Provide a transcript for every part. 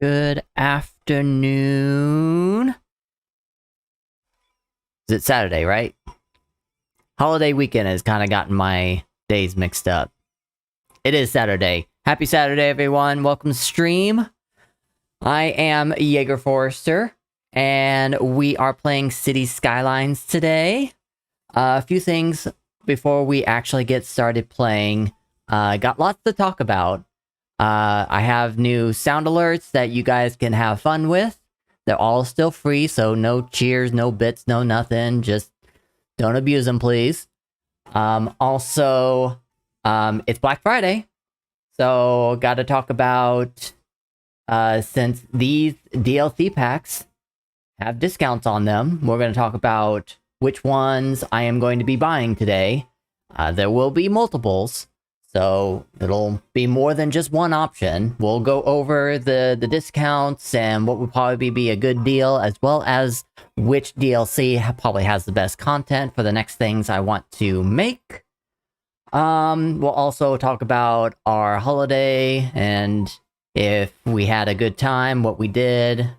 Good afternoon. Is it Saturday, right? Holiday weekend has kind of gotten my days mixed up. It is Saturday. Happy Saturday, everyone. Welcome to stream. I am Jaeger Forrester, and we are playing Cities Skylines today. A few things before we actually get started playing. Got lots to talk about. I have new sound alerts that you guys can have fun with. They're all still free, so no cheers, no bits, no nothing. Just don't abuse them, please. Also, it's Black Friday, so got to talk about since these DLC packs have discounts on them, we're going to talk about which ones I am going to be buying today. There will be multiples, so it'll be more than just one option. We'll go over the discounts and what would probably be a good deal, as well as which DLC probably has the best content for the next things I want to make. We'll also talk about our holiday and if we had a good time, what we did.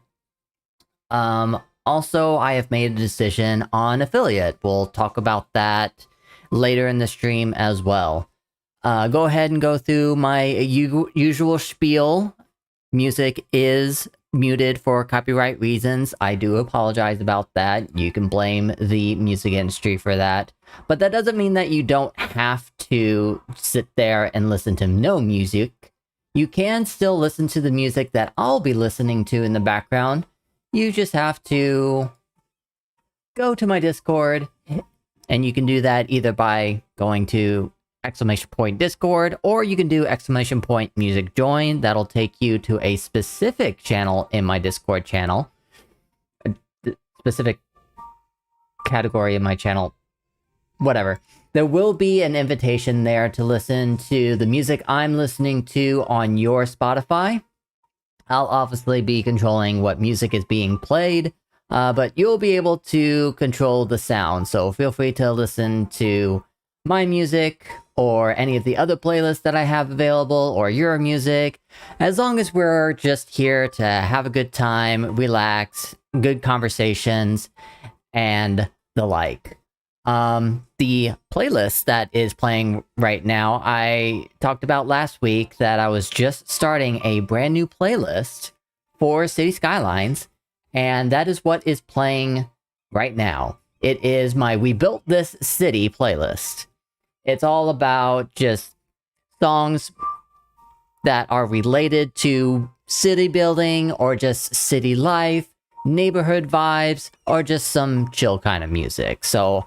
Also, I have made a decision on affiliate. We'll talk about that later in the stream as well. Go ahead and go through my usual spiel. Music is muted for copyright reasons. I do apologize about that. You can blame the music industry for that. But that doesn't mean that you don't have to sit there and listen to no music. You can still listen to the music that I'll be listening to in the background. You just have to go to my Discord, and you can do that either by going to !Discord, or you can do !music join. That'll take you to a specific channel in my Discord channel. A specific category in my channel. Whatever. There will be an invitation there to listen to the music I'm listening to on your Spotify. I'll obviously be controlling what music is being played, but you'll be able to control the sound, so feel free to listen to my music or any of the other playlists that I have available, or your music, as long as we're just here to have a good time, relax, good conversations, and the like. The playlist that is playing right now, I talked about last week that I was just starting a brand new playlist for Cities Skylines, and that is what is playing right now. It is my We Built This City playlist. It's all about just songs that are related to city building, or just city life, neighborhood vibes, or just some chill kind of music. So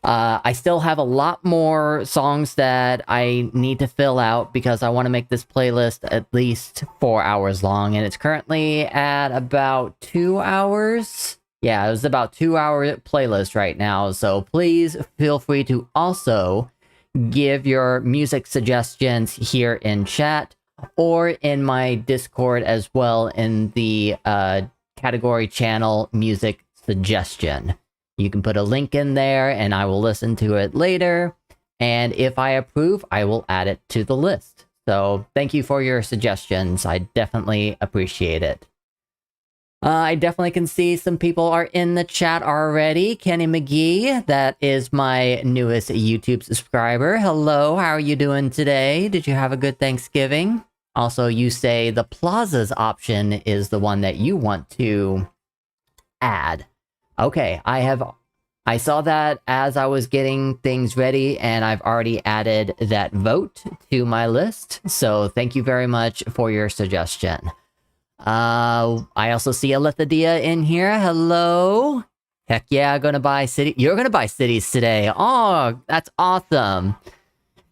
I still have a lot more songs that I need to fill out because I want to make this playlist at least 4 hours long, and it's currently at about 2 hours. Yeah, it was about 2-hour playlist right now, so please feel free to also give your music suggestions here in chat or in my Discord as well, in the category channel music suggestion. You can put a link in there and I will listen to it later, and if I approve, I will add it to the list. So thank you for your suggestions. I definitely appreciate it. I definitely can see some people are in the chat already. Kenny McGee, that is my newest YouTube subscriber. Hello, how are you doing today? Did you have a good Thanksgiving? Also, you say the plazas option is the one that you want to add. Okay, I saw that as I was getting things ready, and I've already added that vote to my list. So thank you very much for your suggestion. I also see Alethadia in here. Hello. Heck yeah, gonna buy city. You're gonna buy cities today. Oh, that's awesome.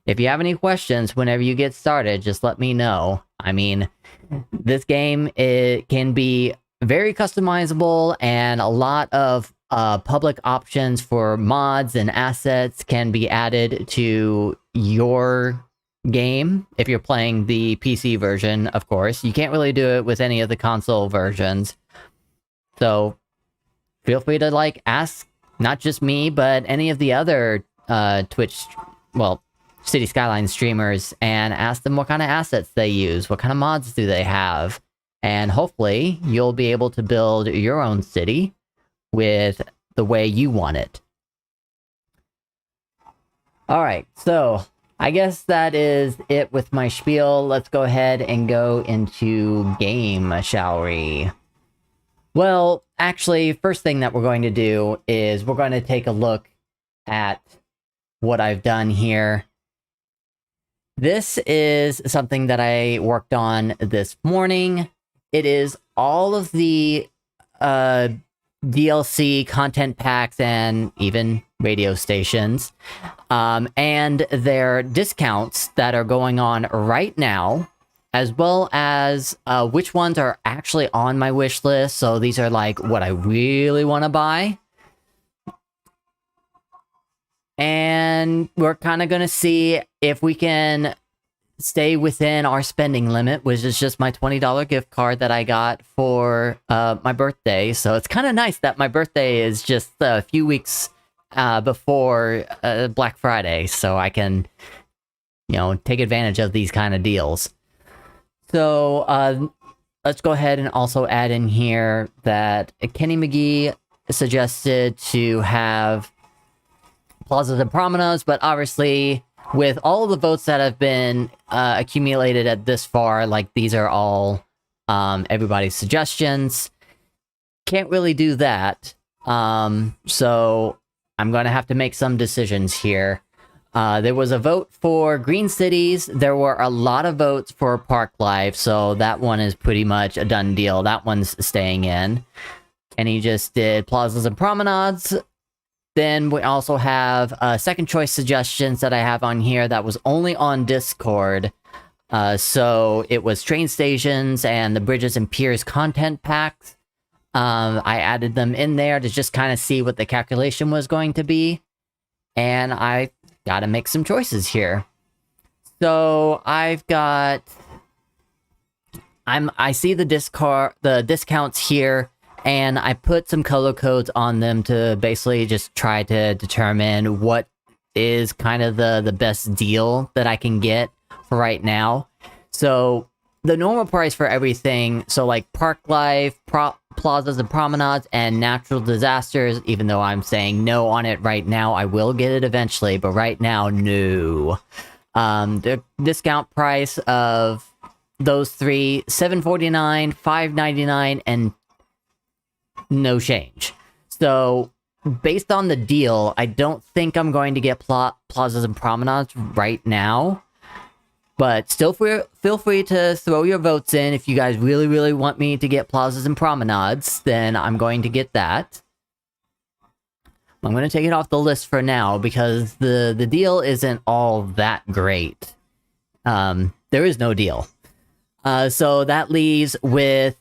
If you have any questions whenever you get started, just let me know. I mean, this game, it can be very customizable, and a lot of public options for mods and assets can be added to your game if you're playing the PC version. Of course, you can't really do it with any of the console versions, so feel free to like ask not just me but any of the other City Skylines streamers, and ask them what kind of assets they use, what kind of mods do they have, And hopefully, you'll be able to build your own city with the way you want it. Alright, so I guess that is it with my spiel. Let's go ahead and go into game, shall we? Well, actually, first thing that we're going to do is we're going to take a look at what I've done here. This is something that I worked on this morning. It is all of the DLC content packs and even radio stations, and their discounts that are going on right now, as well as which ones are actually on my wish list. So these are like what I really want to buy. And we're kind of going to see if we can stay within our spending limit, which is just my $20 gift card that I got for my birthday. So it's kind of nice that my birthday is just a few weeks before Black Friday, so I can, take advantage of these kind of deals. So let's go ahead and also add in here that Kenny McGee suggested to have plazas and promenades, but obviously with all of the votes that have been accumulated at this far, like these are all everybody's suggestions. Can't really do that. So I'm going to have to make some decisions here. There was a vote for Green Cities. There were a lot of votes for Park Life, so that one is pretty much a done deal. That one's staying in. And he just did plazas and promenades. Then we also have second choice suggestions that I have on here that was only on Discord. So it was train stations and the Bridges and Piers content packs. I added them in there to just kind of see what the calculation was going to be. And I gotta make some choices here. So I've got... I see the discounts here, and I put some color codes on them to basically just try to determine what is kind of the best deal that I can get for right now. So the normal price for everything, so like Park Life, plazas and promenades, and natural disasters, even though I'm saying no on it right now, I will get it eventually, but right now, no. The discount price of those three, $7.49, $5.99, and no change. So, based on the deal, I don't think I'm going to get plazas and promenades right now. But still feel free to throw your votes in. If you guys really, really want me to get plazas and promenades, then I'm going to get that. I'm going to take it off the list for now because the deal isn't all that great. There is no deal. So that leaves with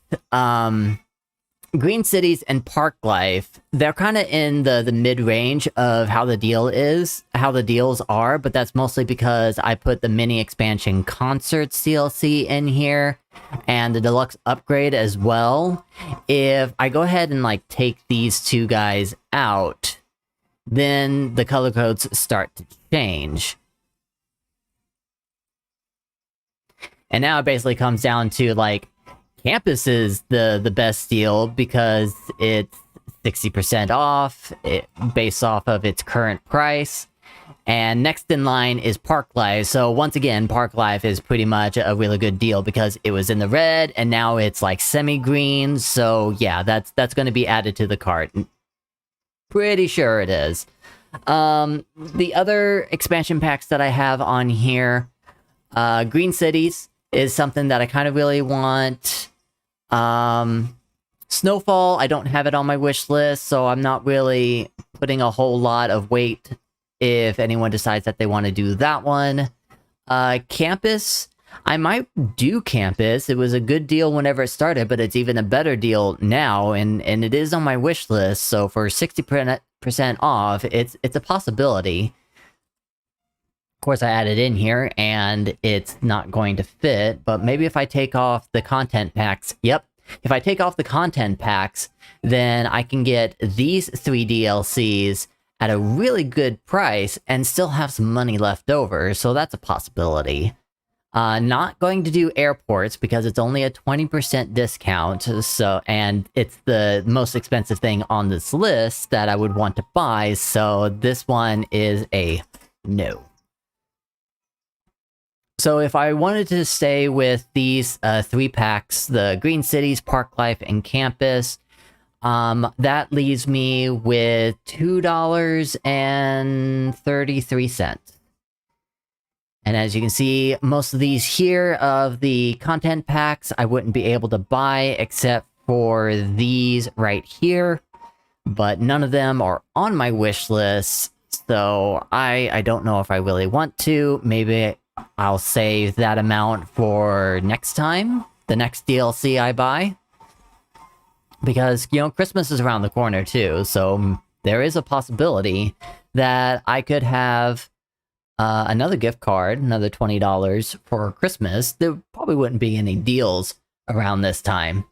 Green Cities and Park Life. They're kind of in the mid-range of how the deals are, but that's mostly because I put the mini expansion concerts DLC in here and the deluxe upgrade as well. If I go ahead and like take these two guys out, then the color codes start to change. And now it basically comes down to like Campus is the best deal because it's 60% off based off of its current price. And next in line is Park Life. So once again, Park Life is pretty much a really good deal because it was in the red and now it's like semi-green. So yeah, that's going to be added to the cart. Pretty sure it is. The other expansion packs that I have on here, Green Cities is something that I kind of really want. Snowfall, I don't have it on my wish list, so I'm not really putting a whole lot of weight if anyone decides that they want to do that one. Campus, I might do Campus. It was a good deal whenever it started, but it's even a better deal now, and it is on my wish list, so for 60% off, it's a possibility. Of course, I added in here, and it's not going to fit, but maybe if I take off the content packs... Yep, if I take off the content packs, then I can get these 3 DLCs at a really good price and still have some money left over, so that's a possibility. Not going to do airports because it's only a 20% discount. So, and it's the most expensive thing on this list that I would want to buy. So this one is a no. So if I wanted to stay with these 3 packs, the Green Cities, Park Life, and Campus, that leaves me with $2.33. And as you can see, most of these here of the content packs I wouldn't be able to buy except for these right here. But none of them are on my wish list, so I don't know if I really want to. Maybe I'll save that amount for next time, the next DLC I buy. Because, you know, Christmas is around the corner too, so there is a possibility that I could have another gift card, another $20 for Christmas. There probably wouldn't be any deals around this time.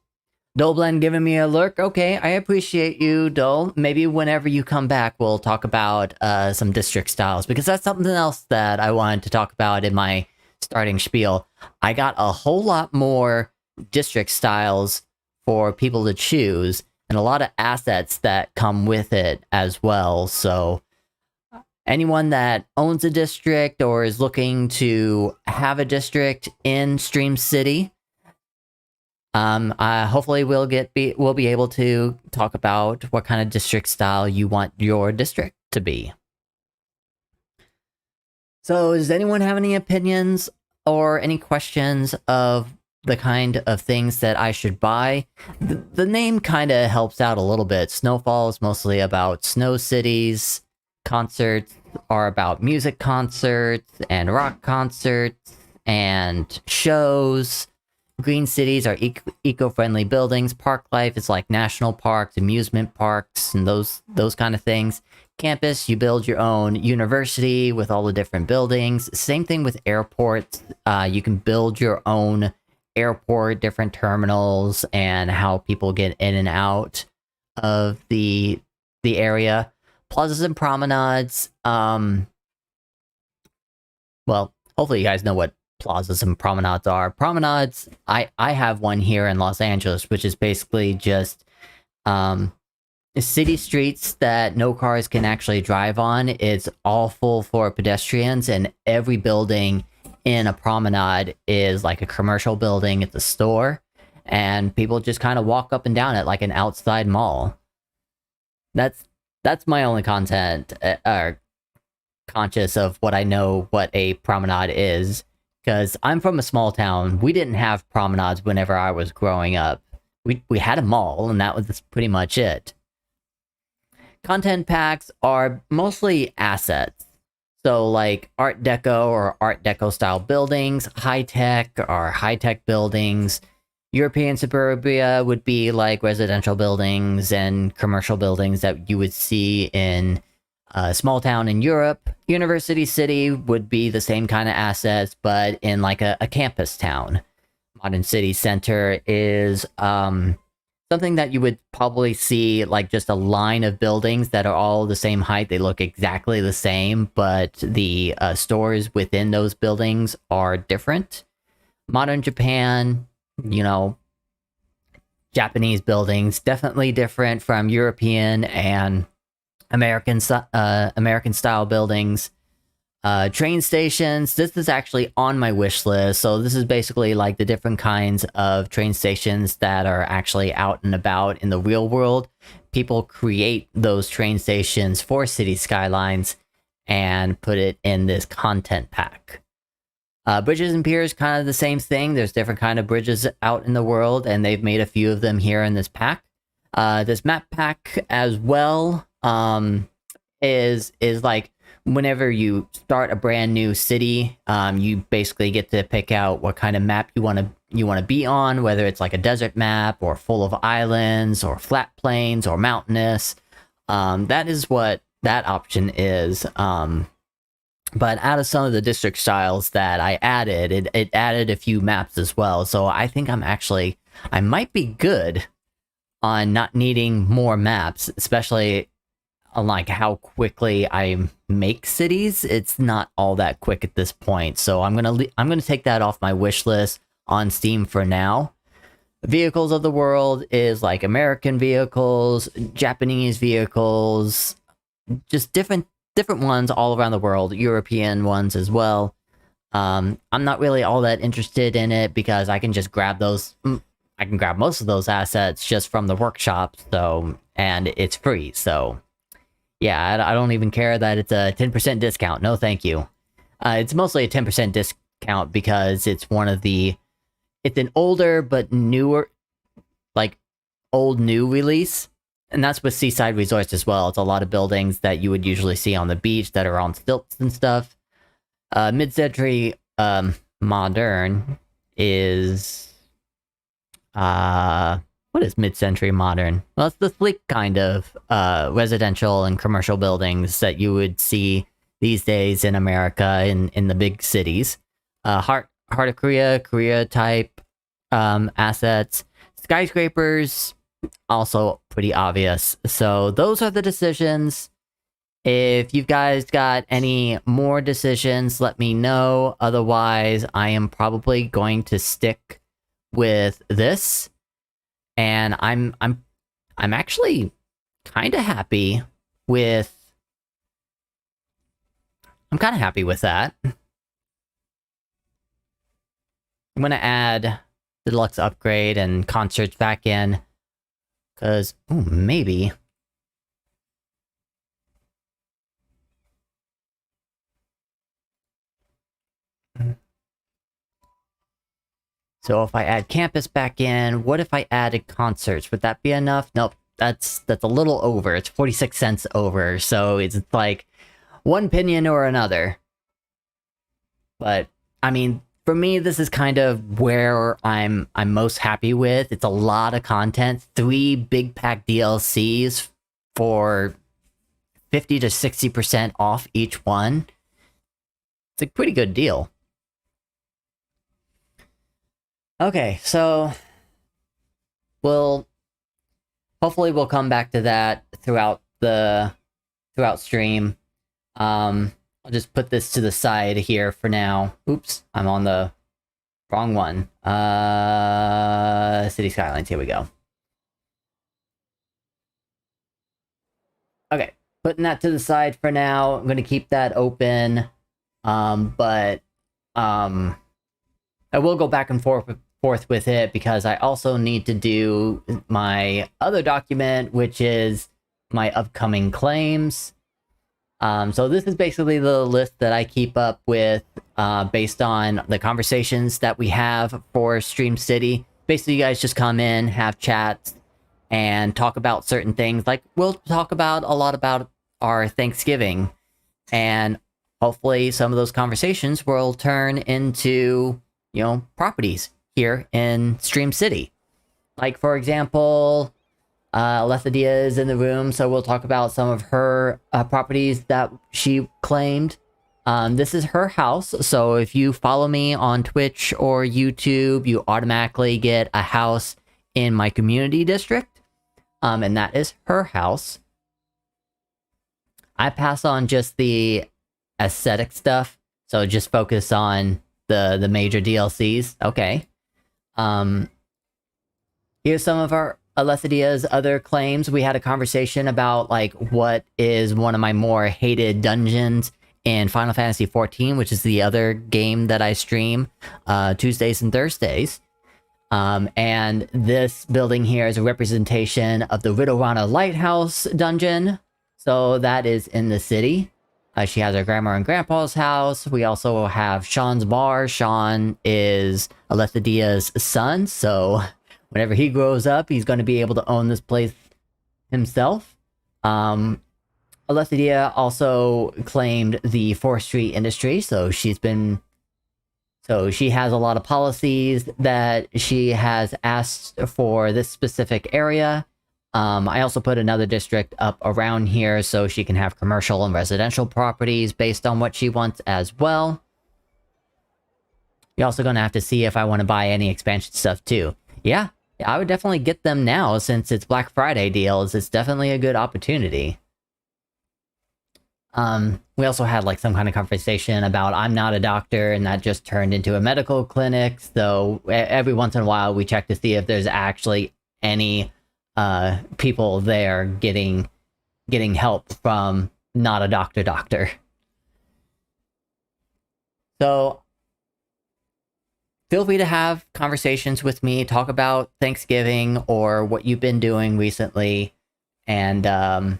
Doleblend giving me a lurk. Okay, I appreciate you, Dole. Maybe whenever you come back, we'll talk about some district styles, because that's something else that I wanted to talk about in my starting spiel. I got a whole lot more district styles for people to choose, and a lot of assets that come with it as well, so anyone that owns a district or is looking to have a district in Stream City, hopefully we'll be able to talk about what kind of district style you want your district to be. So does anyone have any opinions or any questions of the kind of things that I should buy? The name kind of helps out a little bit. Snowfall is mostly about snow cities. Concerts are about music concerts and rock concerts and shows. Green cities are eco-friendly buildings. Park life is like national parks, amusement parks, and those kind of things. Campus, you build your own university with all the different buildings. Same thing with airports. You can build your own airport, different terminals, and how people get in and out of the area. Plazas and promenades. Well, hopefully you guys know what plazas and promenades are. Promenades, I have one here in Los Angeles, which is basically just city streets that no cars can actually drive on. It's all full for pedestrians, and every building in a promenade is like a commercial building. It's a store, and people just kind of walk up and down it like an outside mall. That's my only content, conscious of what I know what a promenade is, because I'm from a small town. We didn't have promenades whenever I was growing up. We had a mall, and that was pretty much it. Content packs are mostly assets. So like Art Deco or Art Deco style buildings, high-tech or high-tech buildings. European suburbia would be like residential buildings and commercial buildings that you would see in a small town in Europe. University City would be the same kind of assets, but in like a campus town. Modern City Center is something that you would probably see like just a line of buildings that are all the same height. They look exactly the same, but the stores within those buildings are different. Modern Japan, you know, Japanese buildings, definitely different from European and American style buildings. Train stations, this is actually on my wish list. So this is basically like the different kinds of train stations that are actually out and about in the real world. People create those train stations for City Skylines and put it in this content pack. Bridges and piers, kind of the same thing. There's different kind of bridges out in the world, and they've made a few of them here in this pack. This map pack as well is like whenever you start a brand new city, you basically get to pick out what kind of map you want to be on, whether it's like a desert map or full of islands or flat plains or mountainous. That is what that option is. But out of some of the district styles that I added, it added a few maps as well. So I think I might be good on not needing more maps, especially unlike how quickly I make cities, it's not all that quick at this point. So I'm gonna take that off my wish list on Steam for now. Vehicles of the world is like American vehicles, Japanese vehicles, just different ones all around the world, European ones as well. I'm not really all that interested in it because I can just grab those. I can grab most of those assets just from the workshop, so, and it's free, so yeah, I don't even care that it's a 10% discount. No, thank you. It's mostly a 10% discount because it's one of the... It's an older but newer, like, old new release. And that's with Seaside Resorts as well. It's a lot of buildings that you would usually see on the beach that are on stilts and stuff. Mid-century modern is... what is mid-century modern? Well, it's the sleek kind of residential and commercial buildings that you would see these days in America in the big cities. Heart of Korea type assets. Skyscrapers, also pretty obvious. So those are the decisions. If you guys got any more decisions, let me know. Otherwise, I am probably going to stick with this. And I'm actually kind of happy with... I'm kind of happy with that. I'm gonna add the deluxe upgrade and concerts back in. Because, maybe... So if I add campus back in, what if I added concerts? Would that be enough? Nope, that's a little over. It's 46 cents over, so it's like one opinion or another. But I mean, for me, this is kind of where I'm most happy with. It's a lot of content, 3 big pack DLCs for 50 to 60% off each one. It's a pretty good deal. Okay, so hopefully we'll come back to that throughout stream. I'll just put this to the side here for now. Oops, I'm on the wrong one. City Skylines, here we go. Okay, putting that to the side for now. I'm gonna keep that open. But I will go back and forth with it because I also need to do my other document, which is my upcoming claims. So this is basically the list that I keep up with based on the conversations that we have for Stream City. Basically, you guys just come in, have chats, and talk about certain things. Like, we'll talk about a lot about our Thanksgiving, and hopefully some of those conversations will turn into, properties here in Stream City. Like, for example, Lethadia is in the room, so we'll talk about some of her properties that she claimed. This is her house, so if you follow me on Twitch or YouTube, you automatically get a house in my community district, and that is her house. I pass on just the aesthetic stuff, so just focus on the major DLCs. Okay. Here's some of our Alethadia's other claims. We had a conversation about, like, what is one of my more hated dungeons in Final Fantasy XIV, which is the other game that I stream Tuesdays and Thursdays. And this building here is a representation of the Ridorana Lighthouse dungeon. So that is in the city. She has her grandma and grandpa's house. We also have Sean's bar. Sean is Alethadia's son, so whenever he grows up, he's going to be able to own this place himself. Alethedia also claimed the forestry industry, so she has a lot of policies that she has asked for this specific area. I also put another district up around here so she can have commercial and residential properties based on what she wants as well. You're also going to have to see if I want to buy any expansion stuff too. Yeah, I would definitely get them now since it's Black Friday deals. It's definitely a good opportunity. We also had like some kind of conversation about I'm not a doctor, and that just turned into a medical clinic. So every once in a while, we check to see if there's actually any people there getting help from not a doctor. So feel free to have conversations with me, talk about Thanksgiving or what you've been doing recently, and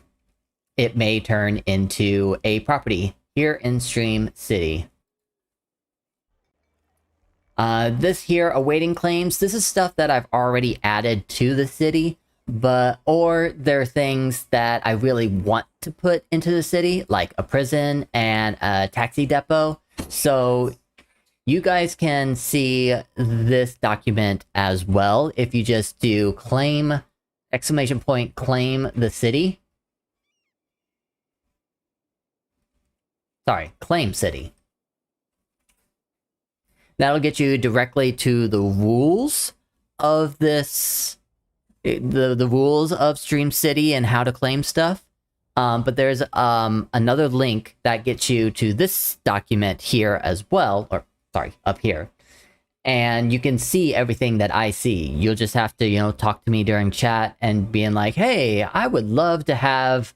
it may turn into a property here in Stream City. This here, awaiting claims, this is stuff that I've already added to the city, or there are things that I really want to put into the city, like a prison and a taxi depot. So you guys can see this document as well if you just do claim, ! Claim the city. Sorry, claim city. That'll get you directly to the rules of this, the rules of Stream City and how to claim stuff. But there's another link that gets you to this document here as well, or sorry, up here. And you can see everything that I see. You'll just have to, talk to me during chat and being like, hey, I would love to have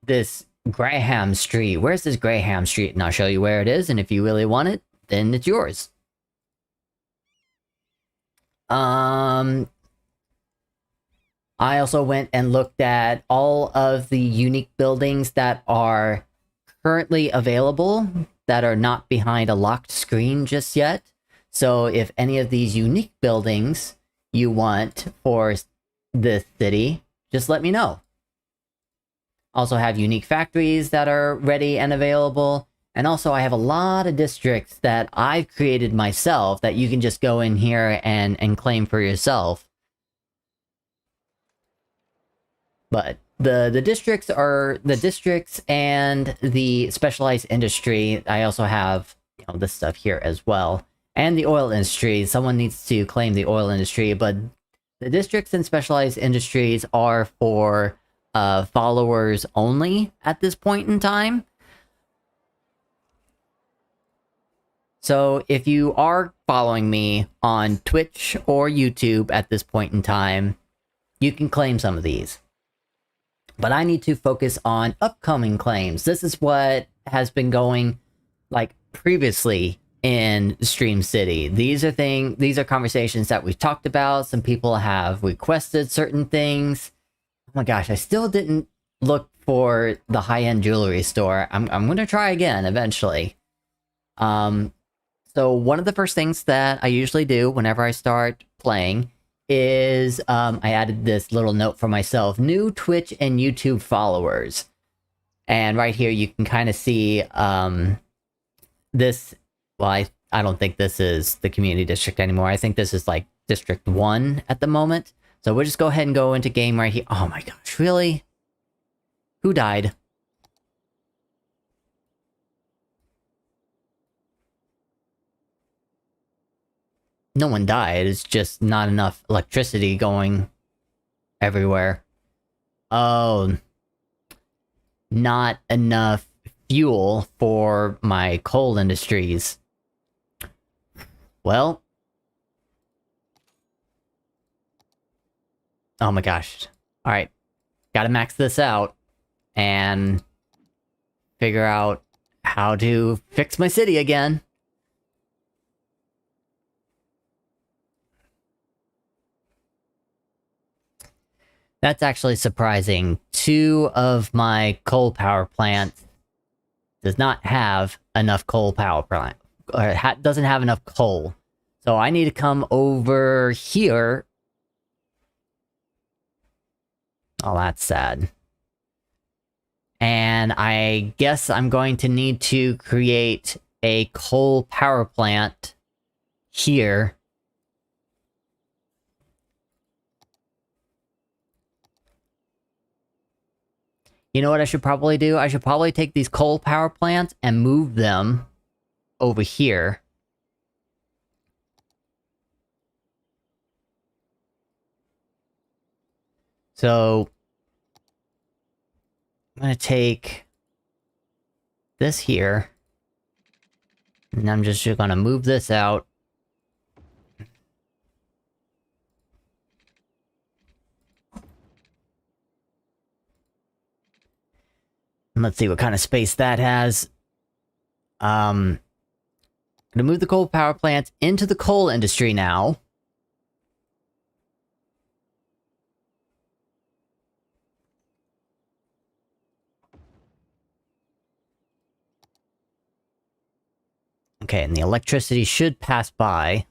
this Graham Street. Where's this Graham Street? And I'll show you where it is. And if you really want it, then it's yours. I also went and looked at all of the unique buildings that are currently available that are not behind a locked screen just yet. So if any of these unique buildings you want for this city, just let me know. Also have unique factories that are ready and available. And also I have a lot of districts that I've created myself that you can just go in here and claim for yourself. But the districts are the districts and the specialized industry. I also have this stuff here as well. And the oil industry. Someone needs to claim the oil industry, but the districts and specialized industries are for followers only at this point in time. So if you are following me on Twitch or YouTube at this point in time, you can claim some of these. But I need to focus on upcoming claims. This is what has been going like previously in Stream City. These are conversations that we've talked about. Some people have requested certain things. Oh my gosh, I still didn't look for the high-end jewelry store. I'm gonna try again eventually. So one of the first things that I usually do whenever I start playing is I added this little note for myself: new Twitch and YouTube followers. And right here you can kind of see this. Well, I don't think this is the community district anymore. I think this is like District 1 at the moment. So we'll just go ahead and go into game right here. Oh my gosh, really? Who died? No one died, it's just not enough electricity going everywhere. Oh, not enough fuel for my coal industries. Well. Oh my gosh. Alright. Gotta max this out and figure out how to fix my city again. That's actually surprising. 2 of my coal power plants does not have enough coal power plant, or doesn't have enough coal. So I need to come over here. Oh, that's sad. And I guess I'm going to need to create a coal power plant here. You know what I should probably do? I should probably take these coal power plants and move them over here. So I'm gonna take this here. And I'm just gonna move this out. And let's see what kind of space that has. Gonna move the coal power plant into the coal industry now. Okay, and the electricity should pass by.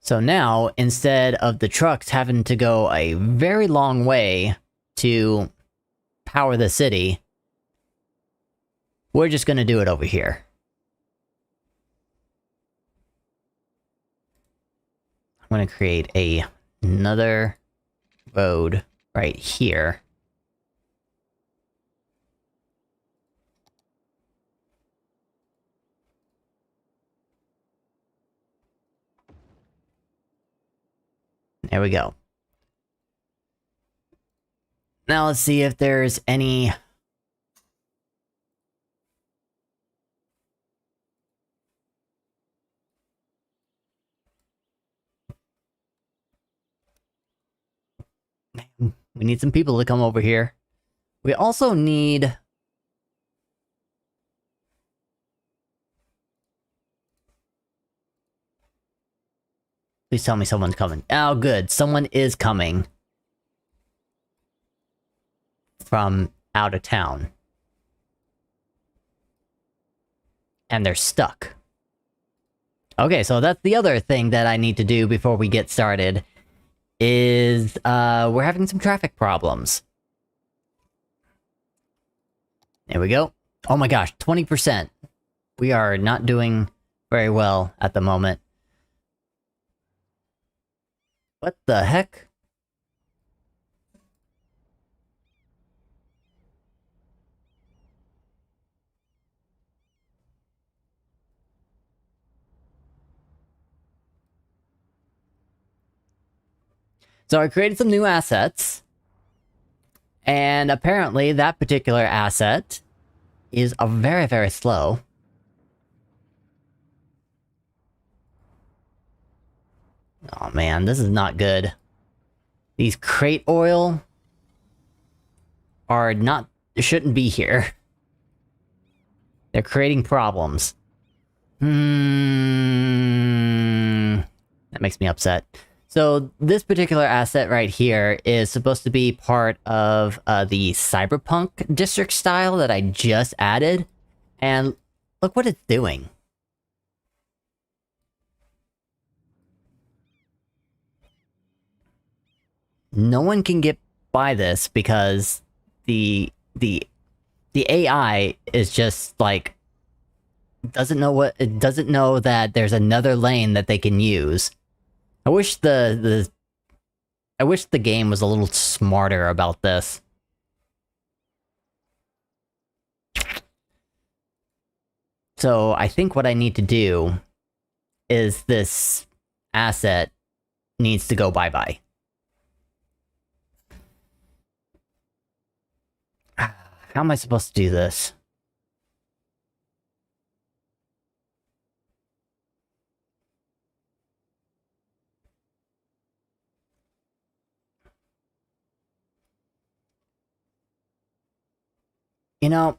So now, instead of the trucks having to go a very long way to power the city, we're just gonna do it over here. I'm gonna create another road right here. There we go. Now let's see if there's any... We need some people to come over here. We also need... Please tell me someone's coming. Oh, good. Someone is coming. From out of town. And they're stuck. Okay, so that's the other thing that I need to do before we get started. Is, we're having some traffic problems. There we go. Oh my gosh, 20%. We are not doing very well at the moment. What the heck? So I created some new assets. And apparently that particular asset is a very, very slow. Oh man, this is not good. These crate oil are not... shouldn't be here. They're creating problems. That makes me upset. So this particular asset right here is supposed to be part of the Cyberpunk district style that I just added. And look what it's doing. No one can get by this because the AI is just like doesn't know that there's another lane that they can use. I wish the game was a little smarter about this. So I think what I need to do is this asset needs to go bye-bye. How am I supposed to do this? You know,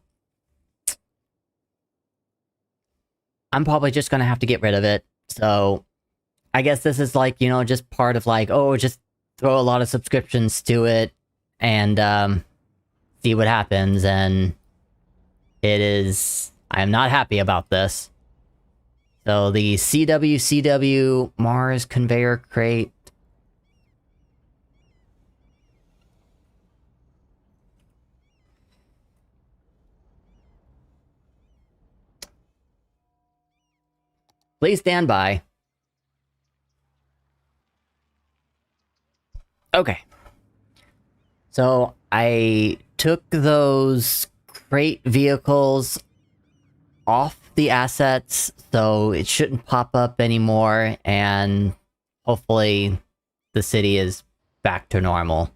I'm probably just gonna have to get rid of it. So, I guess this is like, you know, just part of like, oh, just throw a lot of subscriptions to it and see what happens. And it is... I'm not happy about this. So the CWCW Mars Conveyor Crate. Please stand by. Okay. So I took those crate vehicles off the assets, so it shouldn't pop up anymore, and hopefully the city is back to normal.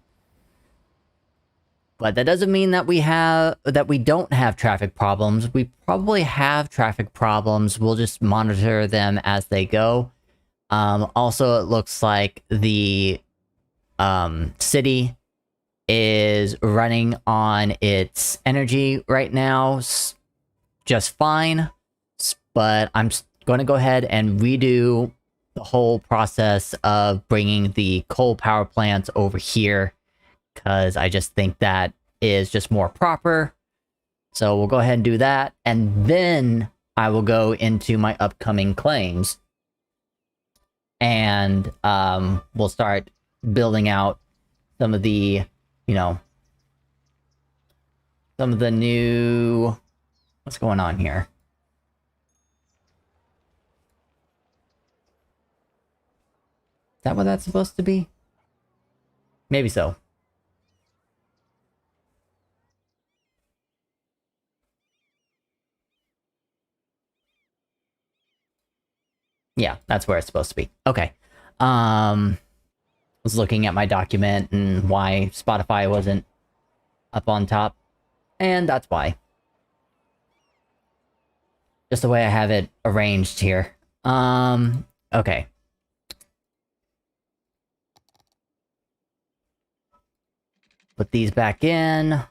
But that doesn't mean that we don't have traffic problems. We probably have traffic problems. We'll just monitor them as they go. Also, it looks like the city is running on its energy right now just fine. But I'm going to go ahead and redo the whole process of bringing the coal power plants over here, because I just think that is just more proper. So we'll go ahead and do that, and then I will go into my upcoming claims, and we'll start building out some of the, some of the new... What's going on here? Is that what that's supposed to be? Maybe so. Yeah, that's where it's supposed to be. Okay. Was looking at my document and why Spotify wasn't up on top. And that's why. Just the way I have it arranged here. Okay. Put these back in.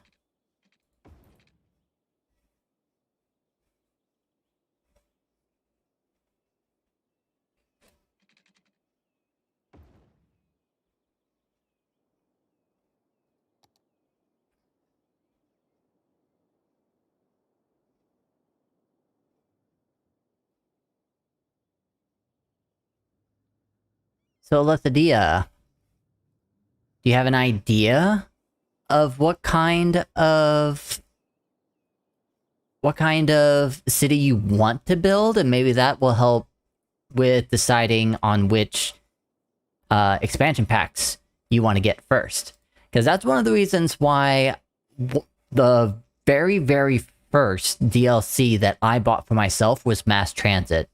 So, Lethadia, do you have an idea of what kind of city you want to build? And maybe that will help with deciding on which expansion packs you want to get first. Because that's one of the reasons why the very, very first DLC that I bought for myself was mass transit.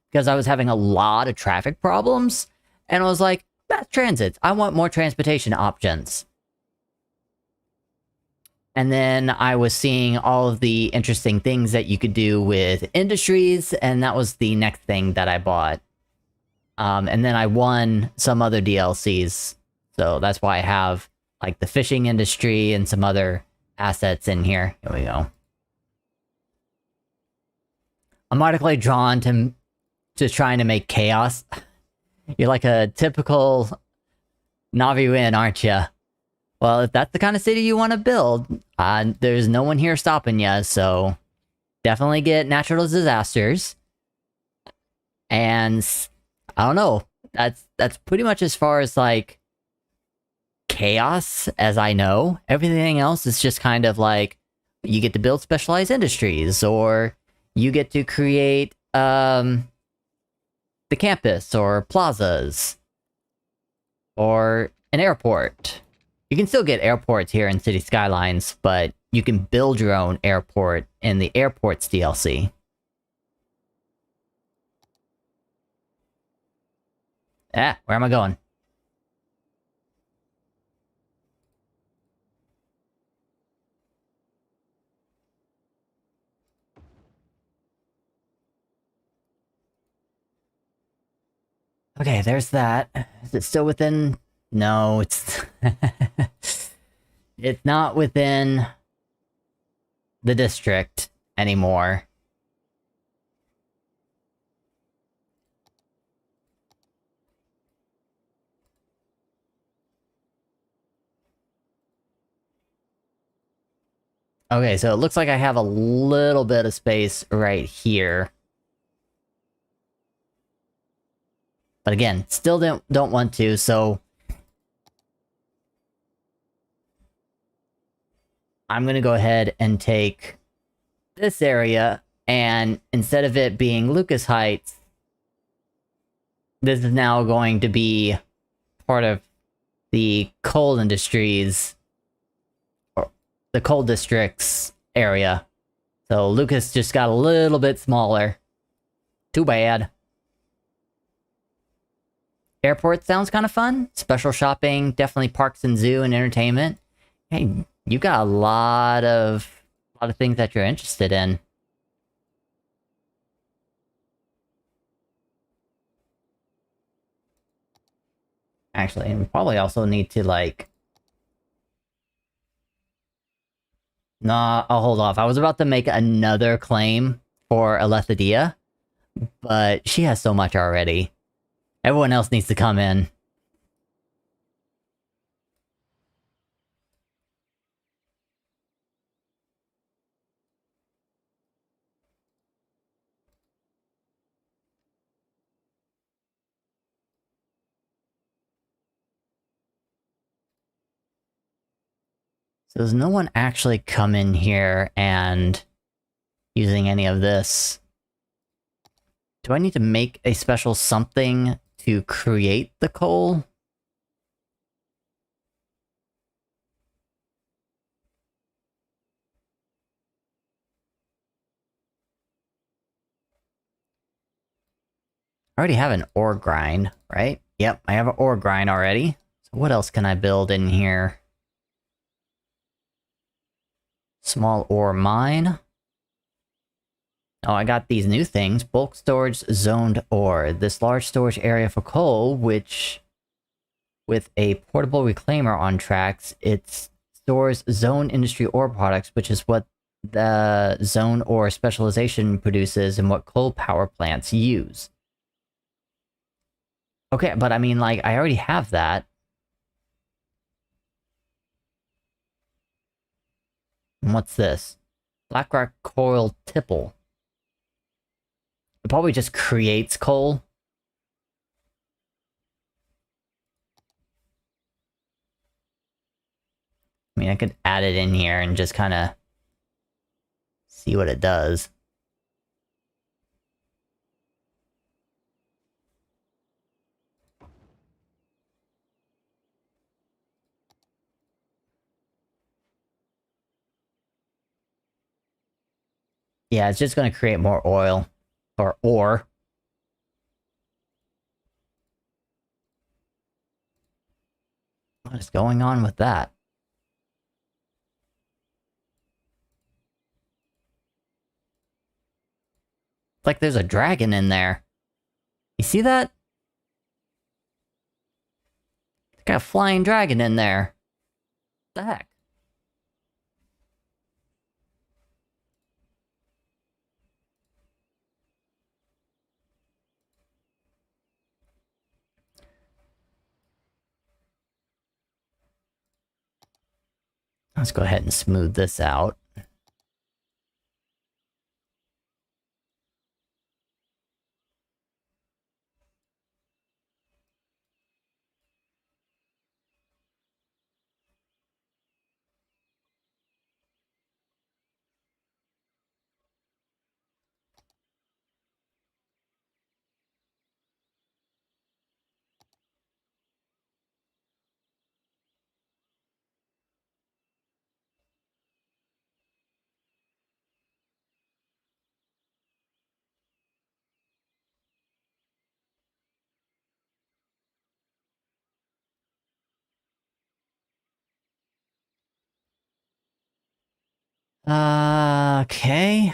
Because I was having a lot of traffic problems, and I was like, mass transit, I want more transportation options. And then I was seeing all of the interesting things that you could do with industries, and that was the next thing that I bought. And then I won some other DLCs, so that's why I have, like, the fishing industry and some other assets in here. Here we go. I'm automatically drawn to trying to make chaos. You're like a typical Navi Win, aren't you? Well, if that's the kind of city you want to build, there's no one here stopping you, so definitely get natural disasters. And I don't know, that's pretty much as far as, like, chaos as I know. Everything else is just kind of like, you get to build specialized industries, or you get to create the campus or plazas or an airport. You can still get airports here in City Skylines, but you can build your own airport in the Airports DLC. Ah, where am I going? Okay, there's that. Is it still within... No, it's... It's not within the district anymore. Okay, so it looks like I have a little bit of space right here. But again, still don't want to, so... I'm gonna go ahead and take this area, and instead of it being Lucas Heights, this is now going to be part of the coal industries, or the coal districts area. So Lucas just got a little bit smaller. Too bad. Airport sounds kind of fun. Special shopping, definitely parks and zoo and entertainment. Hey, You got a lot of things that you're interested in. Actually, and we probably also need to, like... Nah, I'll hold off. I was about to make another claim for Alethidia, but she has so much already. Everyone else needs to come in. So does no one actually come in here and using any of this? Do I need to make a special something to create the coal? I already have an ore grind, right? Yep, I have an ore grind already. So what else can I build in here? Small ore mine. Oh, I got these new things. Bulk storage zoned ore. This large storage area for coal, which... with a portable reclaimer on tracks, it stores zone industry ore products, which is what the zone ore specialization produces and what coal power plants use. Okay, but I mean, like, I already have that. And what's this? Blackrock coil tipple. It probably just creates coal. I mean, I could add it in here and just kind of see what it does. Yeah, it's just going to create more oil. Or ore. What is going on with that? It's like there's a dragon in there. You see that? Got a flying dragon in there. What the heck? Let's go ahead and smooth this out. Okay.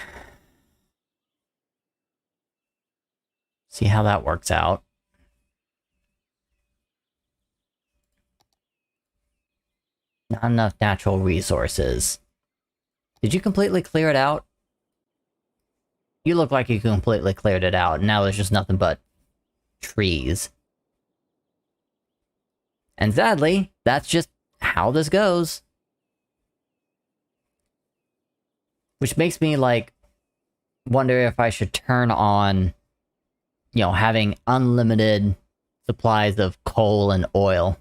See how that works out. Not enough natural resources. Did you completely clear it out? You look like you completely cleared it out, and now there's just nothing but trees. And sadly, that's just how this goes. Which makes me, like, wonder if I should turn on, you know, having unlimited supplies of coal and oil.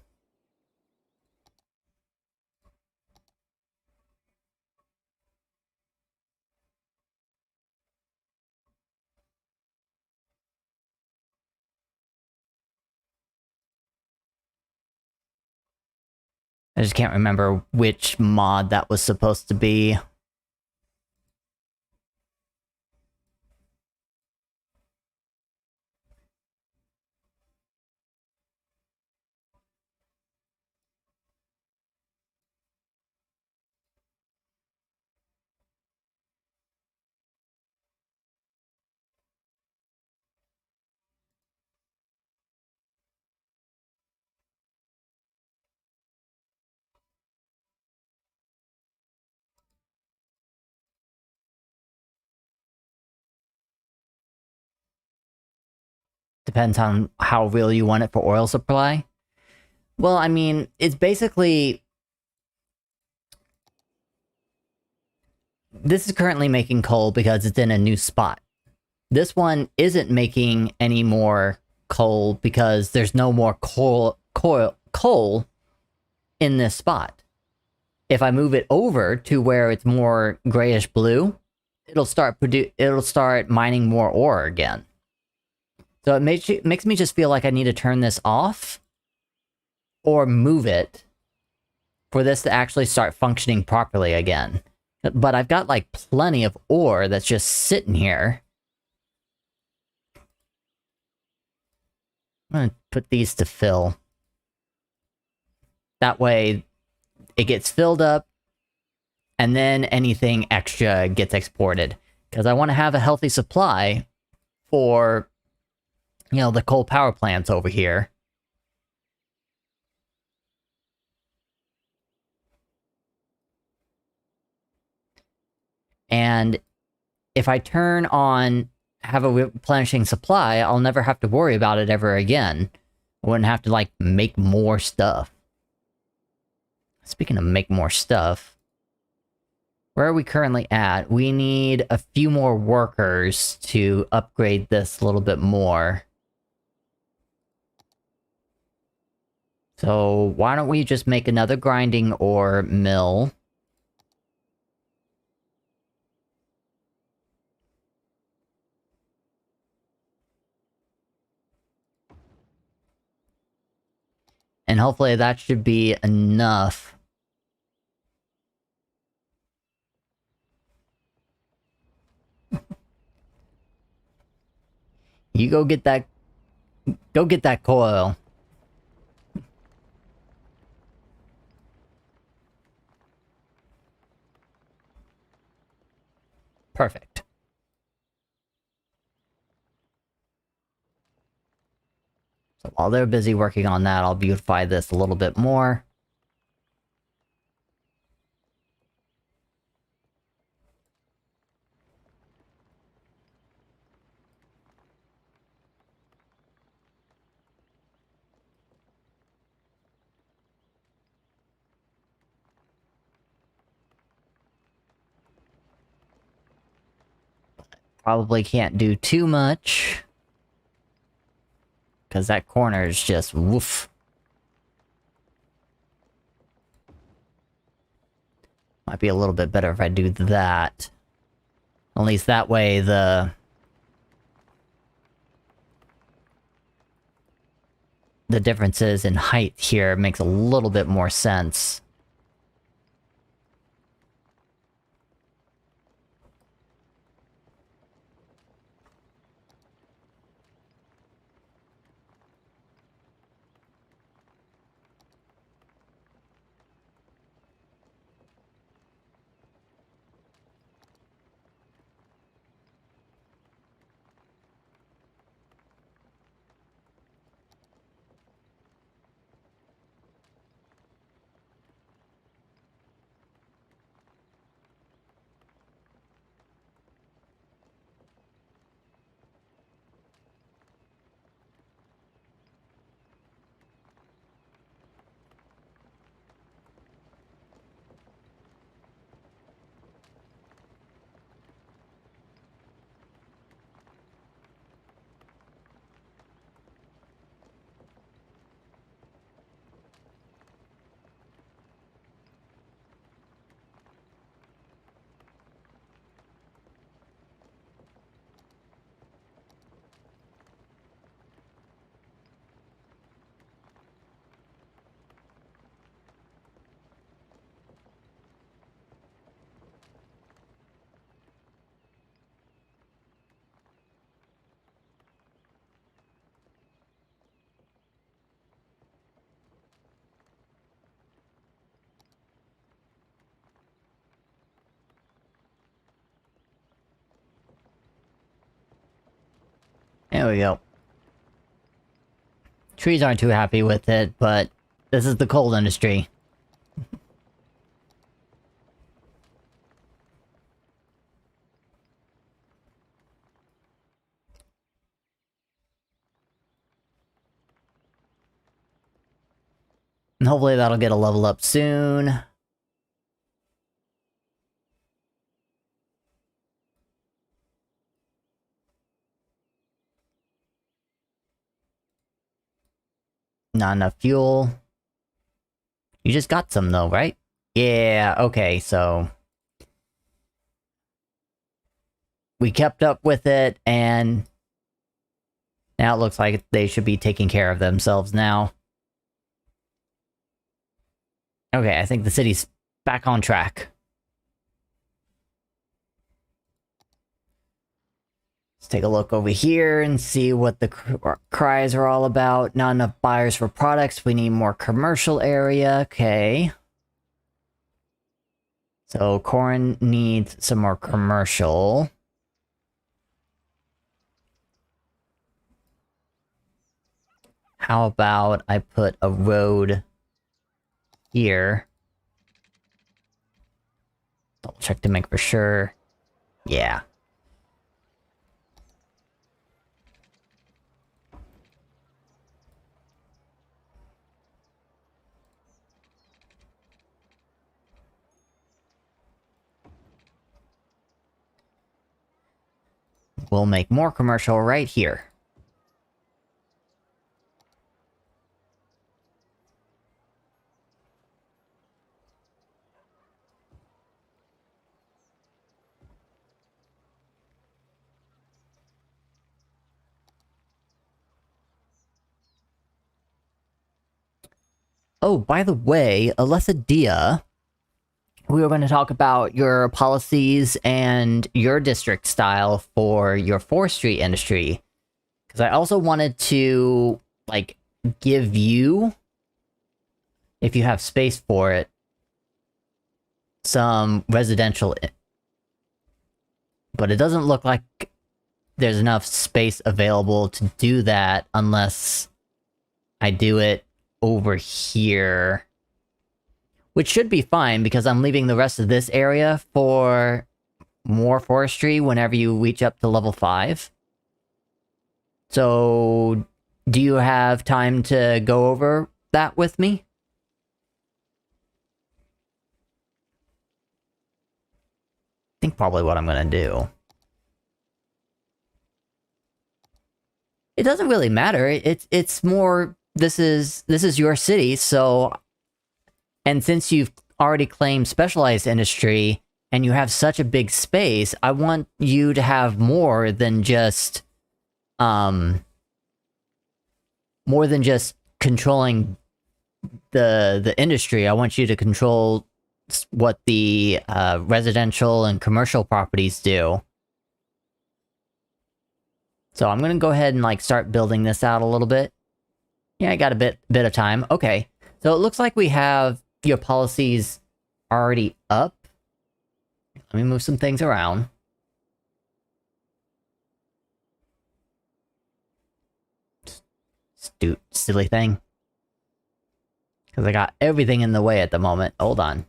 I just can't remember which mod that was supposed to be. Depends on how real you want it for oil supply. Well, I mean, it's basically... This is currently making coal because it's in a new spot. This one isn't making any more coal because there's no more coal in this spot. If I move it over to where it's more grayish blue, it'll start mining more ore again. So it makes me just feel like I need to turn this off or move it for this to actually start functioning properly again. But I've got like plenty of ore that's just sitting here. I'm gonna put these to fill. That way it gets filled up and then anything extra gets exported. Because I want to have a healthy supply for, you know, the coal power plants over here. And if I turn on have a replenishing supply, I'll never have to worry about it ever again. I wouldn't have to, like, make more stuff. Speaking of make more stuff, where are we currently at? We need a few more workers to upgrade this a little bit more. So why don't we just make another grinding ore mill? And hopefully that should be enough. You go get that coil. Perfect. So while they're busy working on that, I'll beautify this a little bit more. Probably can't do too much. Because that corner is just woof. Might be a little bit better if I do that. At least that way the differences in height here makes a little bit more sense. There we go. Trees aren't too happy with it, but this is the coal industry. hopefully that'll get a level up soon. Not enough fuel. You just got some though, right? Yeah, okay, so... we kept up with it, and... now it looks like they should be taking care of themselves now. Okay, I think the city's back on track. Let's take a look over here and see what the cries are all about. Not enough buyers for products. We need more commercial area. Okay. So, Corin needs some more commercial. How about I put a road here? Double check to make for sure. Yeah. We'll make more commercial right here. Oh, by the way, Alessadia, we were going to talk about your policies and your district style for your forestry industry. Because I also wanted to, like, give you, if you have space for it, some residential. But it doesn't look like there's enough space available to do that unless I do it over here. Which should be fine, because I'm leaving the rest of this area for more forestry whenever you reach up to level 5. So, do you have time to go over that with me? I think probably what I'm gonna do. It doesn't really matter. It's more, this is your city, so... and since you've already claimed specialized industry, and you have such a big space, I want you to have more than just... more than just controlling the industry. I want you to control what the residential and commercial properties do. So I'm gonna go ahead and like start building this out a little bit. Yeah, I got a bit of time. Okay, so it looks like we have your policies already up. Let me move some things around. Silly thing. Because I got everything in the way at the moment. Hold on.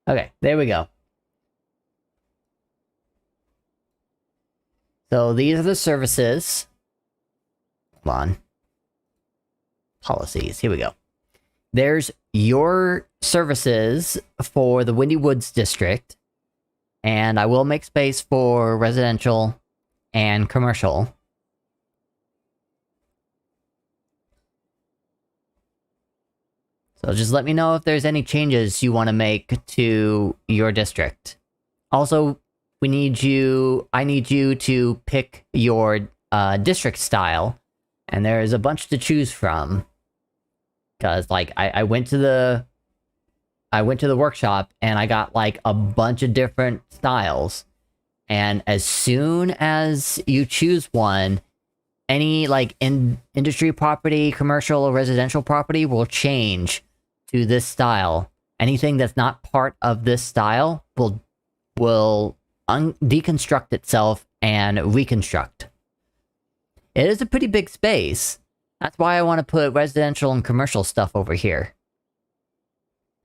Okay, there we go. So these are the services. Hold on. Policies, here we go. There's your services for the Windy Woods district, and I will make space for residential and commercial. So just let me know if there's any changes you want to make to your district. Also, I need you to pick your district style, and there's a bunch to choose from. Because, like, I went to the workshop, and I got, like, a bunch of different styles. And as soon as you choose one, any, like, industry property, commercial, or residential property will change to this style. Anything that's not part of this style will deconstruct itself and reconstruct. It is a pretty big space. That's why I want to put residential and commercial stuff over here.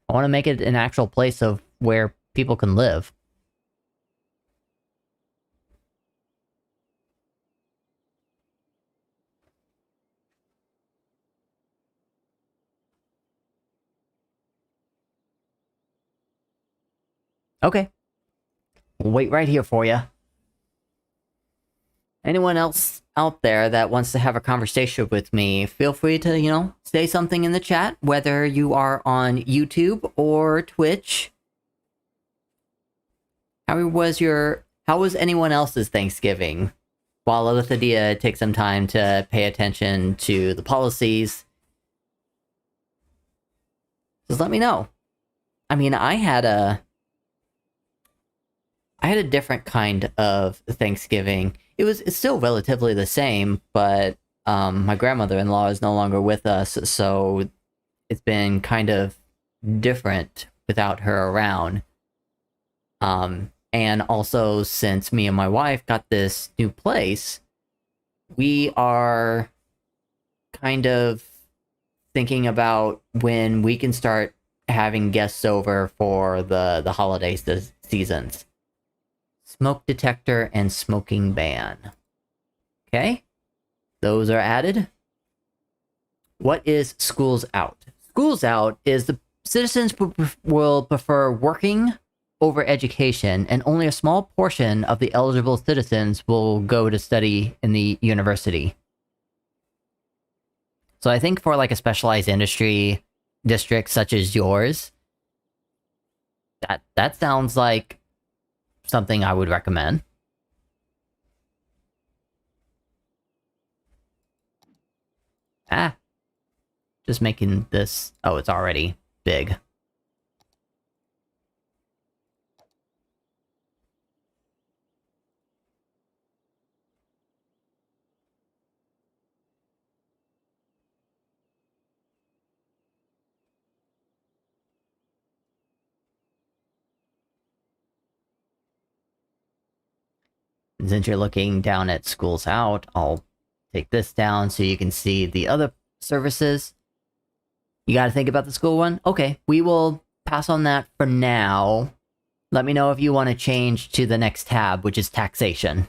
I want to make it an actual place of where people can live. Okay. We'll wait right here for you. Anyone else out there that wants to have a conversation with me, feel free to, say something in the chat, whether you are on YouTube or Twitch. How was anyone else's Thanksgiving? While Lithidia takes some time to pay attention to the policies, just let me know. I mean, I had a different kind of Thanksgiving. It's still relatively the same, but my grandmother-in-law is no longer with us, so it's been kind of different without her around. And also, since me and my wife got this new place, we are kind of thinking about when we can start having guests over for the holiday seasons. Smoke detector and smoking ban. Okay, those are added. What is schools out? Schools out is the citizens will prefer working over education, and only a small portion of the eligible citizens will go to study in the university. So I think for like a specialized industry district such as yours, that sounds like something I would recommend. Just making this... Oh, it's already big. Since you're looking down at schools out, I'll take this down so you can see the other services. You gotta think about the school one? Okay, we will pass on that for now. Let me know if you want to change to the next tab, which is taxation.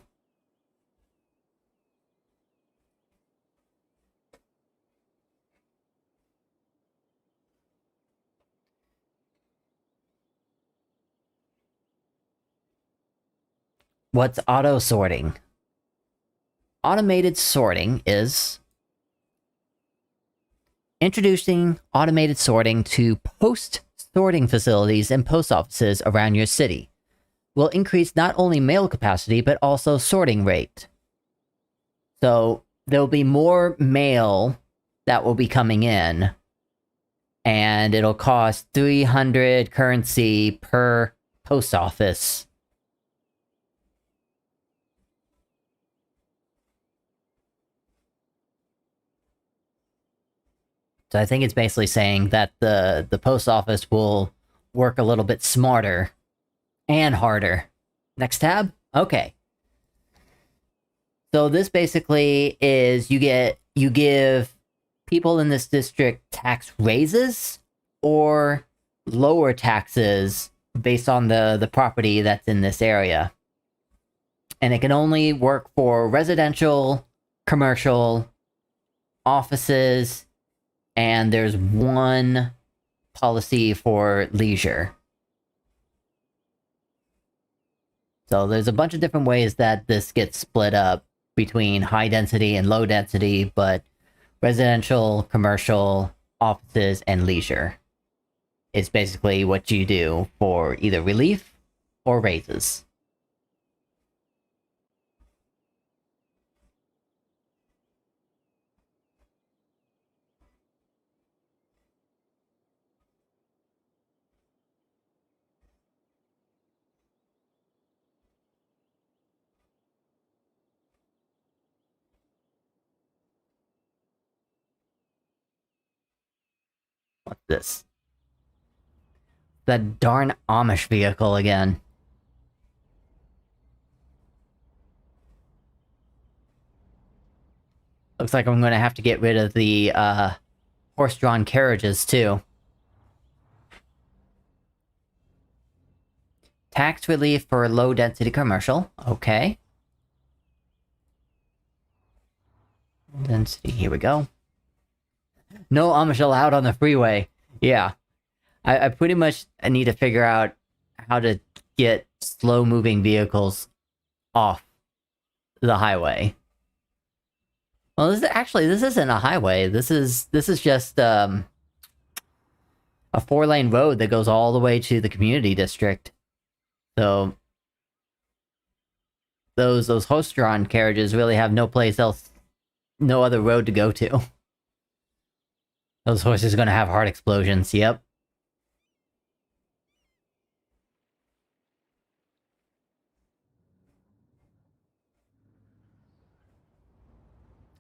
What's auto sorting? Automated sorting is introducing automated sorting to post sorting facilities and post offices around your city. Will increase not only mail capacity, but also sorting rate. So there'll be more mail that will be coming in, and it'll cost 300 currency per post office. So I think it's basically saying that the post office will work a little bit smarter and harder. Next tab? Okay. So this basically is you give people in this district tax raises or lower taxes based on the property that's in this area. And it can only work for residential, commercial, offices, and there's one policy for leisure. So there's a bunch of different ways that this gets split up between high density and low density, but residential, commercial, offices, and leisure is basically what you do for either relief or raises. What's this? That darn Amish vehicle again. Looks like I'm gonna have to get rid of the horse-drawn carriages too. tax relief for low density commercial. Okay. Density, here we go. No Amish allowed on the freeway. Yeah. I pretty much need to figure out how to get slow moving vehicles off the highway. Well, this isn't a highway. This is just a 4-lane road that goes all the way to the community district. So those horse-drawn carriages really have no place else, no other road to go to. Those horses are gonna have heart explosions. Yep.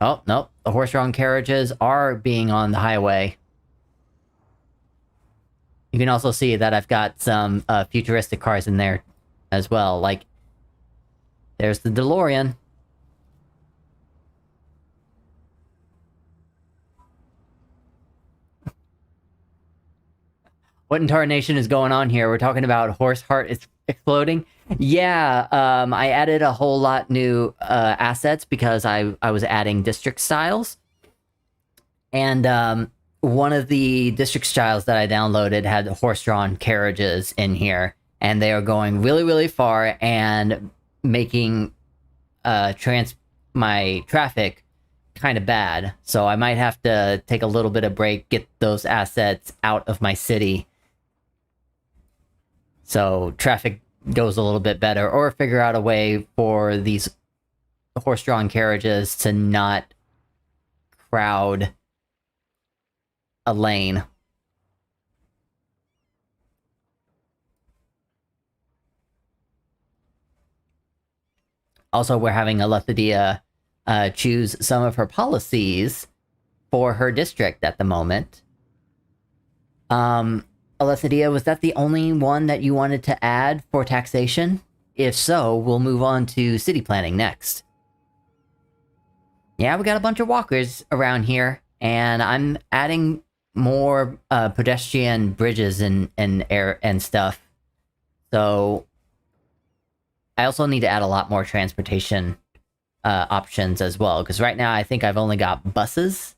Oh, nope. The horse-drawn carriages are being on the highway. You can also see that I've got some futuristic cars in there as well. Like, there's the DeLorean. What in tarnation is going on here? We're talking about horse heart exploding. Yeah, I added a whole lot new assets because I was adding district styles. And one of the district styles that I downloaded had horse-drawn carriages in here, and they are going really, really far and making my traffic kind of bad. So I might have to take a little bit of break, get those assets out of my city, so traffic goes a little bit better, or figure out a way for these horse-drawn carriages to not crowd a lane. Also, we're having Aletheia choose some of her policies for her district at the moment. Aletheia, was that the only one that you wanted to add for taxation? If so, we'll move on to city planning next. Yeah, we got a bunch of walkers around here, and I'm adding more pedestrian bridges and air and stuff. So I also need to add a lot more transportation options as well, because right now I think I've only got buses.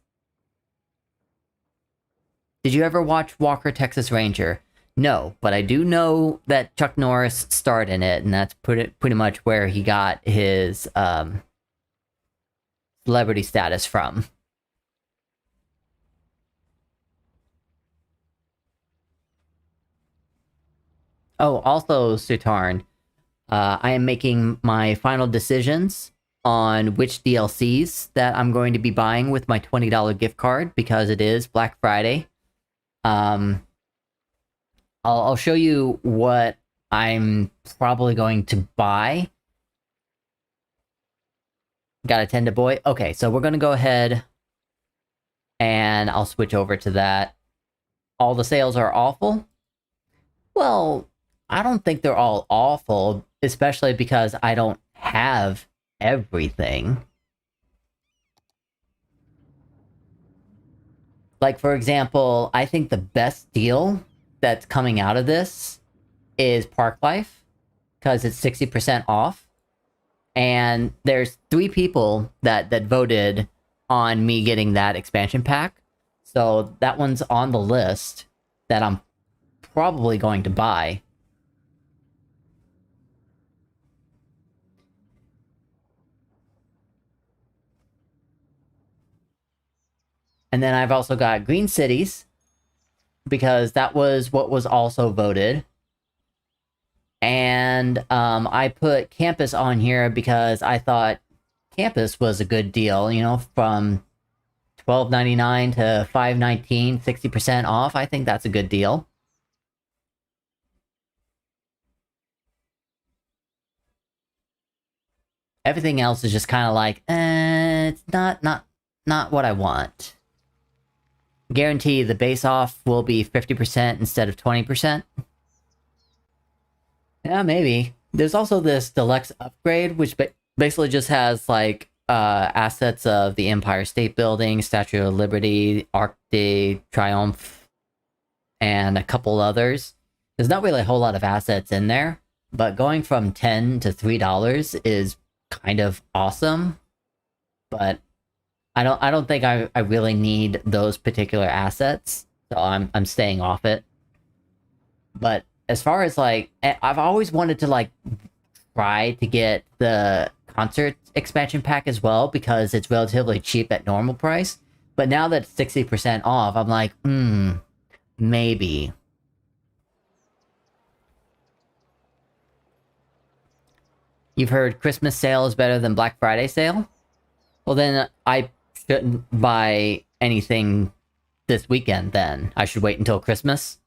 Did you ever watch Walker, Texas Ranger? No, but I do know that Chuck Norris starred in it, and that's pretty much where he got his celebrity status from. Oh, also, Sutarn, I am making my final decisions on which DLCs that I'm going to be buying with my $20 gift card, because it is Black Friday. I'll show you what I'm probably going to buy. Got a Tenda Boy? Okay, so we're gonna go ahead and I'll switch over to that. All the sales are awful? Well, I don't think they're all awful, especially because I don't have everything. Like, for example, I think the best deal that's coming out of this is Park Life, because it's 60% off. And there's 3 people that voted on me getting that expansion pack. So that one's on the list that I'm probably going to buy. And then I've also got Green Cities, because that was what was also voted. And I put Campus on here because I thought Campus was a good deal, you know, from $12.99 to $5.19, 60% off. I think that's a good deal. Everything else is just kind of like, it's not what I want. Guarantee the base off will be 50% instead of 20%. Yeah, maybe. There's also this deluxe upgrade, which basically just has, like, assets of the Empire State Building, Statue of Liberty, Arc de Triomphe, and a couple others. There's not really a whole lot of assets in there, But going from 10 to $3 is kind of awesome. But I don't think I really need those particular assets. So I'm staying off it. But as far as like, I've always wanted to like try to get the concert expansion pack as well because it's relatively cheap at normal price. But now that it's 60% off, I'm like, maybe. You've heard Christmas sale is better than Black Friday sale? Well, then I shouldn't buy anything this weekend then. I should wait until Christmas.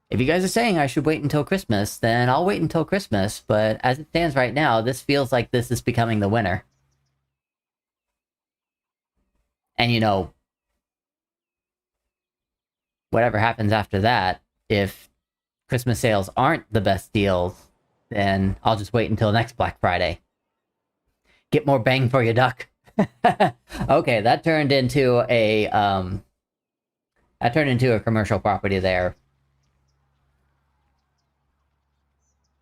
If you guys are saying I should wait until Christmas, then I'll wait until Christmas, but as it stands right now, this feels like this is becoming the winner. And you know, whatever happens after that, if Christmas sales aren't the best deals, then I'll just wait until next Black Friday. Get more bang for your duck. Okay, that turned into a commercial property there.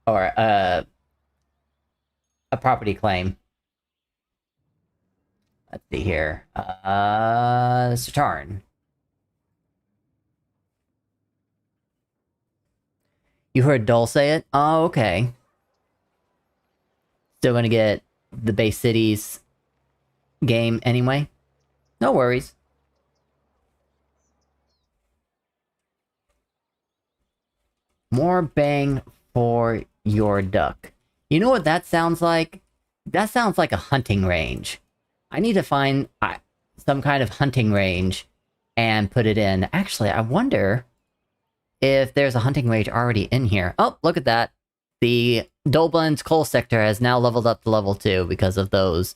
Or a property claim. Let's see here. Saturn. You heard Dole say it? Oh, okay. Still gonna get the Bay Cities game anyway? No worries. More bang for your duck. You know what that sounds like? That sounds like a hunting range. I need to find some kind of hunting range and put it in. Actually, I wonder if there's a hunting range already in here. Oh, look at that. The Dolblin's coal sector has now leveled up to level 2 because of those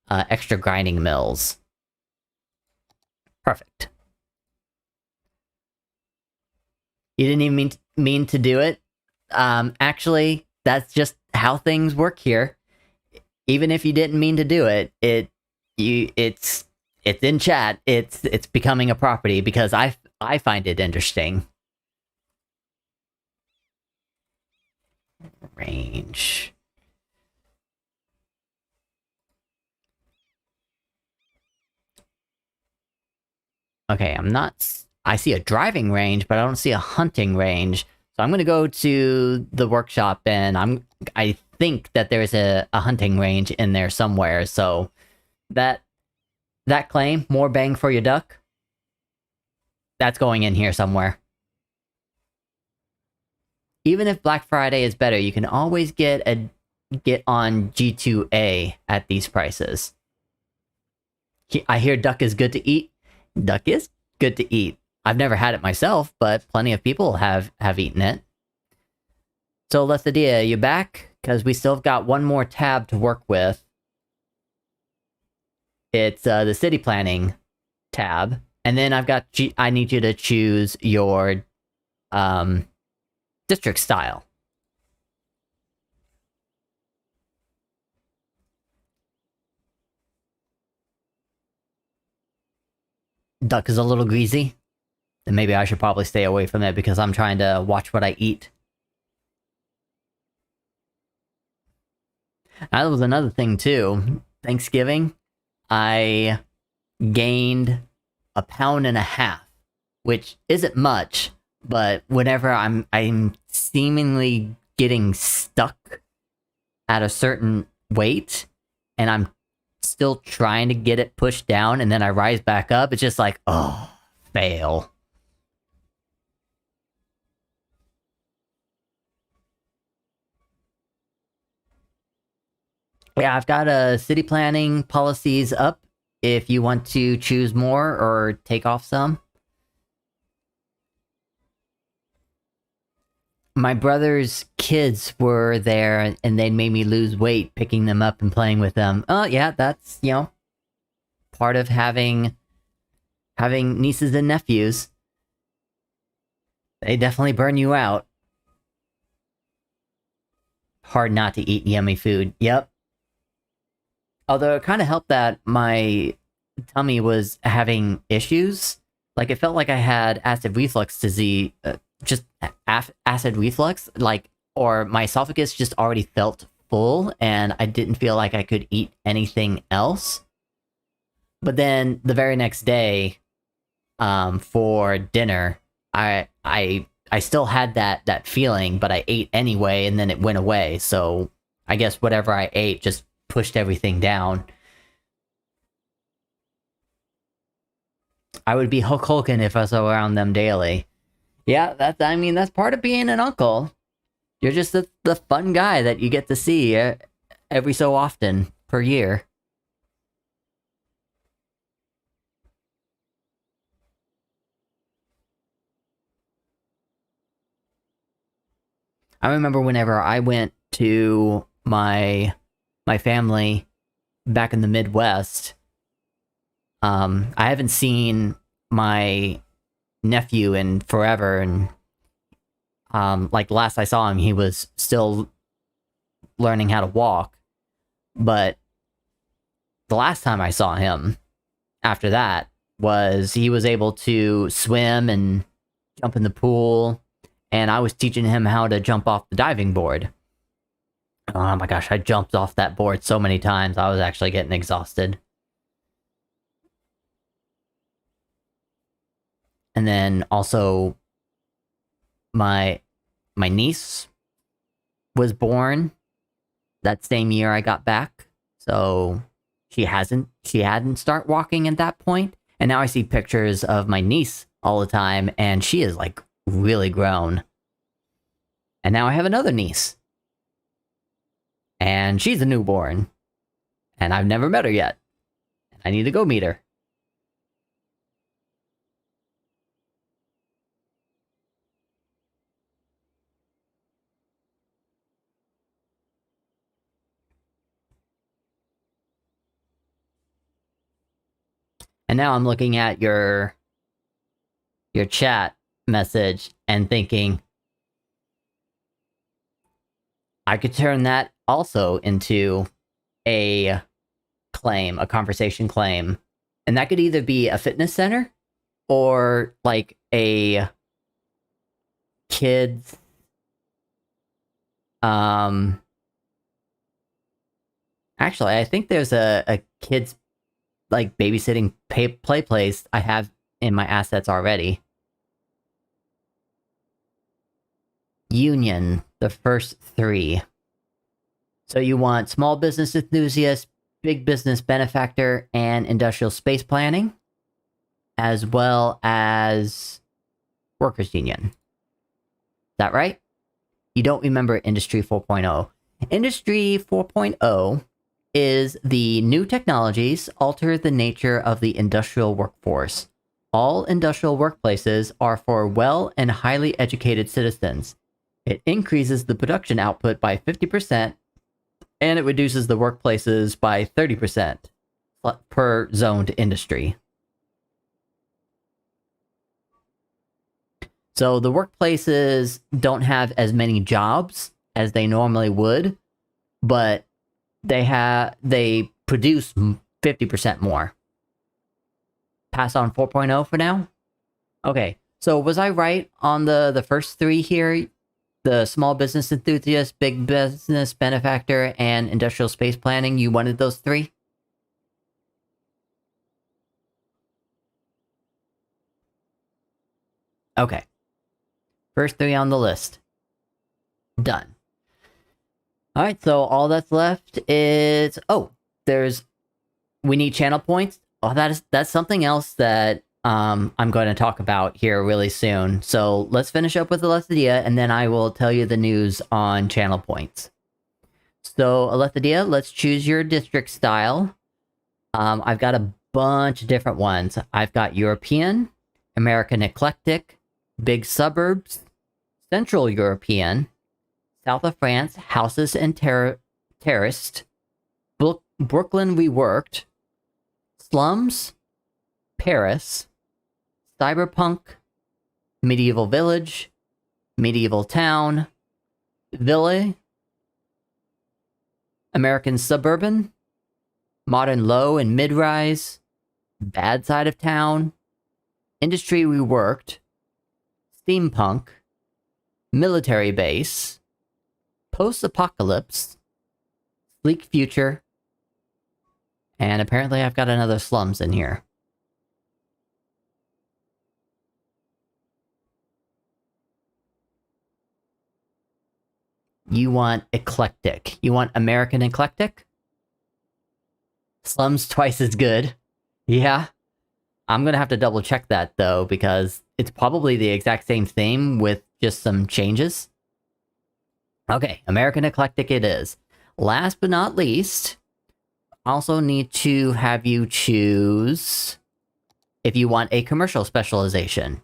extra grinding mills. Perfect. You didn't even mean to do it. Actually, that's just how things work here. Even if you didn't mean to do it, it's in chat. It's becoming a property because I find it interesting. Range. Okay, I see a driving range, but I don't see a hunting range. So I'm gonna go to the workshop and I think that there's a hunting range in there somewhere. So that claim, more bang for your duck, that's going in here somewhere. Even if Black Friday is better, you can always get on G2A at these prices. I hear duck is good to eat. Duck is good to eat. I've never had it myself, but plenty of people have eaten it. So, Lethadia, you back? Because we still have got one more tab to work with. It's the city planning tab. And then I need you to choose your district style. Duck is a little greasy. Then maybe I should probably stay away from it because I'm trying to watch what I eat. That was another thing too. Thanksgiving, I gained 1.5 pounds, which isn't much, but whenever I'm seemingly getting stuck at a certain weight, and I'm still trying to get it pushed down, and then I rise back up, it's just like, oh, fail. Yeah, I've got city planning policies up if you want to choose more or take off some. My brother's kids were there and they made me lose weight picking them up and playing with them. Oh, yeah, that's, part of having nieces and nephews. They definitely burn you out. Hard not to eat yummy food. Yep. Although it kind of helped that my tummy was having issues. Like, it felt like I had acid reflux disease, just acid reflux, like, or my esophagus just already felt full and I didn't feel like I could eat anything else. But then the very next day, for dinner, I still had that feeling, but I ate anyway, and then it went away. So I guess whatever I ate just pushed everything down. I would be Hulk Hogan if I was around them daily. Yeah, that's part of being an uncle. You're just the fun guy that you get to see every so often per year. I remember whenever I went to my family back in the Midwest, I haven't seen my nephew in forever, and like last I saw him, he was still learning how to walk. But the last time I saw him after that was he was able to swim and jump in the pool, and I was teaching him how to jump off the diving board. Oh my gosh, I jumped off that board so many times, I was actually getting exhausted. And then also my my niece was born that same year I got back. So she hadn't start walking at that point. And now I see pictures of my niece all the time and she is like really grown. And now I have another niece. And she's a newborn. And I've never met her yet. I need to go meet her. And now I'm looking at your chat message and thinking I could turn that also into a claim, a conversation claim. And that could either be a fitness center or like a kids actually I think there's a kids like babysitting play place I have in my assets already. Union, the first three. So you want small business enthusiast, big business benefactor, and industrial space planning, as well as workers union. Is that right? You don't remember Industry 4.0. Industry 4.0 is the new technologies alter the nature of the industrial workforce. All industrial workplaces are for well and highly educated citizens. It increases the production output by 50%, and it reduces the workplaces by 30% per zoned industry. So the workplaces don't have as many jobs as they normally would, but they produce 50% more. Pass on 4.0 for now? Okay, so was I right on the first three here? The small business enthusiast, big business benefactor, and industrial space planning, you wanted those three? Okay. First three on the list. Done. Alright, so all that's left is... Oh, we need channel points. Oh, that's something else that I'm going to talk about here really soon. So let's finish up with Alethadia, and then I will tell you the news on channel points. So Alethadia, let's choose your district style. I've got a bunch of different ones. I've got European, American Eclectic, Big Suburbs, Central European, South of France, Houses and Terraced, Brooklyn Reworked, Slums, Paris, Cyberpunk, Medieval Village, Medieval Town, Villa, American Suburban, Modern Low and Mid-Rise, bad side of town, industry reworked, steampunk, military base, post-apocalypse, sleek future, and apparently I've got another slums in here. You want eclectic. You want American eclectic? Slums twice as good. Yeah. I'm gonna have to double check that though, because it's probably the exact same theme with just some changes. Okay, American eclectic it is. Last but not least, also need to have you choose if you want a commercial specialization.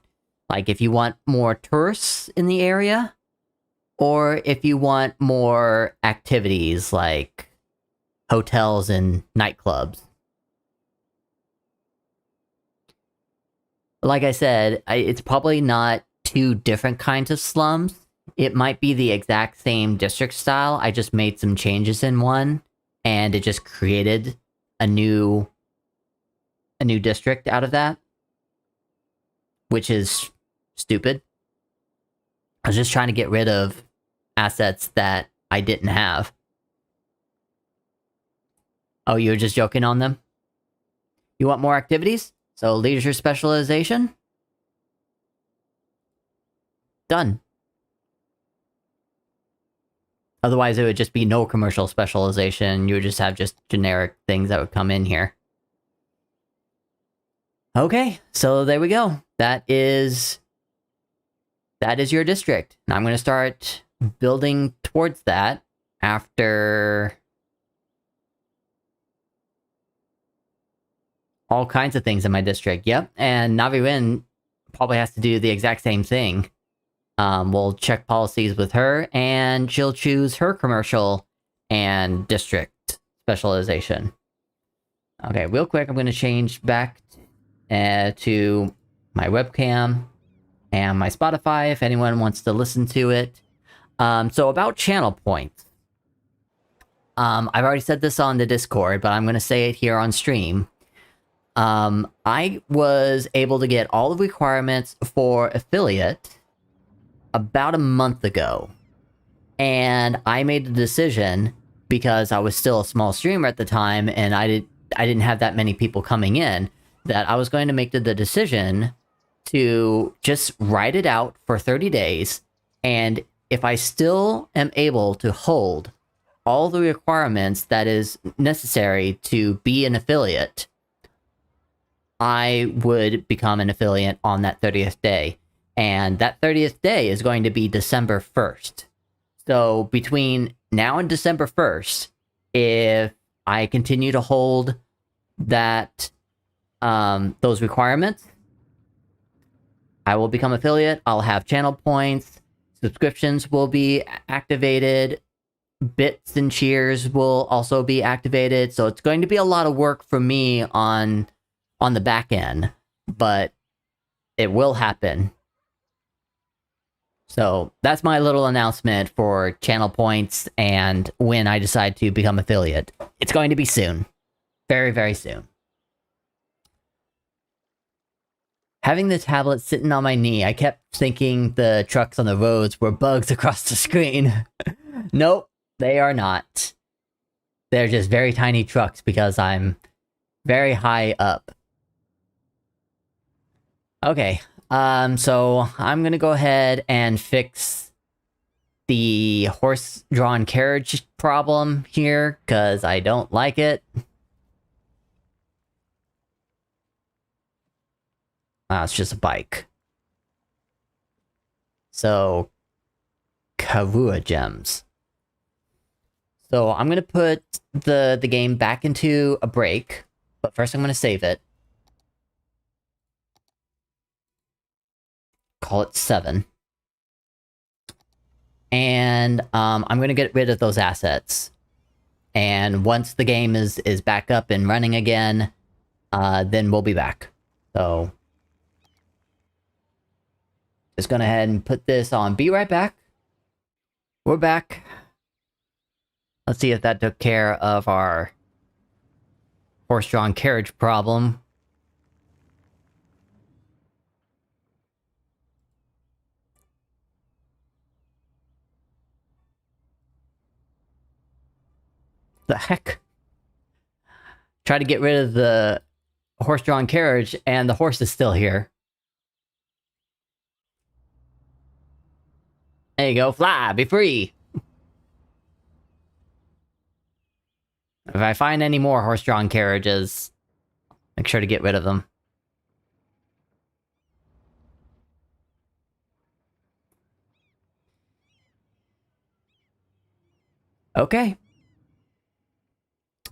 Like if you want more tourists in the area, or if you want more activities like hotels and nightclubs. Like I said, it's probably not two different kinds of slums. It might be the exact same district style. I just made some changes in one, and it just created a new district out of that, which is stupid. I was just trying to get rid of assets that I didn't have. Oh, you were just joking on them? You want more activities? So leisure specialization? Done. Otherwise, it would just be no commercial specialization. You would just have just generic things that would come in here. Okay, so there we go. That is your district. Now I'm going to start building towards that after all kinds of things in my district. Yep, and Navi probably has to do the exact same thing. We'll check policies with her, and she'll choose her commercial and district specialization. Okay, real quick, I'm going to change back to my webcam and my Spotify if anyone wants to listen to it. So about channel points. I've already said this on the Discord, but I'm going to say it here on stream. I was able to get all the requirements for affiliate about a month ago. And I made the decision, because I was still a small streamer at the time and I didn't have that many people coming in, that I was going to make the decision to just write it out for 30 days, and if I still am able to hold all the requirements that is necessary to be an affiliate, I would become an affiliate on that 30th day. And that 30th day is going to be December 1st. So between now and December 1st, if I continue to hold that those requirements, I will become affiliate. I'll have channel points. Subscriptions will be activated. Bits and cheers will also be activated. So it's going to be a lot of work for me on the back end, but it will happen. So that's my little announcement for channel points and when I decide to become affiliate. It's going to be soon. Very, very soon. Having the tablet sitting on my knee, I kept thinking the trucks on the roads were bugs across the screen. Nope, they are not. They're just very tiny trucks because I'm very high up. Okay, so I'm gonna go ahead and fix the horse-drawn carriage problem here, because I don't like it. It's just a bike. So, Karua gems. So I'm gonna put the game back into a break, but first I'm gonna save it. Call it 7. And I'm gonna get rid of those assets. And once the game is back up and running again, then we'll be back. So just gonna ahead and put this on be right back. We're back. Let's see if that took care of our horse-drawn carriage problem. the heck? Try to get rid of the horse-drawn carriage, and the horse is still here. There you go, fly, be free! If I find any more horse-drawn carriages, make sure to get rid of them. Okay.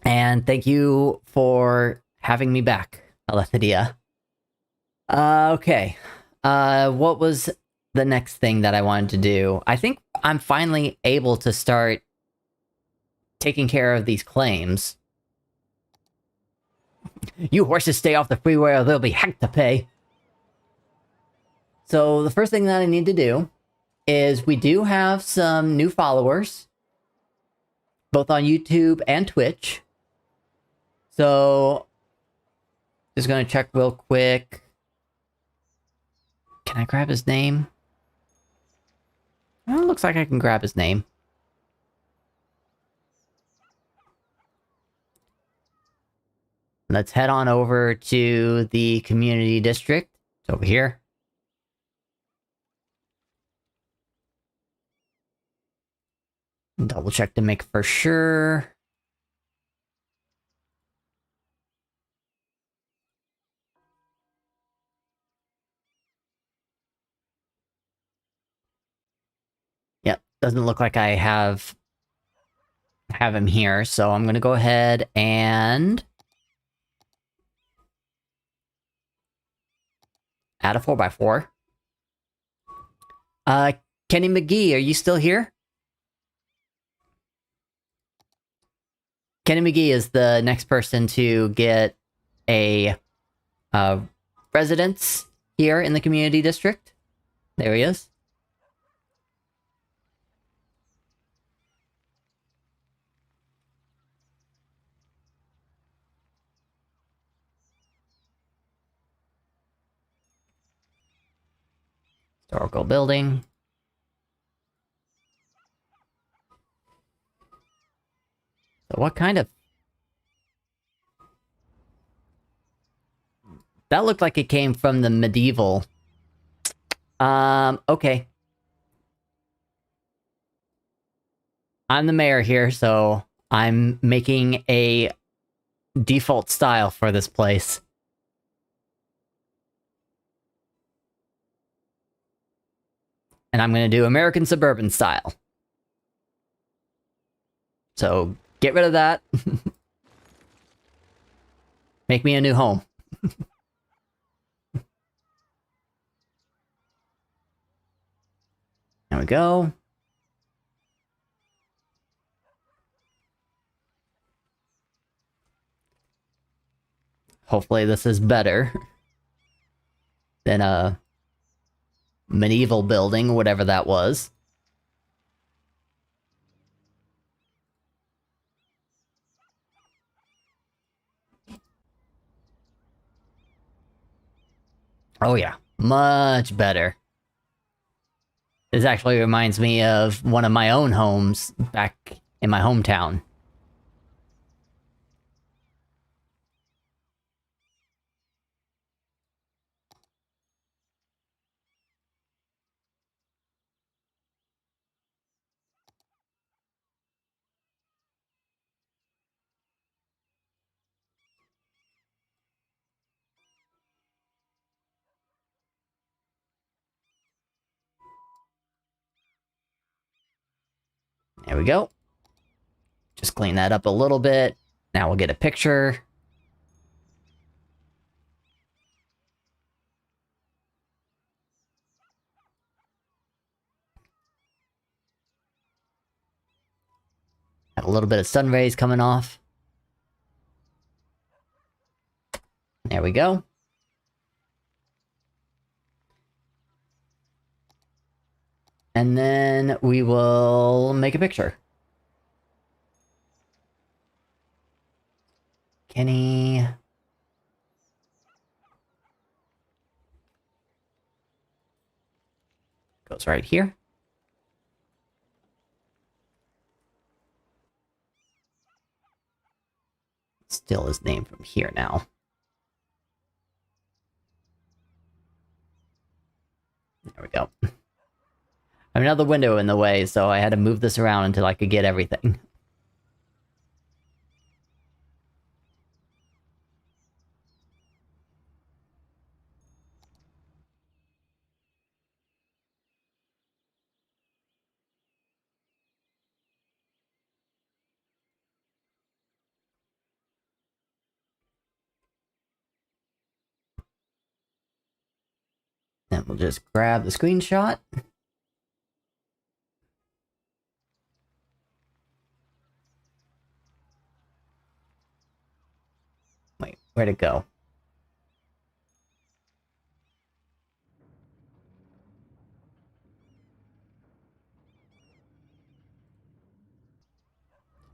And thank you for having me back, Aletheia. Okay. What was the next thing that I wanted to do? I think I'm finally able to start taking care of these claims. You horses stay off the freeway or there'll be heck to pay. So the first thing that I need to do is we do have some new followers, both on YouTube and Twitch. So, just gonna check real quick. Can I grab his name? Well, it looks like I can grab his name. Let's head on over to the community district. It's over here. Double check to make for sure. Yep, doesn't look like I have him here, so I'm gonna go ahead and add a 4x4. Kenny McGee, are you still here? Kenny McGee is the next person to get a residence here in the community district. There he is. Historical building. So what kind of... That looked like it came from the medieval. Okay. I'm the mayor here, so I'm making a default style for this place. And I'm gonna do American Suburban style. So, get rid of that. Make me a new home. There we go. Hopefully this is better than a medieval building, whatever that was. Oh yeah, much better. This actually reminds me of one of my own homes back in my hometown. There we go. Just clean that up a little bit. Now we'll get a picture. Have a little bit of sun rays coming off. There we go. And then we will make a picture. Kenny... Goes right here. steal his name from here now. There we go. I have another window in the way, so I had to move this around until I could get everything. Then we'll just grab the screenshot. Wait, where'd it go?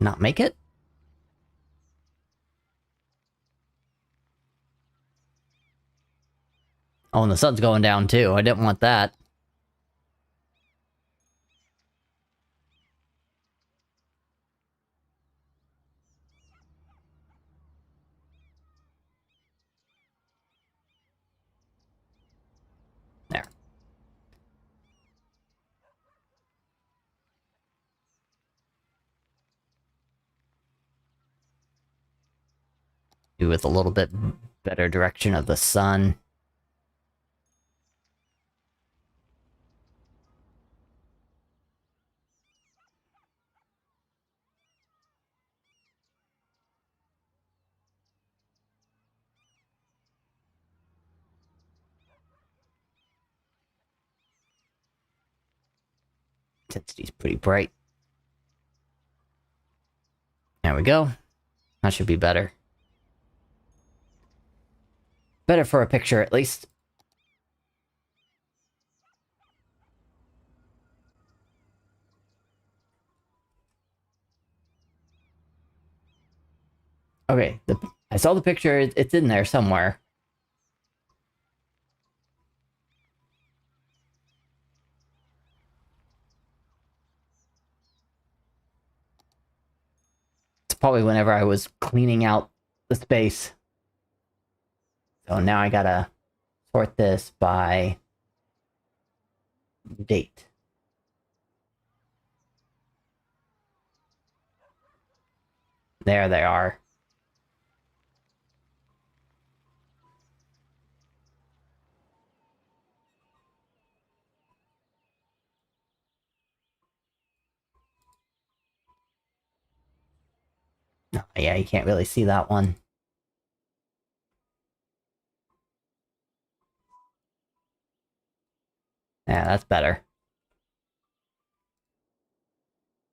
Not make it? Oh, and the sun's going down too. I didn't want that. There. Do with a little bit better direction of the sun. Intensity's pretty bright. There we go. That should be better. Better for a picture, at least. Okay, I saw the picture. It's in there somewhere. It's probably whenever I was cleaning out the space. So now I gotta sort this by date. There they are. Oh, yeah, you can't really see that one. Yeah, that's better.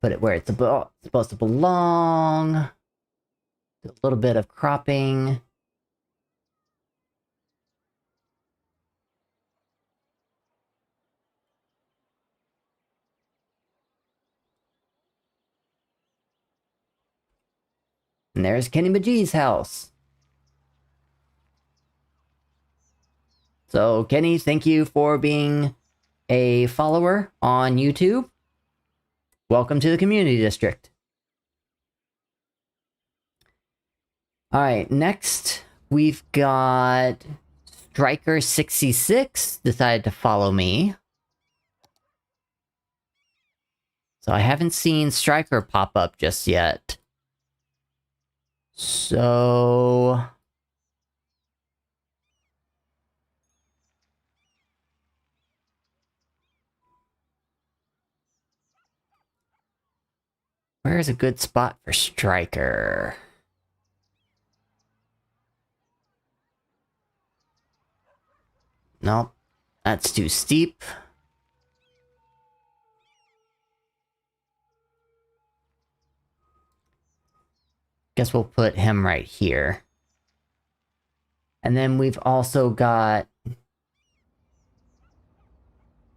Put it where it's supposed to belong. Do a little bit of cropping. And there's Kenny Magee's house. So, Kenny, thank you for being a follower on YouTube. Welcome to the community district. Alright, next we've got Striker66 decided to follow me. So I haven't seen Striker pop up just yet. So... where's a good spot for Striker? Nope. That's too steep. Guess we'll put him right here. And then we've also got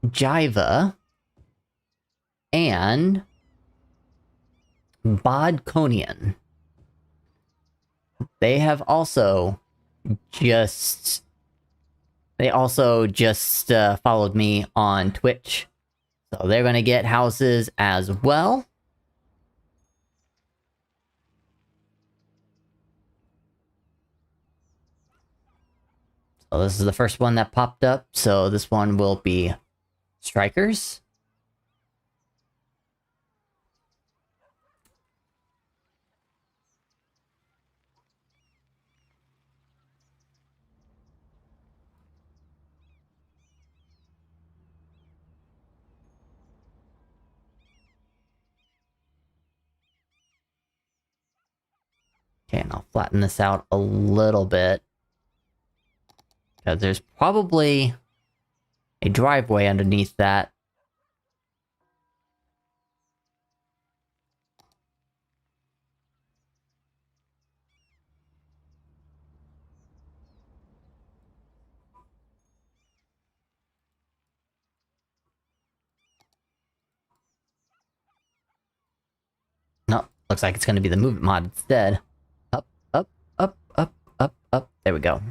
Jiva and Bodkonian. They have also just... they also just followed me on Twitch. So they're gonna get houses as well. So this is the first one that popped up, so this one will be strikers. Okay, and I'll flatten this out a little bit. Because there's probably a driveway underneath that. No, looks like it's going to be the movement mod instead. Up, up, up, up, up, up. There we go.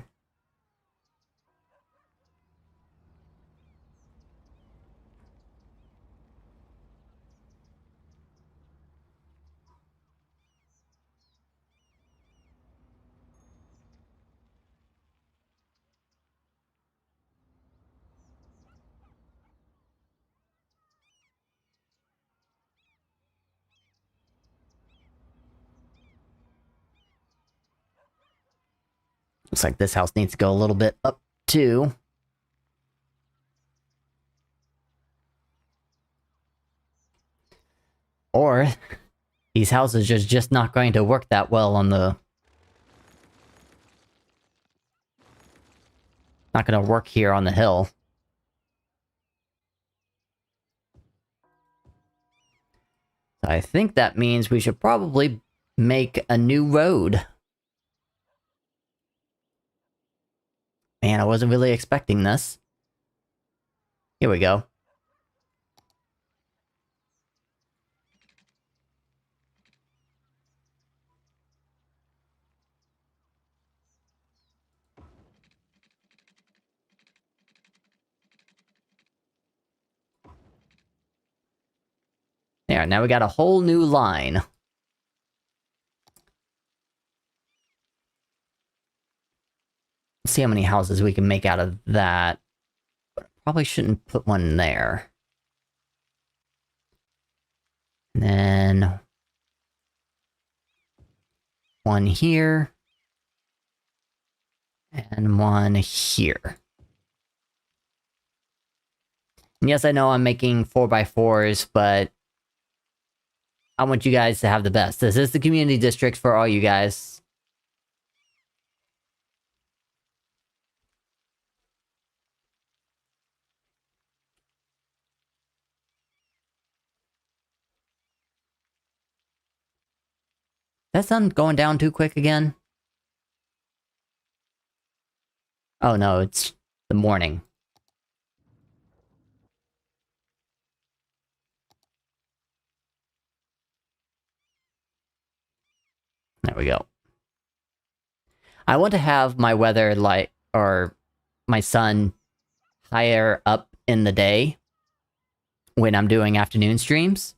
Looks like this house needs to go a little bit up too. Or these houses are just not going to work that well on the... Not going to work here on the hill. I think that means we should probably make a new road. Man, I wasn't really expecting this. Here we go. There, now we got a whole new line. Let's see how many houses we can make out of that. But probably shouldn't put one there. And then... one here. And one here. And yes, I know I'm making 4x4s, but... I want you guys to have the best. This is the community district for all you guys. That sun going down too quick again? Oh no, it's the morning. There we go. I want to have my weather light, or my sun, higher up in the day when I'm doing afternoon streams.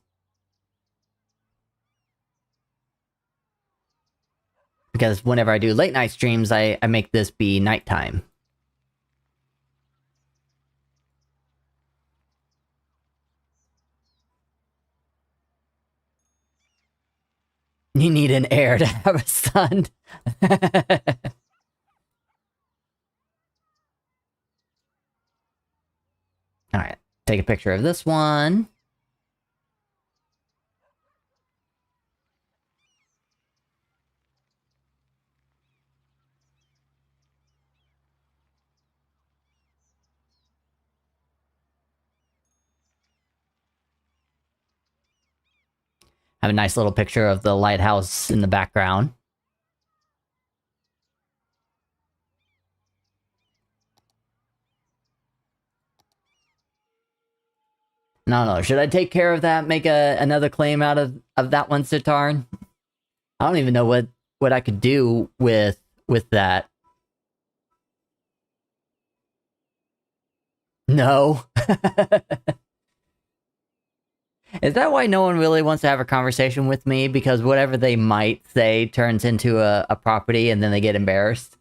Because whenever I do late night streams, I make this be nighttime. You need an heir to have a son. Alright, take a picture of this one. Have a nice little picture of the lighthouse in the background. No, should I take care of that? Make another claim out of that one, Sitar? I don't even know what I could do with that. No. Is that why no one really wants to have a conversation with me? Because whatever they might say turns into a property and then they get embarrassed?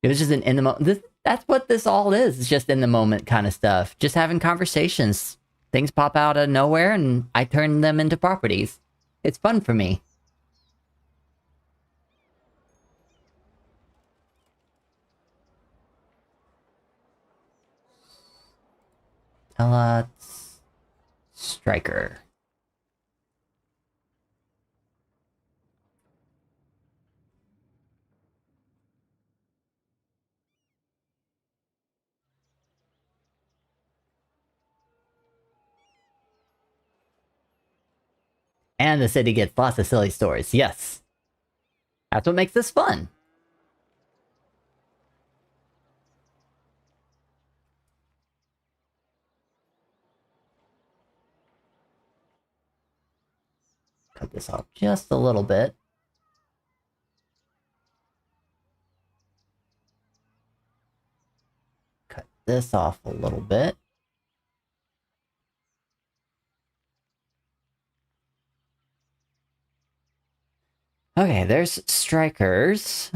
It was just an in the moment. That's what this all is. It's just in the moment kind of stuff. Just having conversations. Things pop out of nowhere, and I turn them into properties. It's fun for me. Let's Striker. And the city gets lots of silly stories. Yes. That's what makes this fun. Cut this off just a little bit. Cut this off a little bit. Okay, there's Strikers.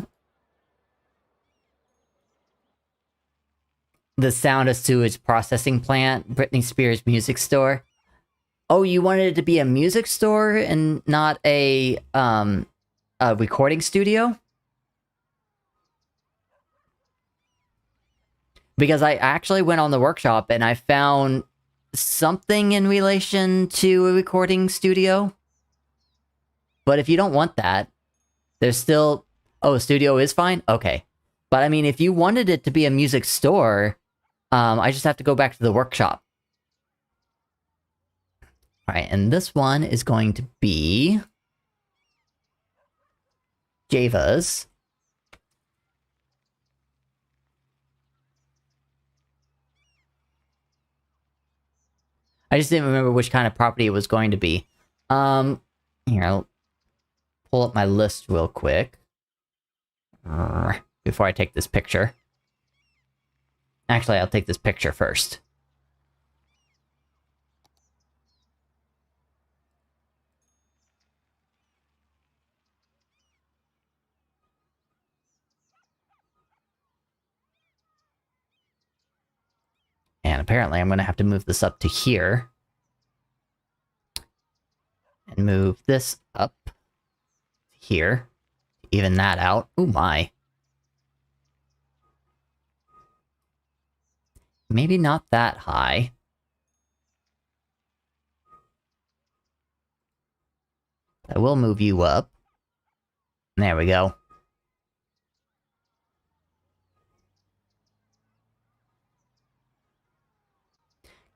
The Sound of Sewage Processing Plant, Britney Spears Music Store. Oh, you wanted it to be a music store and not a recording studio? Because I actually went on the workshop and I found something in relation to a recording studio. But if you don't want that, there's still... Oh, a studio is fine? Okay. But I mean, if you wanted it to be a music store, I just have to go back to the workshop. Alright, and this one is going to be... Java's. I just didn't remember which kind of property it was going to be. Here, I'll pull up my list real quick. Before I take this picture. Actually, I'll take this picture first. And apparently I'm going to have to move this up to here. And move this up to here. Even that out. Ooh, my. Maybe not that high. I will move you up. There we go.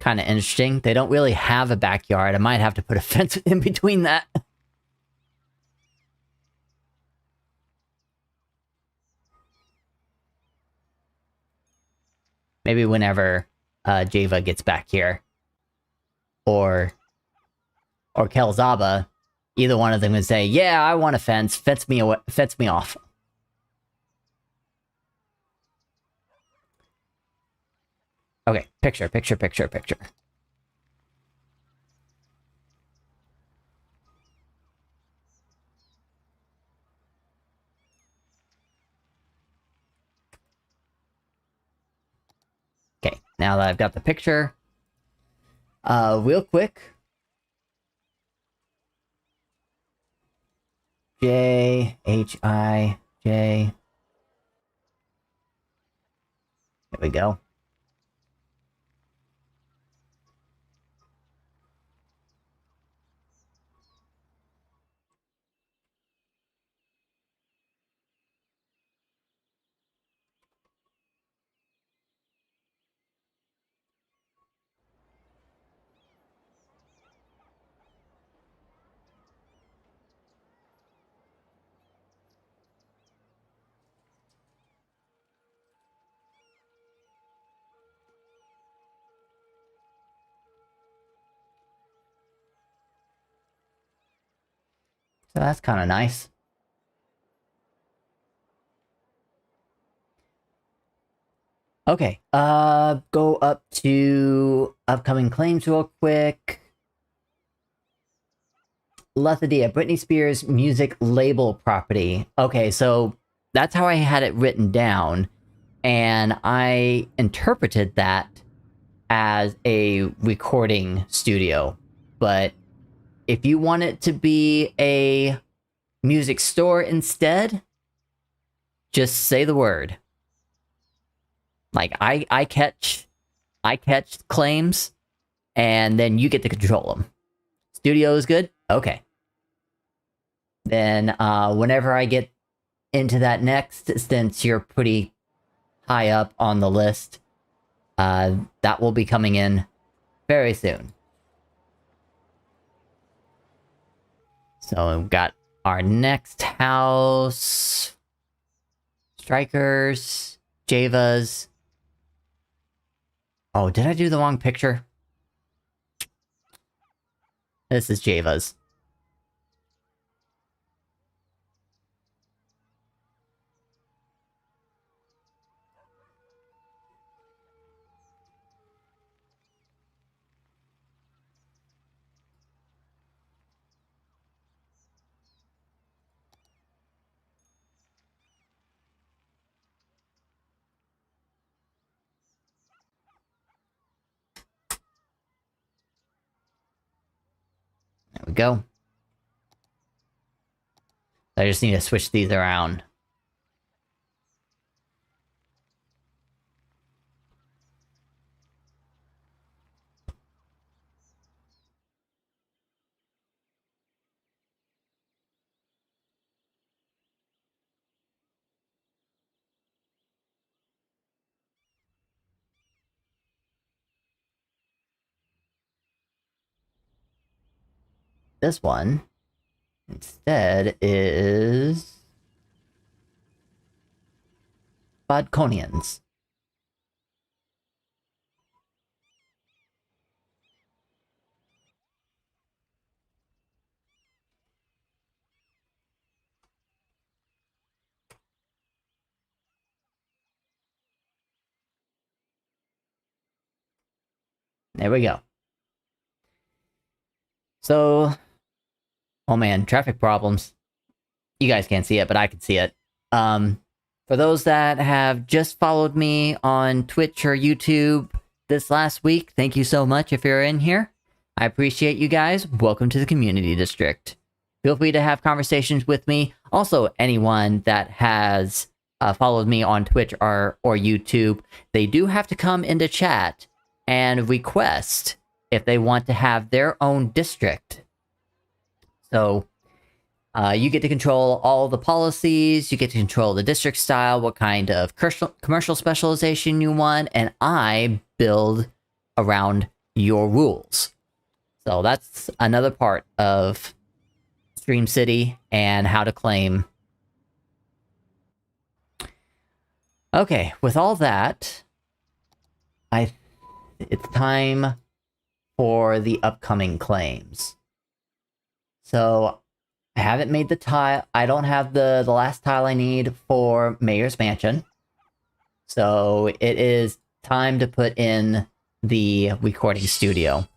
Kind of interesting. They don't really have a backyard. I might have to put a fence in between that. Maybe whenever Java gets back here. Or Kelzaba. Either one of them would say, yeah, I want a fence. Fence me off. Okay, picture. Okay, now that I've got the picture, real quick. J-H-I-J. There we go. So that's kind of nice. Okay, go up to upcoming claims real quick. Lethadia, Britney Spears music label property. Okay, so that's how I had it written down. and I interpreted that as a recording studio. But if you want it to be a music store instead, just say the word. Like I catch claims, and then you get to control them. Studio is good? Okay. Then whenever I get into that next, since you're pretty high up on the list, that will be coming in very soon. So we've got our next house. Strikers. Javas. Oh, did I do the wrong picture? This is Javas. There we go. I just need to switch these around. This one instead is Bodconians. There we go. So, oh man, traffic problems. You guys can't see it, but I can see it. For those that have just followed me on Twitch or YouTube this last week, thank you so much if you're in here. I appreciate you guys. Welcome to the Community District. Feel free to have conversations with me. Also, anyone that has followed me on Twitch or YouTube, they do have to come into chat and request if they want to have their own district. So, you get to control all the policies, you get to control the district style, what kind of commercial specialization you want, and I build around your rules. So that's another part of Stream City and how to claim. Okay, with all that, it's time for the upcoming claims. So, I haven't made the tile. I don't have the last tile I need for Mayor's Mansion. So, it is time to put in the recording studio.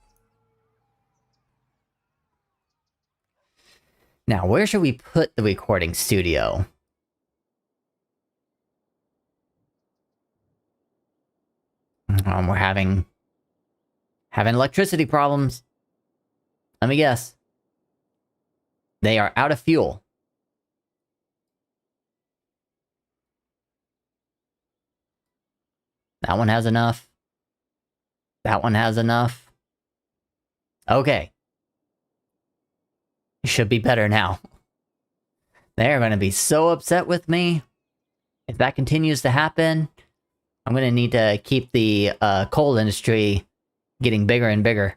Now, where should we put the recording studio? We're having electricity problems. Let me guess. They are out of fuel. That one has enough. That one has enough. Okay. It should be better now. They're going to be so upset with me. If that continues to happen, I'm going to need to keep the coal industry getting bigger and bigger.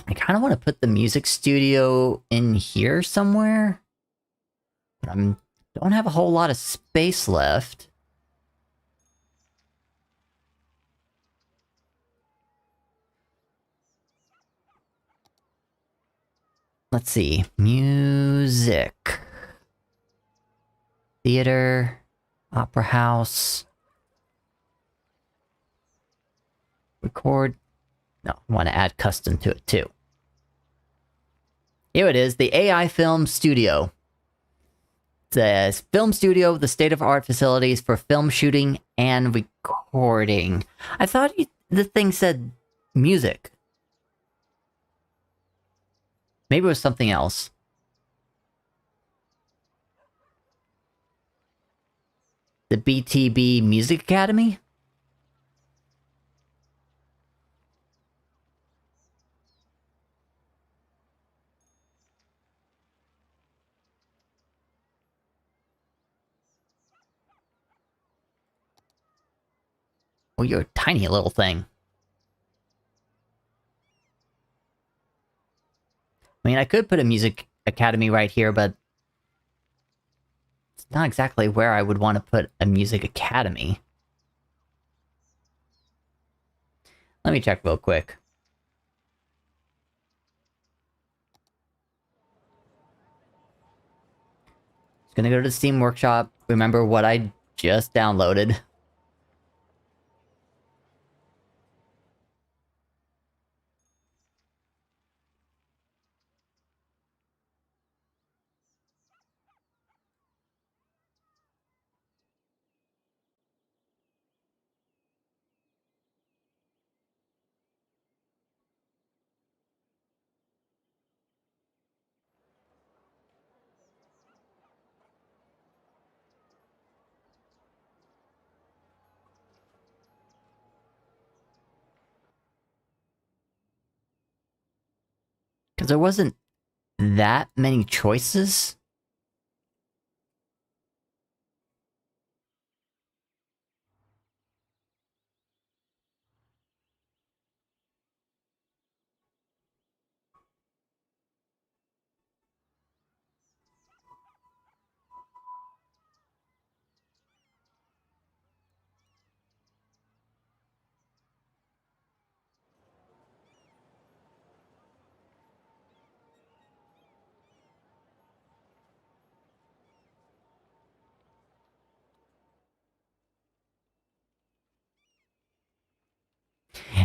I kind of want to put the music studio in here somewhere. But I don't have a whole lot of space left. Let's see. Music. Theater. Opera house. Record. No, I want to add custom to it too. Here it is, the AI Film Studio. says film studio with the state of art facilities for film shooting and recording. I thought the thing said music. Maybe it was something else. The BTB Music Academy? Oh, you're a tiny little thing. I mean, I could put a music academy right here, but it's not exactly where I would want to put a music academy. Let me check real quick. Just gonna go to the Steam Workshop, remember what I just downloaded. Because there wasn't that many choices.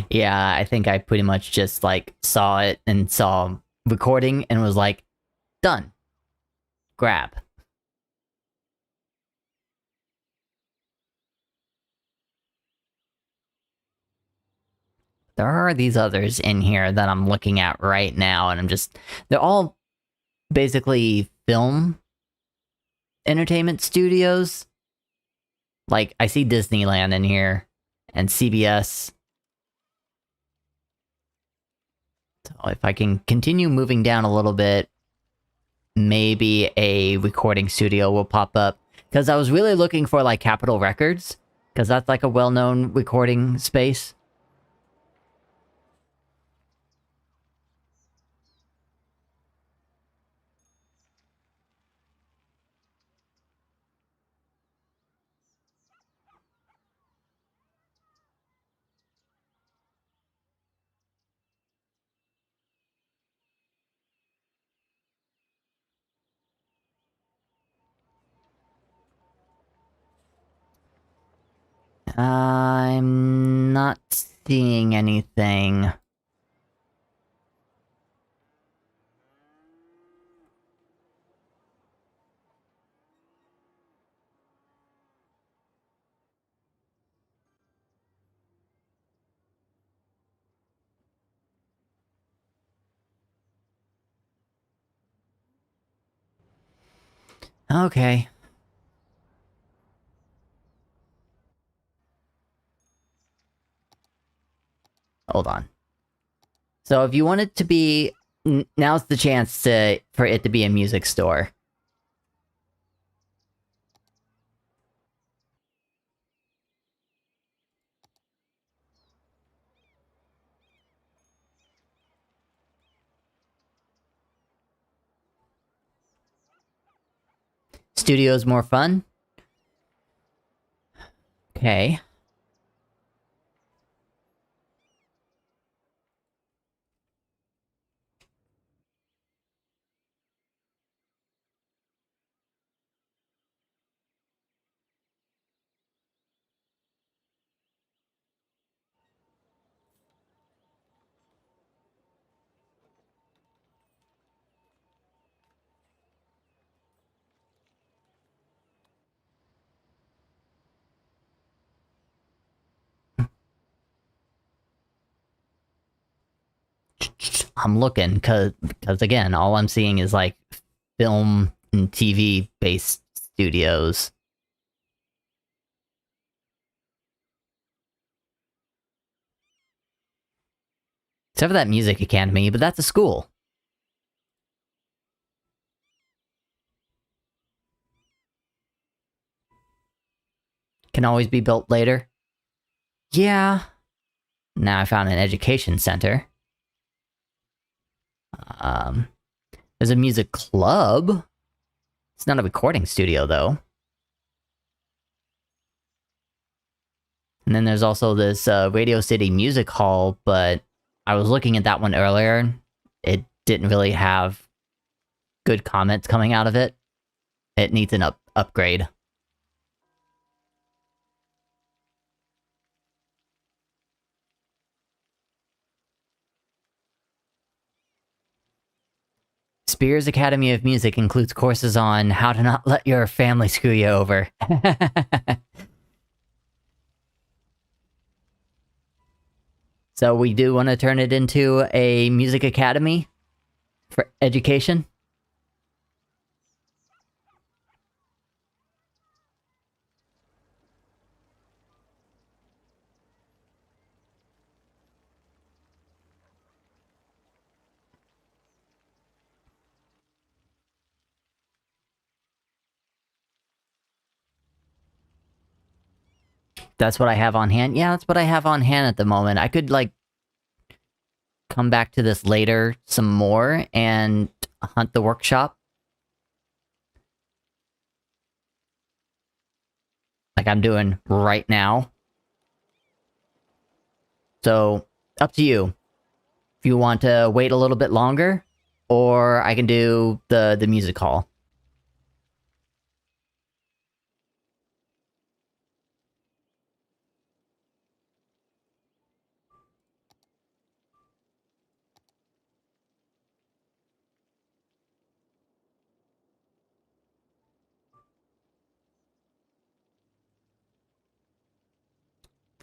Yeah, I think I pretty much just, like, saw it and saw recording and was like, done. Grab. There are these others in here that I'm looking at right now, and they're all basically film entertainment studios. Like, I see Disneyland in here, and CBS. So if I can continue moving down a little bit, maybe a recording studio will pop up. Because I was really looking for, like, Capitol Records, because that's, like, a well-known recording space. I'm not seeing anything. Okay. Hold on. So if you want it to be... Now's the chance for it to be a music store. Studio's more fun? Okay. I'm looking, because again, all I'm seeing is like film and TV based studios. Except for that music academy, but that's a school. Can always be built later. Yeah. Now I found an education center. There's a music club. It's not a recording studio, though. And then there's also this Radio City Music Hall, but I was looking at that one earlier. It didn't really have good comments coming out of it. It needs an upgrade. Spears Academy of Music includes courses on how to not let your family screw you over. So we do want to turn it into a music academy for education. That's what I have on hand. Yeah, that's what I have on hand at the moment. I could, like, come back to this later some more and hunt the workshop. Like I'm doing right now. So, up to you. If you want to wait a little bit longer, or I can do the music hall.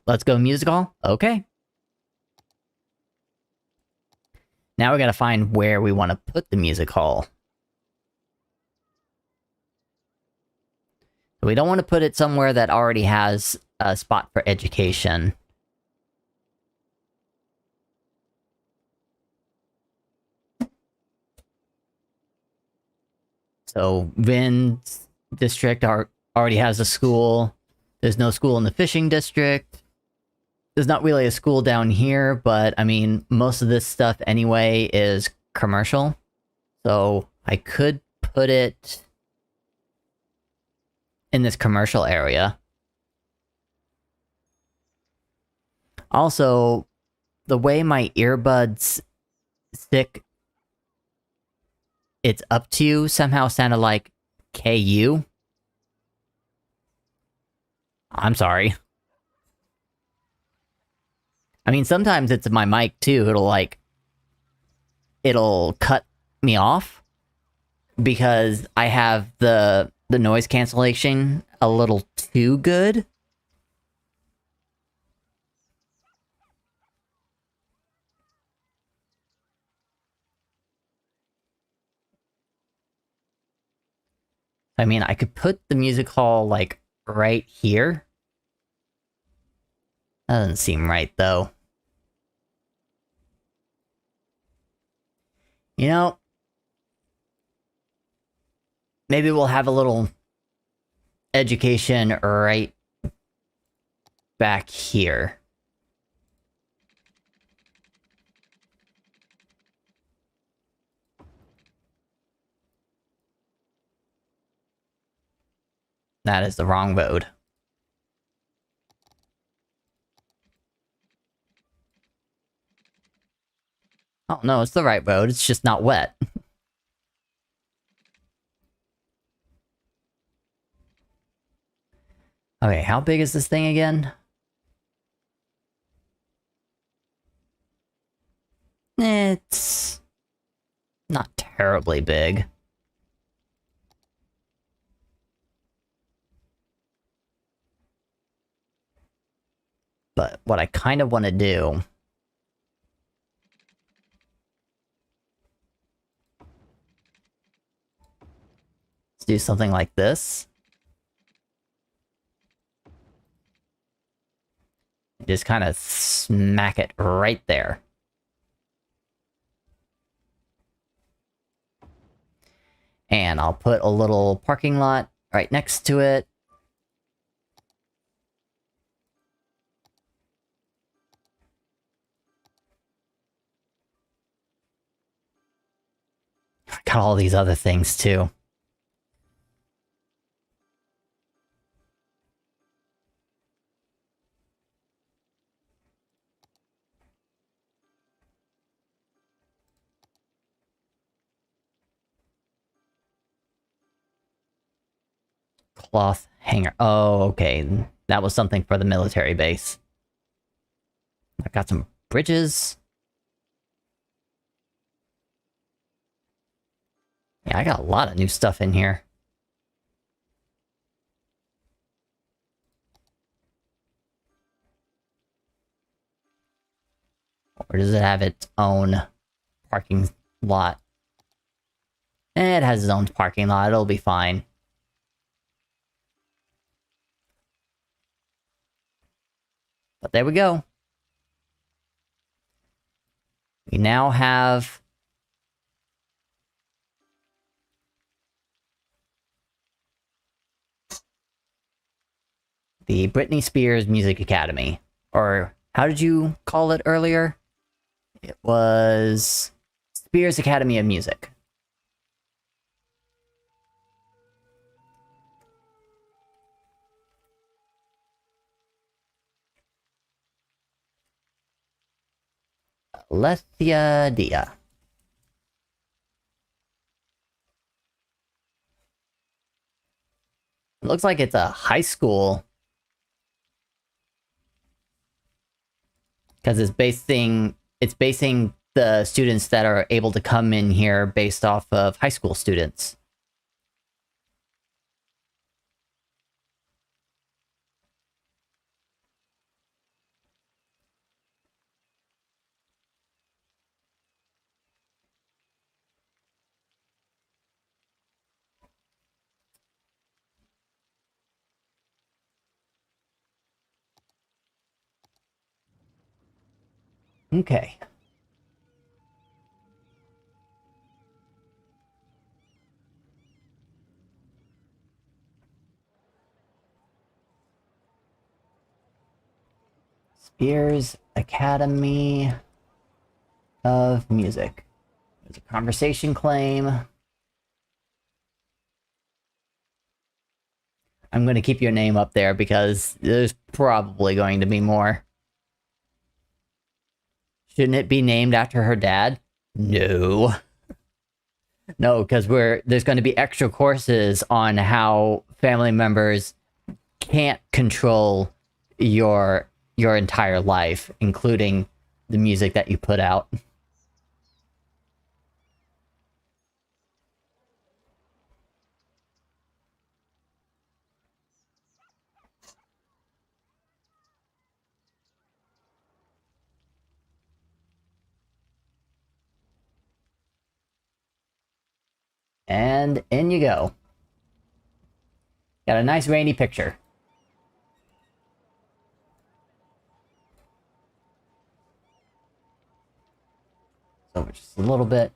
Let's go music hall? Okay. Now we gotta find where we want to put the music hall. We don't want to put it somewhere that already has a spot for education. So Vin's district already has a school. There's no school in the fishing district. There's not really a school down here, but I mean, most of this stuff anyway is commercial. So I could put it in this commercial area. Also, the way my earbuds stick "It's up to you" somehow sounded like KU. I'm sorry. I mean, sometimes it's my mic too. It'll cut me off because I have the noise cancellation a little too good. I mean, I could put the music hall, like, right here. That doesn't seem right, though. You know, maybe we'll have a little education right back here. That is the wrong road. Oh, no, it's the right road. It's just not wet. Okay, how big is this thing again? It's not terribly big. But what I kind of want to do Let's do something like this. Just kind of smack it right there. And I'll put a little parking lot right next to it. I got all these other things too. Cloth hanger. Oh, okay. That was something for the military base. I got some bridges. Yeah, I got a lot of new stuff in here. Or does it have its own parking lot? It has its own parking lot. It'll be fine. But there we go. We now have the Britney Spears Music Academy. Or how did you call it earlier? It was Spears Academy of Music. Alethea Dia. It looks like it's a high school. Because it's basing the students that are able to come in here based off of high school students. Okay. Spears Academy of Music. There's a conversation claim. I'm going to keep your name up there because there's probably going to be more. Shouldn't it be named after her dad? No. No, because there's going to be extra courses on how family members can't control your entire life, including the music that you put out. And in you go. Got a nice rainy picture. So just a little bit.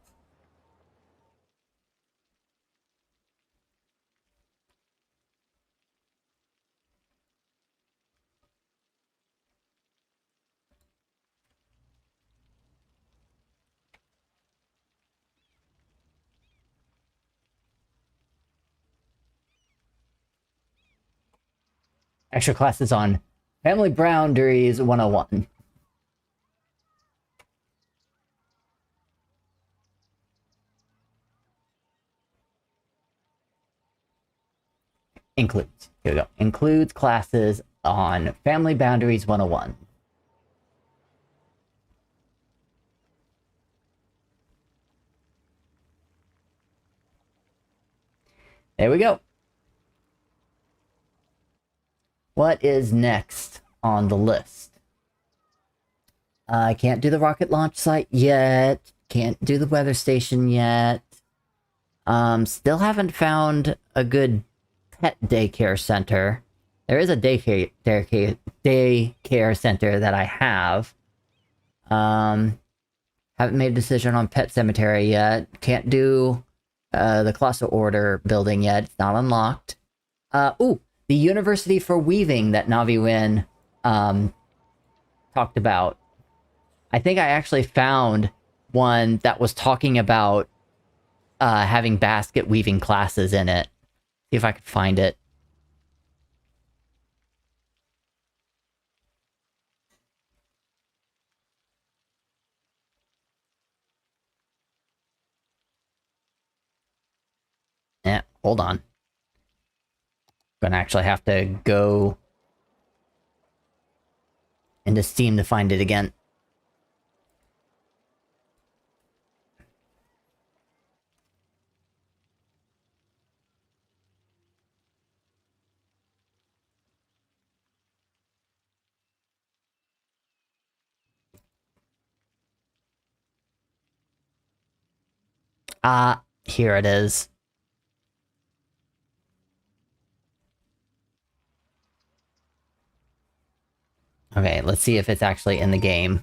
Extra classes on Family Boundaries 101. Includes. Here we go. Includes classes on Family Boundaries 101. There we go. What is next on the list? I can't do the rocket launch site yet. Can't do the weather station yet. Still haven't found a good pet daycare center. There is a daycare center that I have. Haven't made a decision on Pet Cemetery yet. Can't do the Colossal Order building yet. It's not unlocked. Ooh, the University for Weaving that Navi Win talked about. I think I actually found one that was talking about having basket weaving classes in it. See if I could find it. Yeah, hold on. Gonna actually have to go into Steam to find it again. Here it is. Okay, let's see if it's actually in the game.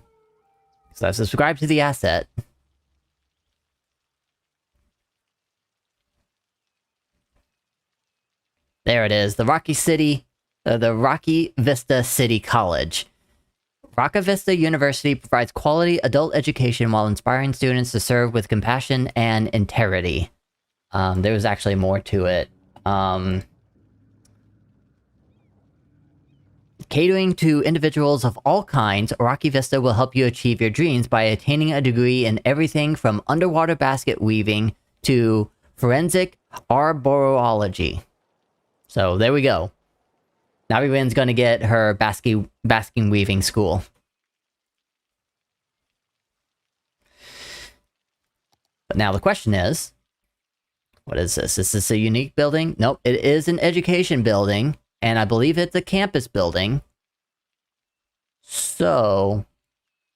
So I've subscribed to the asset. There it is. The Rocky Vista City College. Rocky Vista University provides quality adult education while inspiring students to serve with compassion and integrity. There was actually more to it. Catering to individuals of all kinds, Rocky Vista will help you achieve your dreams by attaining a degree in everything from underwater basket weaving to forensic arborology. So there we go. Navi Win's gonna get her basking weaving school. But now the question is, what is this? Is this a unique building? Nope, it is an education building, and I believe it's a campus building. So,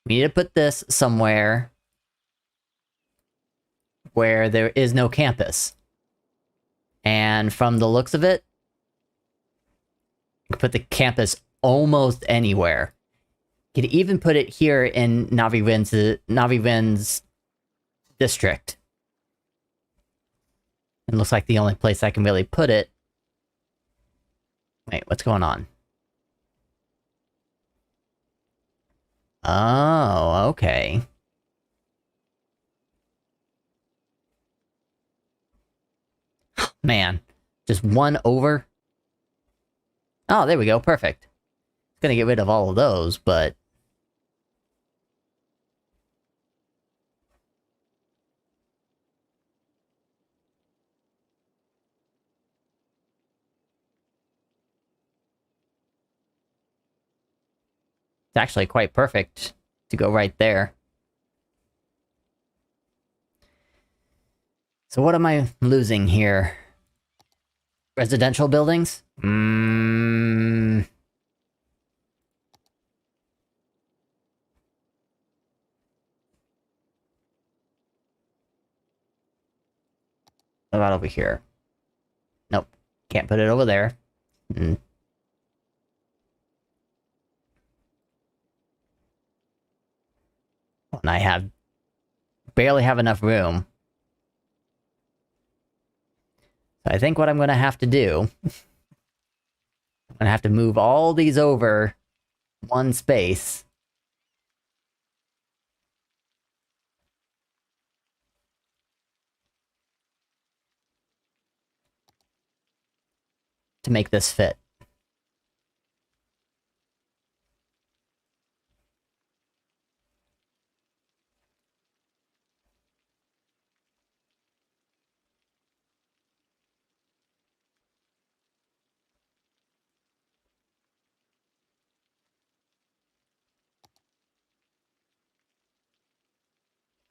we need to put this somewhere where there is no campus. And from the looks of it, you can put the campus almost anywhere. You could even put it here in Navi Win's district. It looks like the only place I can really put it. Wait, what's going on? Oh, okay. Man, just one over? Oh, there we go, perfect. It's gonna get rid of all of those, but... it's actually quite perfect to go right there. So what am I losing here? Residential buildings? What about over here? Nope. Can't put it over there. And I barely have enough room. So I think what I'm gonna have to do... I'm gonna have to move all these over one space. To make this fit.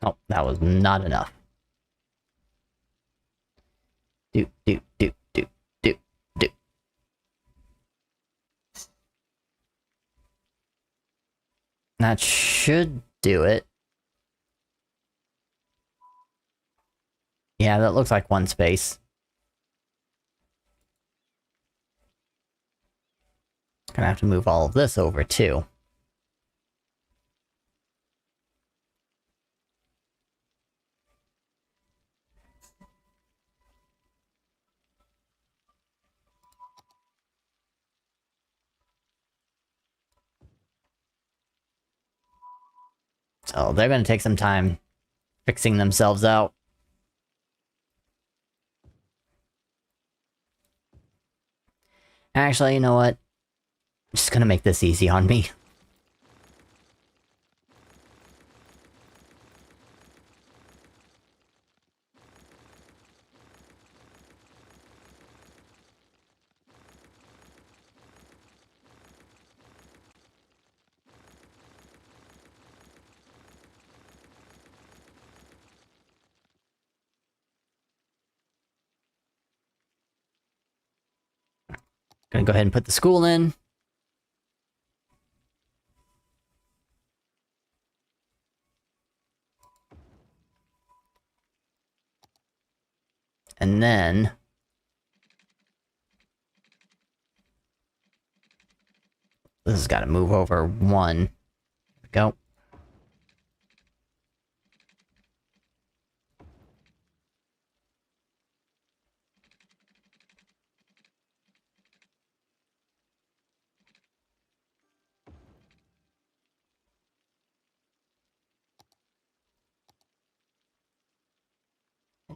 Oh, that was not enough. Do. That should do it. Yeah, that looks like one space. Gonna have to move all of this over, too. So they're gonna take some time fixing themselves out. Actually, you know what? I'm just gonna make this easy on me. Gonna go ahead and put the school in. And then... this has got to move over one. There we go.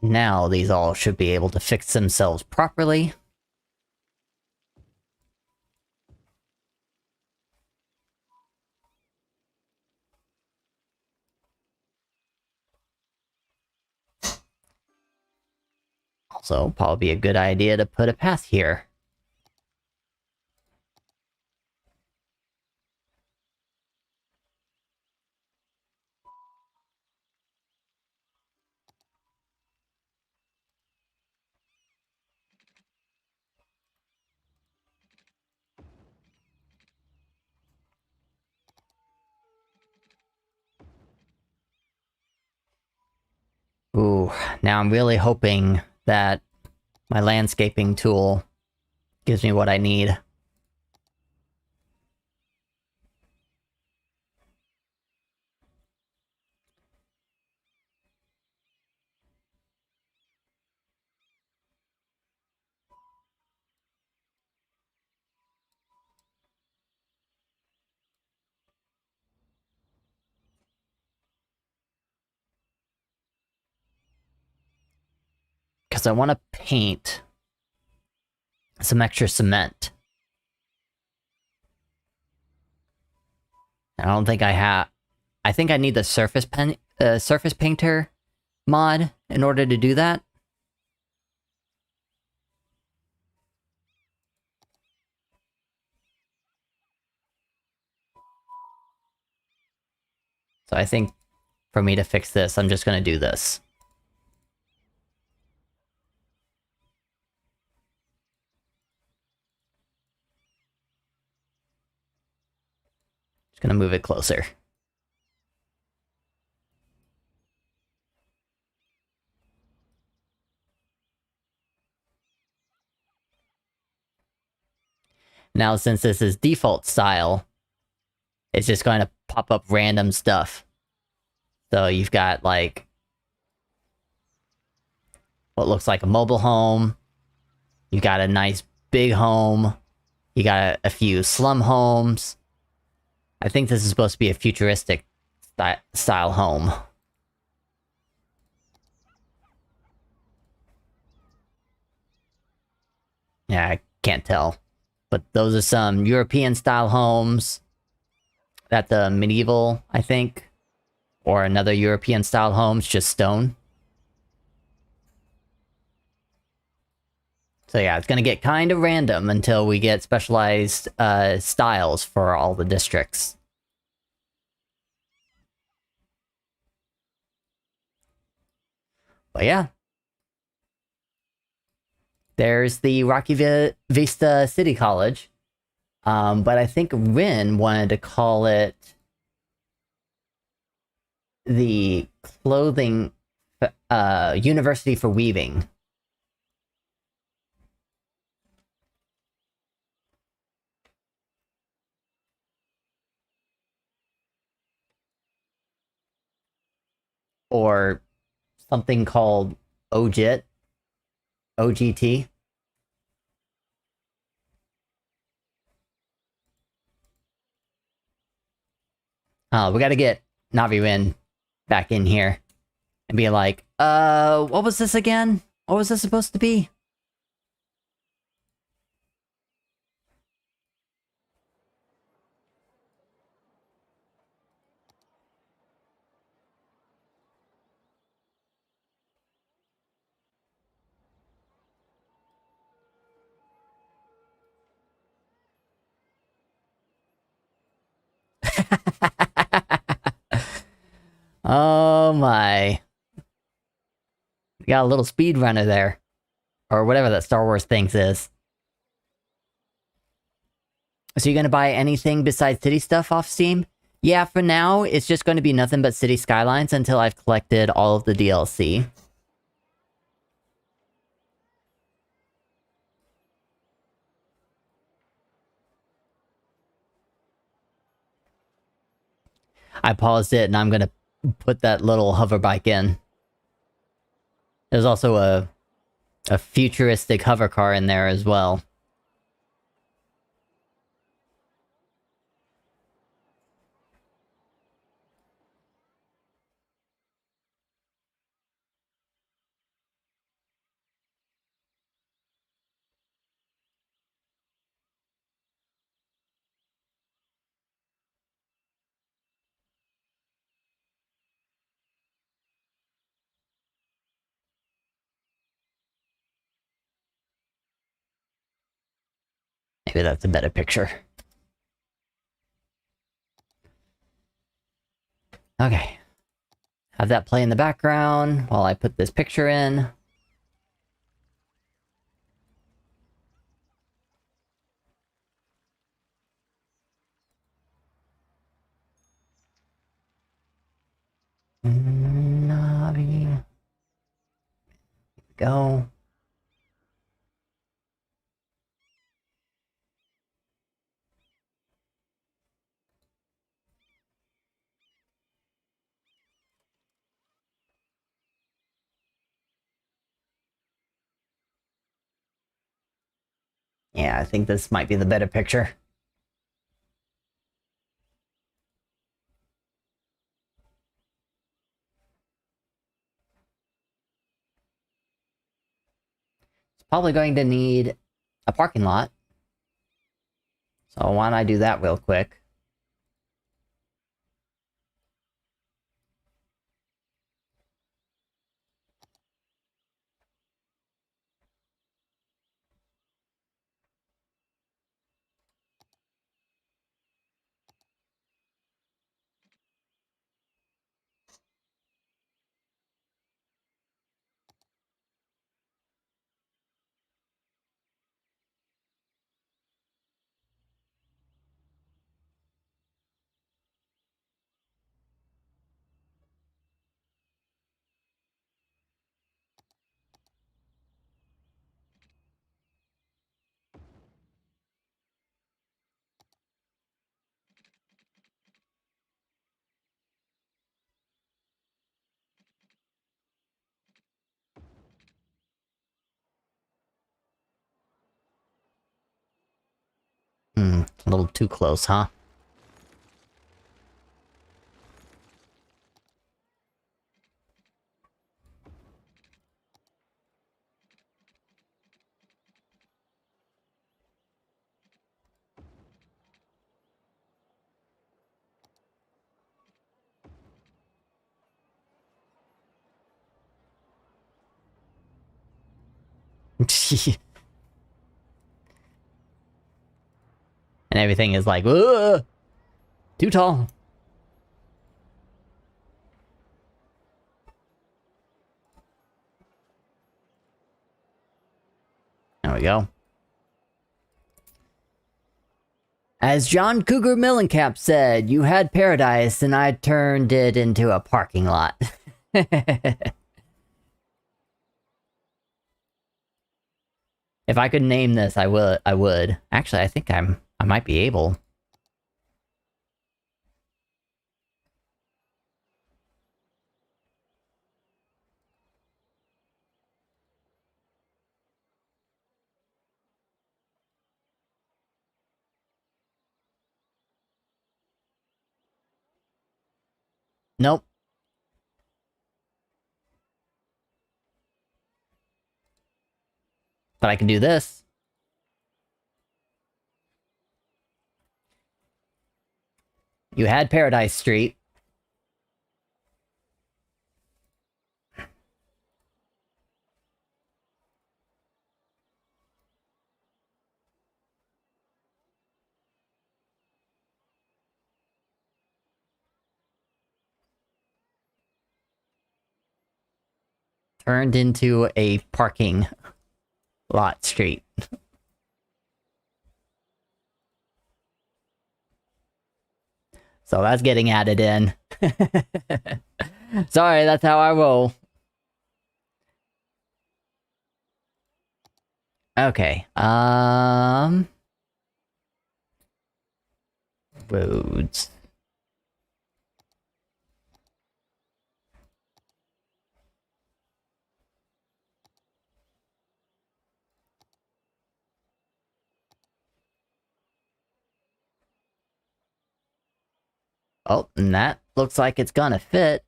Now these all should be able to fix themselves properly. Also, probably a good idea to put a path here. Ooh, now I'm really hoping that my landscaping tool gives me what I need. Because I want to paint some extra cement. I don't think I have... I think I need the surface painter mod in order to do that. So I think for me to fix this, I'm just going to do this. Just going to move it closer. Now, since this is default style, it's just going to pop up random stuff. So you've got, like, what looks like a mobile home. You got a nice big home. You got a few slum homes. I think this is supposed to be a futuristic style home. Yeah, I can't tell. But those are some European-style homes. At the medieval, I think. Or another European-style home's just stone. So yeah, it's gonna get kind of random until we get specialized styles for all the districts. But yeah. There's the Rocky Vista City College. But I think Rin wanted to call it the Clothing university for weaving. Or something called OGIT. OGT. We gotta get Navirin back in here. And be like, what was this again? What was this supposed to be? Oh my. We got a little speedrunner there. Or whatever that Star Wars thinks is. So you're gonna buy anything besides city stuff off Steam? Yeah, for now, it's just going to be nothing but City Skylines until I've collected all of the DLC. I paused it and I'm gonna put that little hover bike in. There's also a futuristic hover car in there as well. Maybe that's a better picture. Okay. Have that play in the background while I put this picture in. Navi. Go. Yeah, I think this might be the better picture. It's probably going to need a parking lot. So why don't I do that real quick? A little too close, huh? And everything is like, ugh, too tall. There we go. As John Cougar Mellencamp said, you had paradise and I turned it into a parking lot. If I could name this, I would. Actually, I think I might be able. Nope. But I can do this. You had Paradise Street. Turned into a parking lot street. So that's getting added in. Sorry, that's how I roll. Okay, roads. Oh, and that looks like it's gonna fit.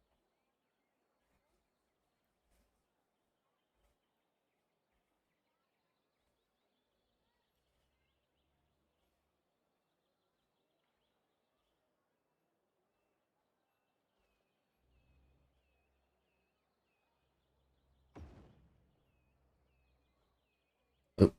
Oop.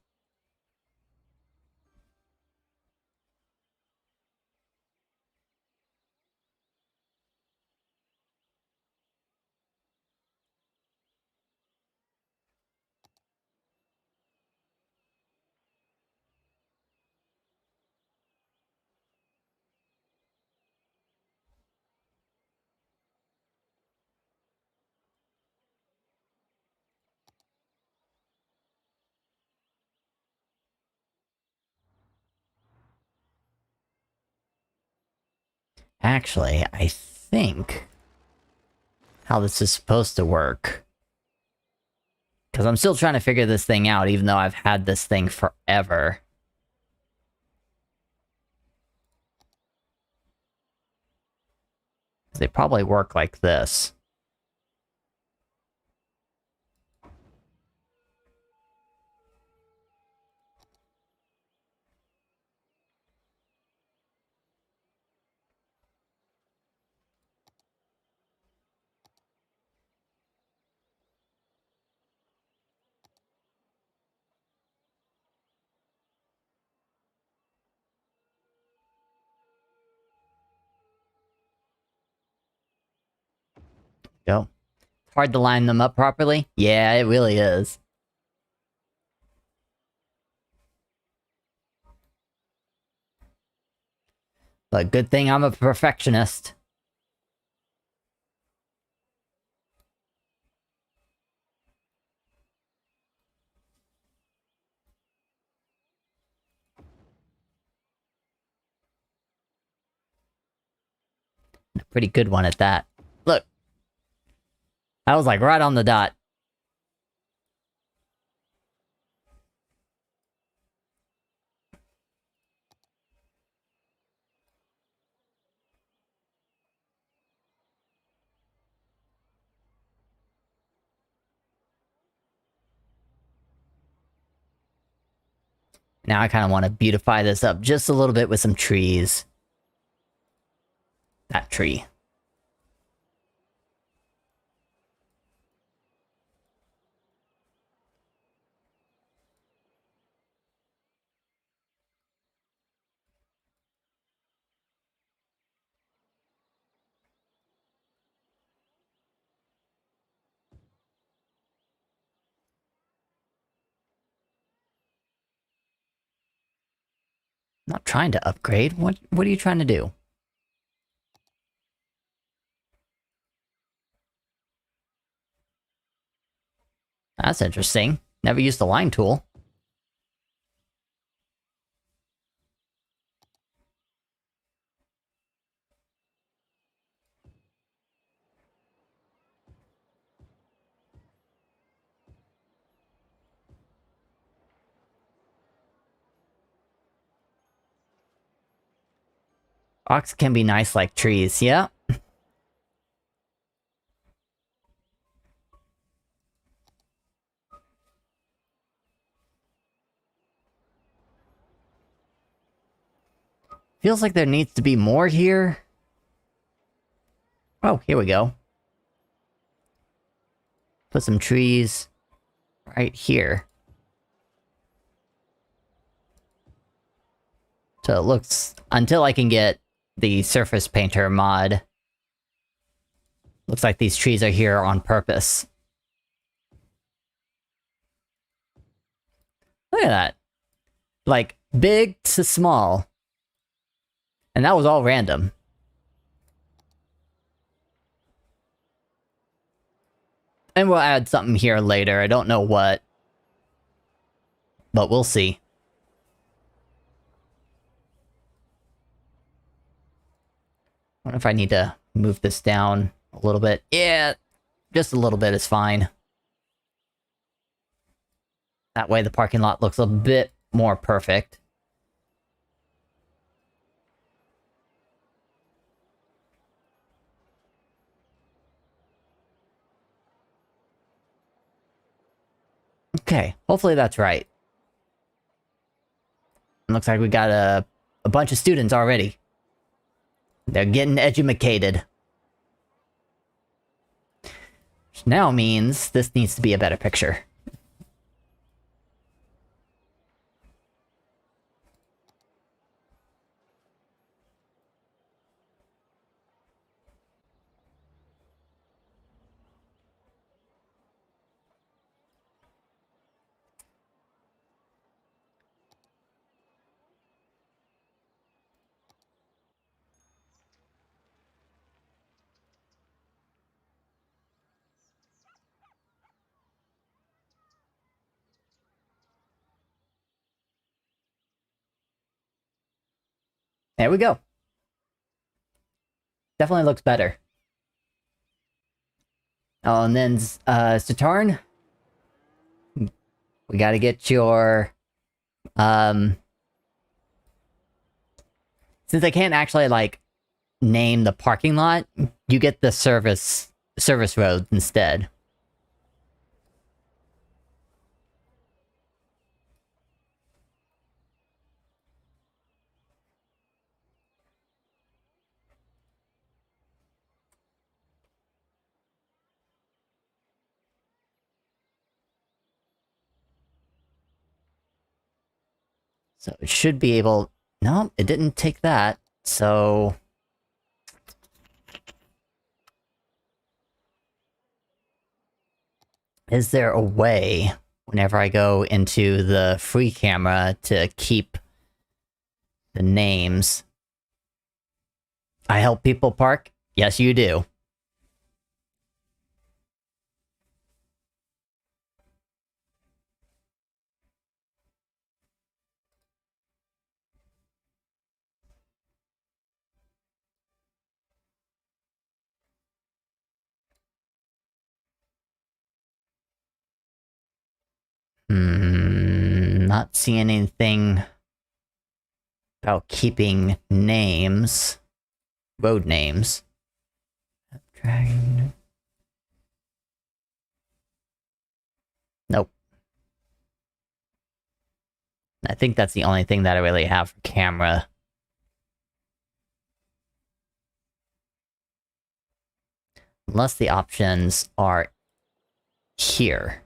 Actually, I think how this is supposed to work. Because I'm still trying to figure this thing out, even though I've had this thing forever. They probably work like this. Go. Hard to line them up properly? Yeah, it really is. But good thing I'm a perfectionist. A pretty good one at that. Look. I was like right on the dot. Now I kind of want to beautify this up just a little bit with some trees. That tree. I'm not trying to upgrade. What are you trying to do? That's interesting. Never used the line tool. Rocks can be nice like trees, yeah. Feels like there needs to be more here. Oh, here we go. Put some trees right here. So it looks... Until I can get the Surface Painter mod, looks like these trees are here on purpose. Look at that. Like, big to small. And that was all random. And we'll add something here later, I don't know what. But we'll see. I wonder if I need to move this down a little bit. Yeah, just a little bit is fine. That way the parking lot looks a bit more perfect. Okay, hopefully that's right. Looks like we got a bunch of students already. They're getting edumacated. Which now means this needs to be a better picture. There we go. Definitely looks better. Oh, and then, Satarn? We gotta get your, since I can't actually, like, name the parking lot, you get the service road instead. So it should be able... No, it didn't take that, so... Is there a way, whenever I go into the free camera, to keep the names? I help people park? Yes, you do. Not seeing anything about keeping names. Road names. Dragon. Nope. I think that's the only thing that I really have for camera. Unless the options are here.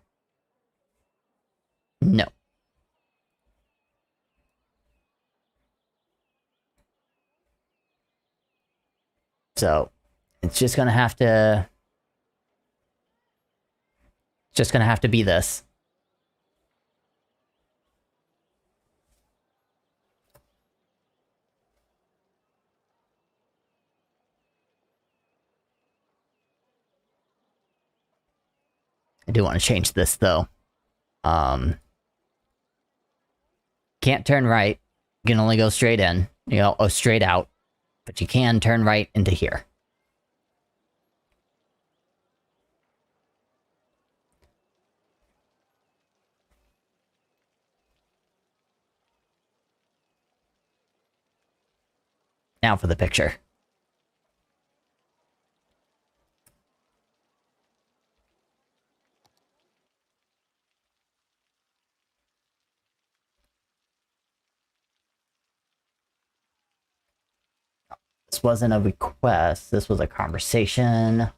No. So, it's just gonna have to... Just gonna have to be this. I do want to change this, though. Can't turn right. You can only go straight in. You know, oh, straight out. But you can turn right into here. Now for the picture. This wasn't a request. This was a conversation.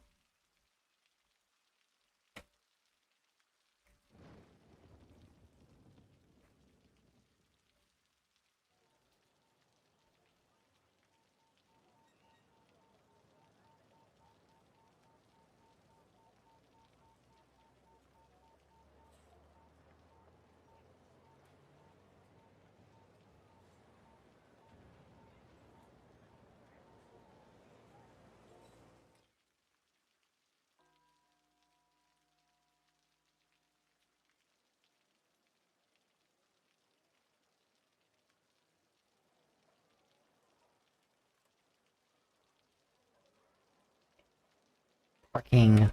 Parking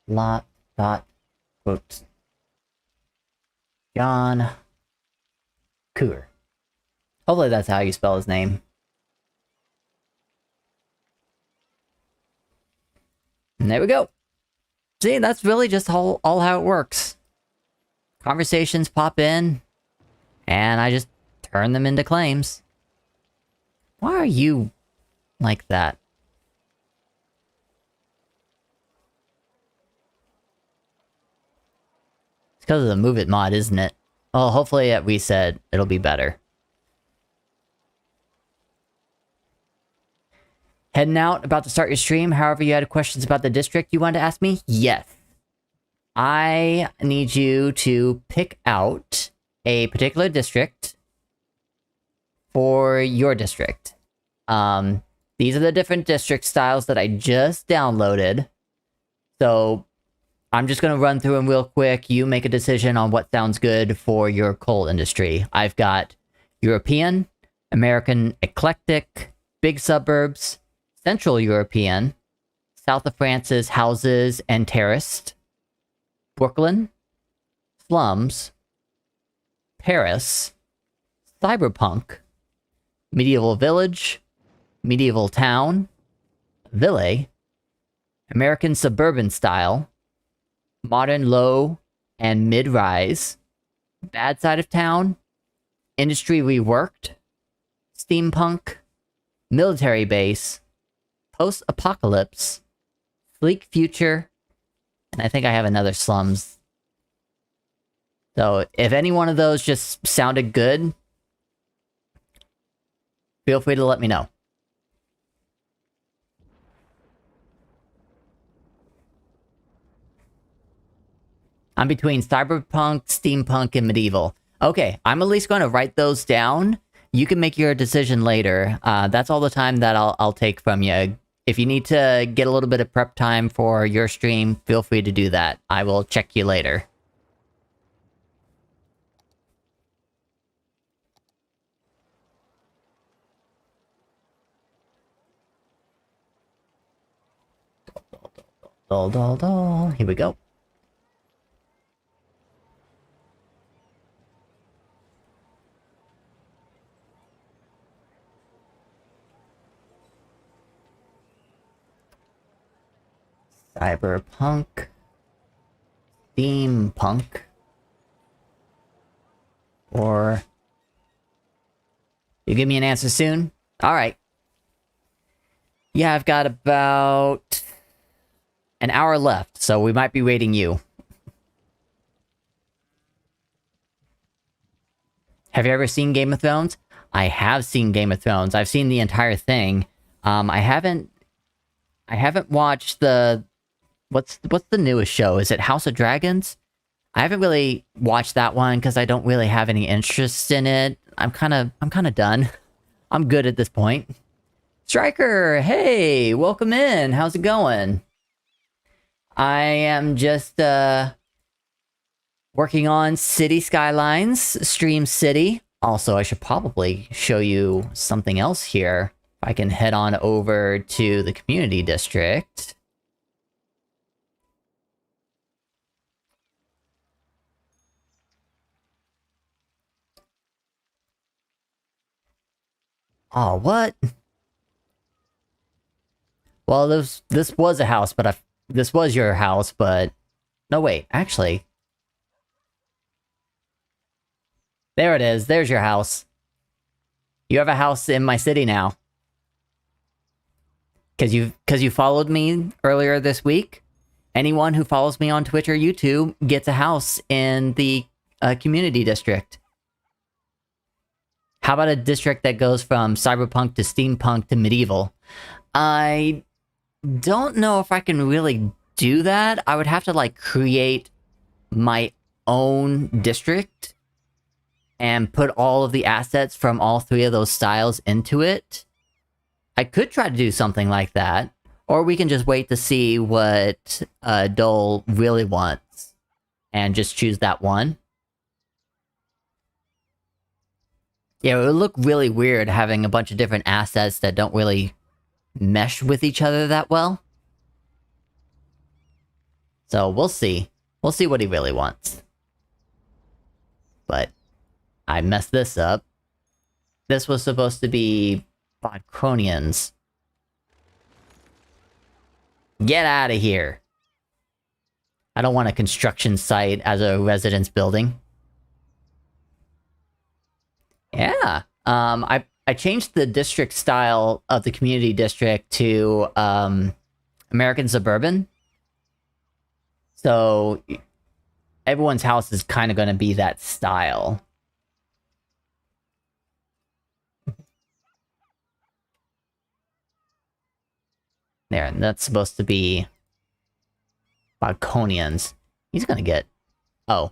lot dot quote John Cougar. Hopefully that's how you spell his name. And there we go. See, that's really just all how it works. Conversations pop in, and I just turn them into claims. Why are you like that? It's because of the Move It mod, isn't it? Well, hopefully at reset, it'll be better. Heading out, about to start your stream. However, you had questions about the district you wanted to ask me? Yes. I need you to pick out a particular district for your district. These are the different district styles that I just downloaded. So I'm just going to run through them real quick. You make a decision on what sounds good for your coal industry. I've got European, American Eclectic, Big Suburbs, Central European, South of France's Houses and Terraced, Brooklyn, Slums, Paris, Cyberpunk, Medieval Village, Medieval Town, Ville, American Suburban Style, Modern Low and Mid-Rise, Bad Side of Town, Industry Reworked, Steampunk, Military Base, Post-Apocalypse, Sleek Future, and I think I have another Slums. So if any one of those just sounded good, feel free to let me know. I'm between cyberpunk, steampunk, and medieval. Okay, I'm at least going to write those down. You can make your decision later. That's all the time that I'll take from you. If you need to get a little bit of prep time for your stream, feel free to do that. I will check you later. Here we go. Cyberpunk, steampunk, or you give me an answer soon? All right. Yeah, I've got about an hour left, so we might be waiting you. Have you ever seen Game of Thrones? I have seen Game of Thrones. I've seen the entire thing. I haven't watched the what's the newest show? Is it House of Dragons? I haven't really watched that one because I don't really have any interest in it. I'm kind of done. I'm good at this point. Striker, hey, welcome in. How's it going? I am just working on City Skylines, Stream City. Also, I should probably show you something else here. If I can head on over to the community district. Oh, what? Well, this was a house, but this was your house, but no, wait, actually, there it is. There's your house. You have a house in my city now. Cause you followed me earlier this week. Anyone who follows me on Twitch or YouTube gets a house in the community district. How about a district that goes from cyberpunk to steampunk to medieval? I don't know if I can really do that. I would have to like create my own district and put all of the assets from all three of those styles into it. I could try to do something like that, or we can just wait to see what Dole really wants and just choose that one. Yeah, it would look really weird having a bunch of different assets that don't really mesh with each other that well. So we'll see. We'll see what he really wants. But I messed this up. This was supposed to be Bodkronians. Get out of here. I don't want a construction site as a residence building. Yeah. I changed the district style of the community district to American Suburban. So everyone's house is kind of going to be that style. There, and that's supposed to be Bodkronians. He's gonna get... Oh.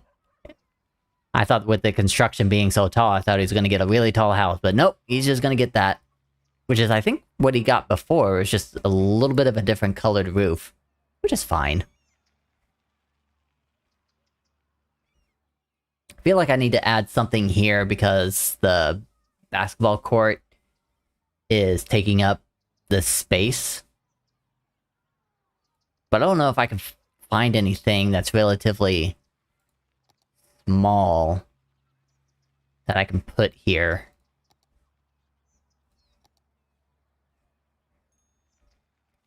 I thought with the construction being so tall, I thought he was gonna get a really tall house, but nope, he's just gonna get that. Which is, I think, what he got before, was just a little bit of a different colored roof. Which is fine. I feel like I need to add something here because the basketball court is taking up the space. But I don't know if I can find anything that's relatively small that I can put here.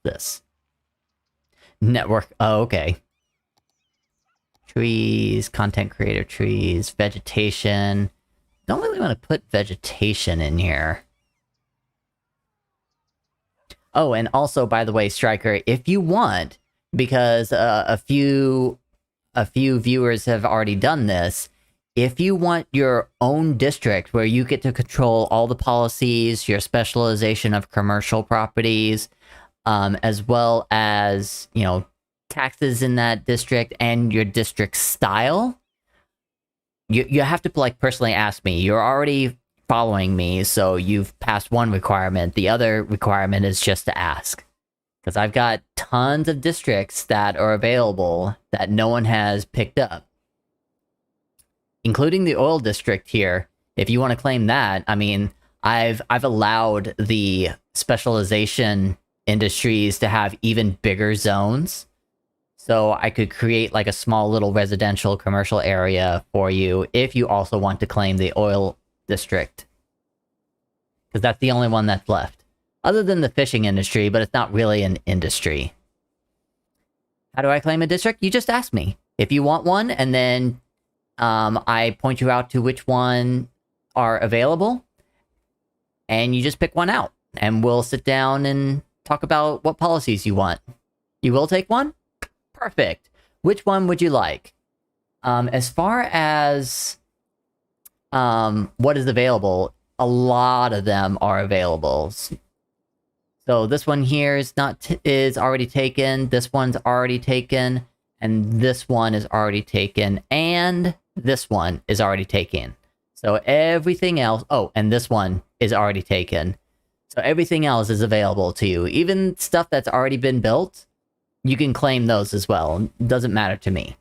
This. Network. Oh, okay. Trees, content creator trees, vegetation. Don't really want to put vegetation in here. Oh, and also, by the way, Striker, if you want... Because a few viewers have already done this. If you want your own district where you get to control all the policies, your specialization of commercial properties, as well as, you know, taxes in that district and your district style, you have to like personally ask me. You're already following me, so you've passed one requirement. The other requirement is just to ask. Because I've got tons of districts that are available that no one has picked up. Including the oil district here. If you want to claim that, I mean, I've allowed the specialization industries to have even bigger zones. So I could create like a small little residential commercial area for you if you also want to claim the oil district. Because that's the only one that's left. Other than the fishing industry, but it's not really an industry. How do I claim a district? You just ask me. If you want one, and then I point you out to which one are available, and you just pick one out. And we'll sit down and talk about what policies you want. You will take one? Perfect. Which one would you like? As far as what is available, a lot of them are available. So this one here is already taken, this one's already taken, and this one is already taken, and this one is already taken. So everything else... Oh, and this one is already taken. So everything else is available to you. Even stuff that's already been built, you can claim those as well. It doesn't matter to me.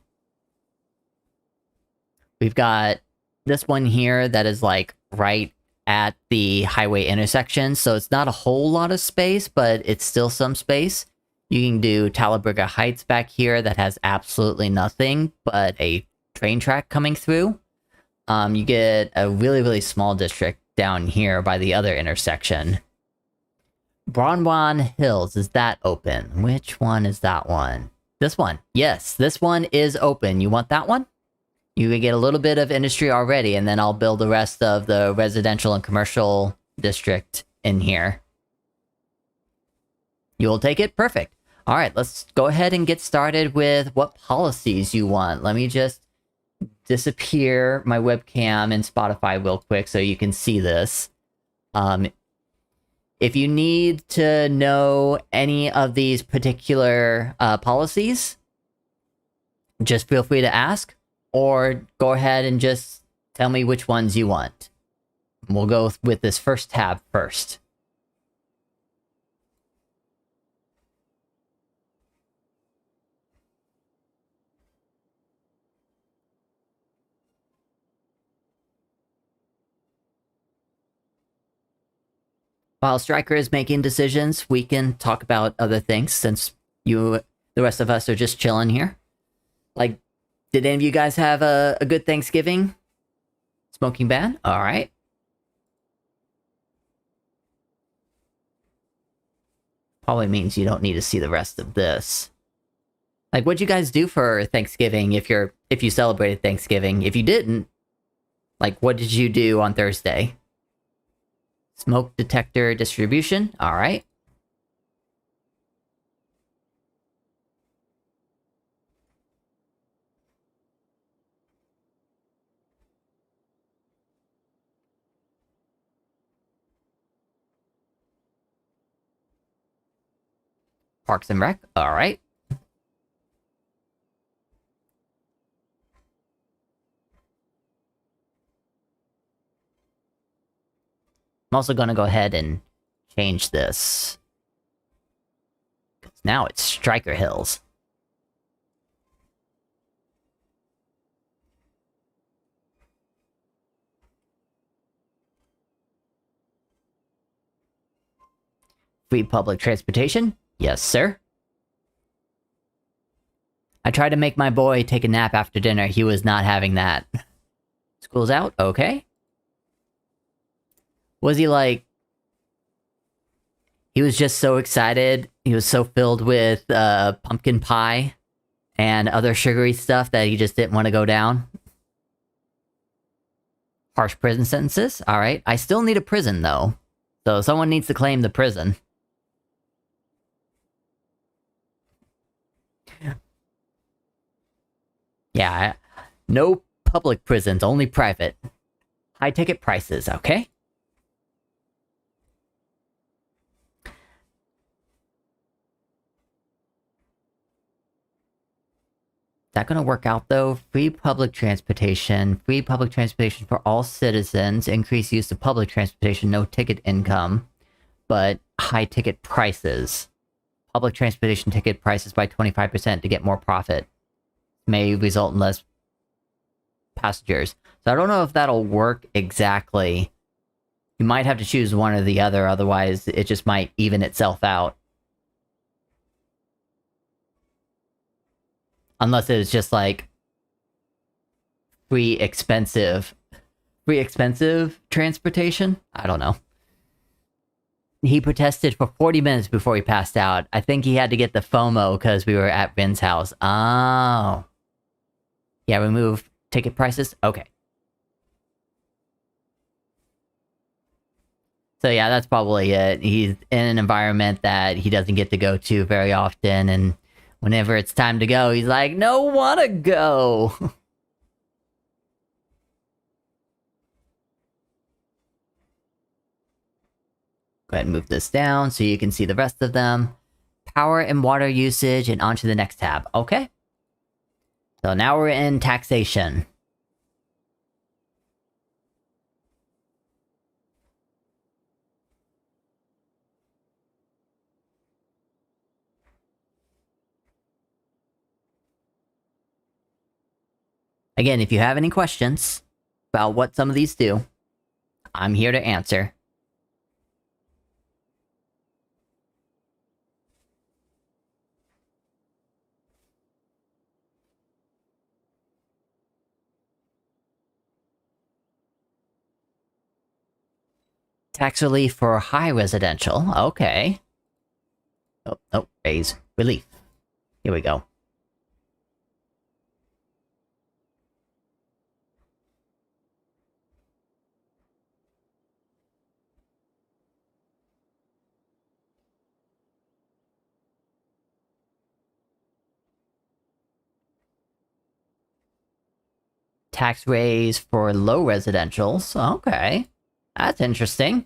We've got this one here that is like right at the highway intersection, so it's not a whole lot of space, but it's still some space. You can do Talabrigga Heights back here that has absolutely nothing but a train track coming through. You get a really, really small district down here by the other intersection. Bronwan Hills, is that open? Which one is that one? This one. Yes, this one is open. You want that one? You can get a little bit of industry already, and then I'll build the rest of the residential and commercial district in here. You will take it? Perfect. All right, let's go ahead and get started with what policies you want. Let me just disappear my webcam in Spotify real quick so you can see this. If you need to know any of these particular policies, just feel free to ask, or go ahead and just tell me which ones you want. We'll go with this first tab first. While Striker is making decisions, we can talk about other things since the rest of us are just chilling here. Like, did any of you guys have a good Thanksgiving? Smoking ban? Alright. Probably means you don't need to see the rest of this. Like, what'd you guys do for Thanksgiving if you celebrated Thanksgiving? If you didn't, like, what did you do on Thursday? Smoke detector distribution? Alright. Parks and Rec? Alright. I'm also gonna go ahead and change this. Because now it's Striker Hills. Free public transportation? Yes, sir. I tried to make my boy take a nap after dinner. He was not having that. School's out? Okay. Was he like... He was just so excited. He was so filled with pumpkin pie and other sugary stuff that he just didn't want to go down. Harsh prison sentences? Alright. I still need a prison, though. So someone needs to claim the prison. Yeah, no public prisons, only private. High ticket prices, okay? Is that gonna work out though? Free public transportation for all citizens, increased use of public transportation, no ticket income, but high ticket prices. Public transportation ticket prices by 25% to get more profit. May result in less passengers. So I don't know if that'll work exactly. You might have to choose one or the other, otherwise it just might even itself out. Unless it's just like free expensive transportation? I don't know. He protested for 40 minutes before he passed out. I think he had to get the FOMO because we were at Vin's house. Oh. Yeah, remove ticket prices? Okay. So yeah, that's probably it. He's in an environment that he doesn't get to go to very often, and whenever it's time to go, he's like, no wanna go! Go ahead and move this down so you can see the rest of them. Power and water usage, and onto the next tab. Okay. So now we're in taxation. Again, if you have any questions about what some of these do, I'm here to answer. Tax relief for high residential. Okay. Oh, raise relief. Here we go. Tax raise for low residentials. Okay. That's interesting.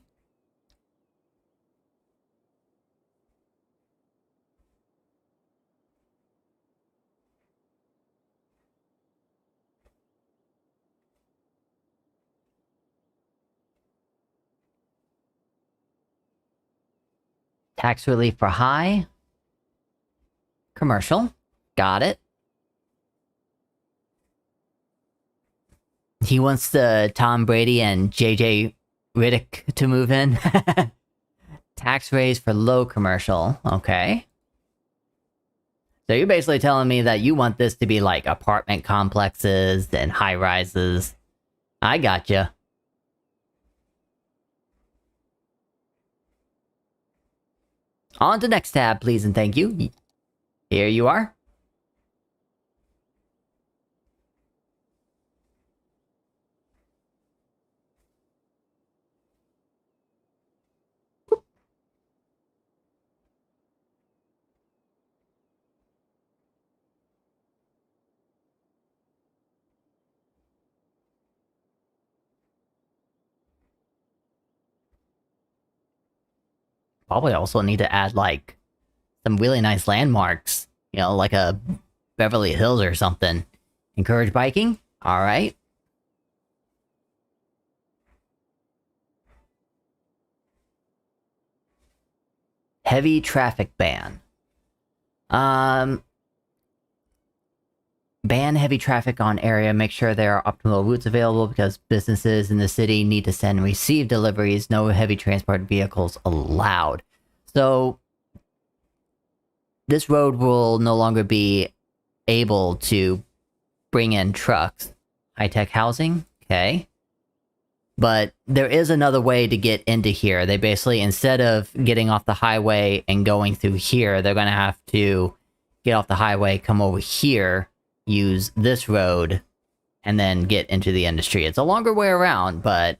Tax relief for high. Commercial. Got it. He wants the Tom Brady and JJ Riddick to move in. Tax raise for low commercial. Okay. So you're basically telling me that you want this to be like apartment complexes and high rises. I gotcha. On to next tab, please and thank you. Here you are. Probably also need to add like some really nice landmarks. You know, like a Beverly Hills or something. Encourage biking? Alright. Heavy traffic ban. Ban heavy traffic on area, make sure there are optimal routes available because businesses in the city need to send and receive deliveries, no heavy transport vehicles allowed. So, this road will no longer be able to bring in trucks. High-tech housing? Okay. But there is another way to get into here. They basically, instead of getting off the highway and going through here, they're gonna have to get off the highway, come over here, use this road, and then get into the industry. It's a longer way around, but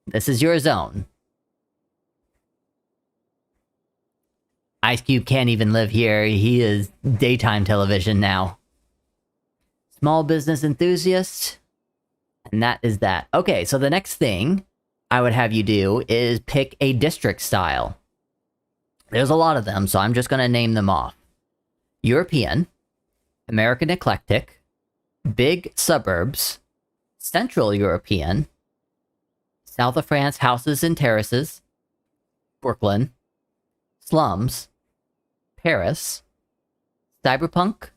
this is your zone. Ice Cube can't even live here. He is daytime television now. Small business enthusiast. And that is that. Okay, so the next thing I would have you do is pick a district style. There's a lot of them, so I'm just going to name them off. European, American Eclectic, Big Suburbs, Central European, South of France Houses and Terraces, Brooklyn, Slums, Paris, Cyberpunk,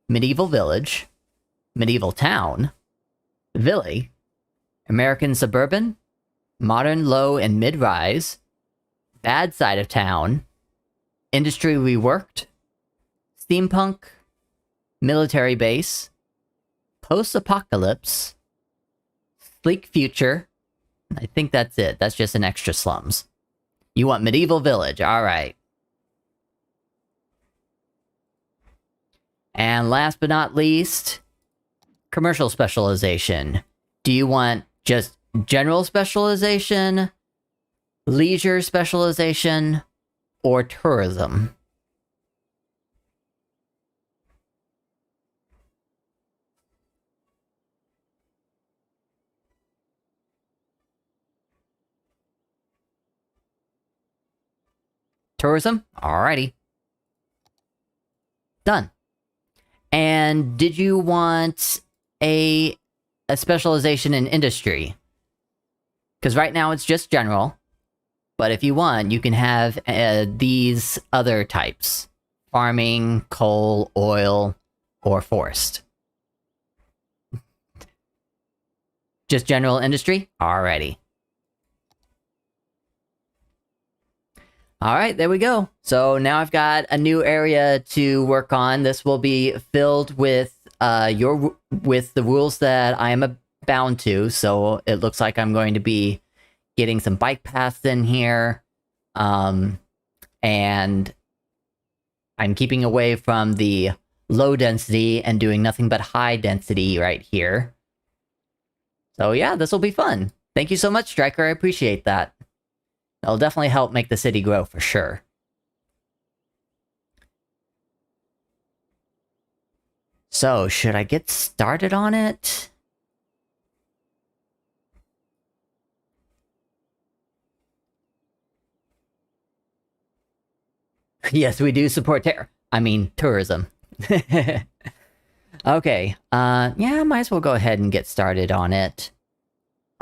Medieval Village, Medieval Town, Villi, American Suburban, Modern Low and Mid-Rise, Bad Side of Town, Industry Reworked, Steampunk, Military Base, Post-Apocalypse, Sleek Future. I think that's it. That's just an extra slums. You want Medieval Village, alright. And last but not least, commercial specialization. Do you want just general specialization, leisure specialization, or tourism? Tourism? Alrighty. Done. And did you want a specialization in industry? Because right now it's just general. But if you want, you can have these other types. Farming, coal, oil, or forest. Just general industry? Alrighty. Alright, there we go. So now I've got a new area to work on. This will be filled with with the rules that I am bound to, so it looks like I'm going to be getting some bike paths in here. And I'm keeping away from the low density and doing nothing but high density right here. So yeah, this will be fun. Thank you so much, Striker. I appreciate that. It'll definitely help make the city grow for sure. So, should I get started on it? Yes, we do support tourism. Okay, yeah, might as well go ahead and get started on it.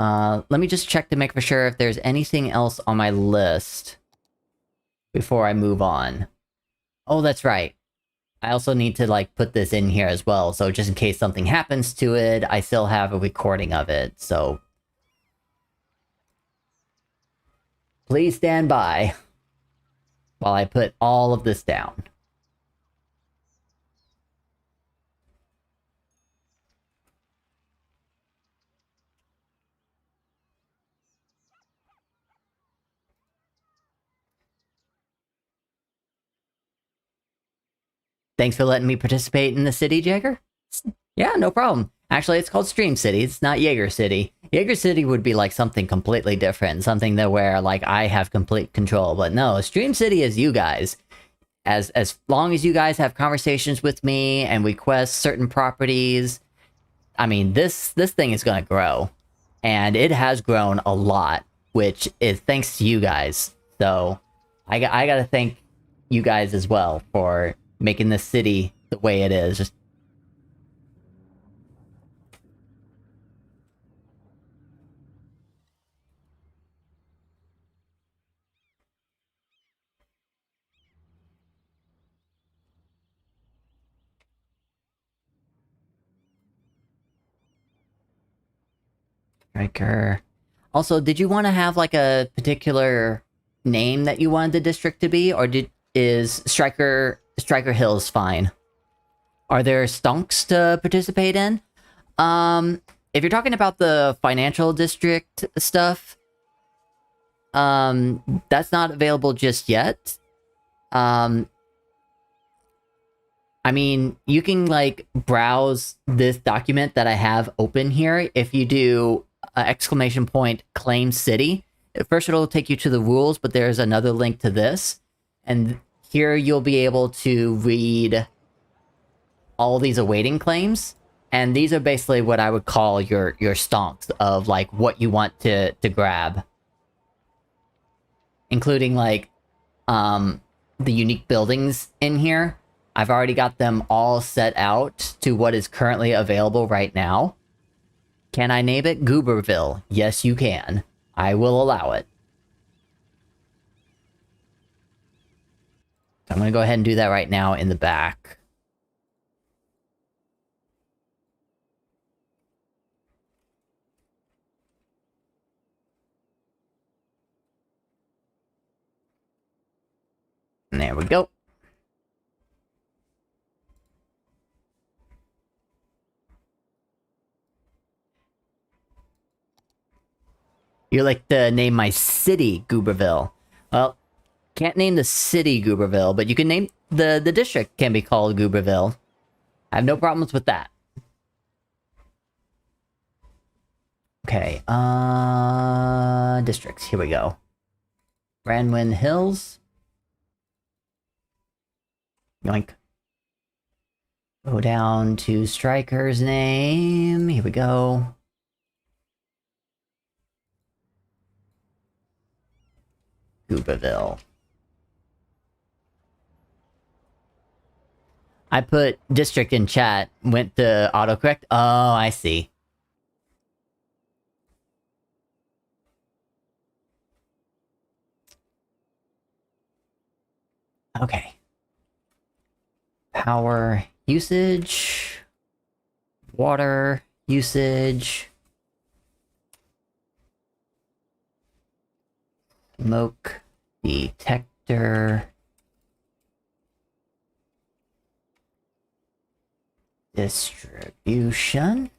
Let me just check to make for sure if there's anything else on my list before I move on. Oh, that's right. I also need to, like, put this in here as well, so just in case something happens to it, I still have a recording of it, so... Please stand by while I put all of this down. Thanks for letting me participate in the city, Jagger. Yeah, no problem. Actually, it's called Stream City. It's not Jaeger City. Jaeger City would be like something completely different, something that where like I have complete control. But no, Stream City is you guys. As long as you guys have conversations with me and request certain properties, I mean this thing is gonna grow, and it has grown a lot, which is thanks to you guys. So I gotta thank you guys as well for making this city the way it is. Just Striker. Also, did you want to have like a particular name that you wanted the district to be, or is Striker Hills fine? Are there stonks to participate in? If you're talking about the financial district stuff, that's not available just yet. I mean, you can, like, browse this document that I have open here. If you do !claim city, first it'll take you to the rules, but there's another link to this. And here you'll be able to read all these awaiting claims. And these are basically what I would call your stonks of, like, what you want to grab. Including, like, the unique buildings in here. I've already got them all set out to what is currently available right now. Can I name it Gooberville? Yes, you can. I will allow it. So I'm gonna go ahead and do that right now in the back. And there we go. You like to name my city Gooberville. Well, can't name the city Gooberville, but you can name the district can be called Gooberville. I have no problems with that. Okay, districts, here we go. Brandwin Hills. Yoink. Go down to Striker's name. Here we go. Gooberville. I put district in chat, went to autocorrect. Oh, I see. Okay. Power usage. Water usage. Smoke detector. Distribution.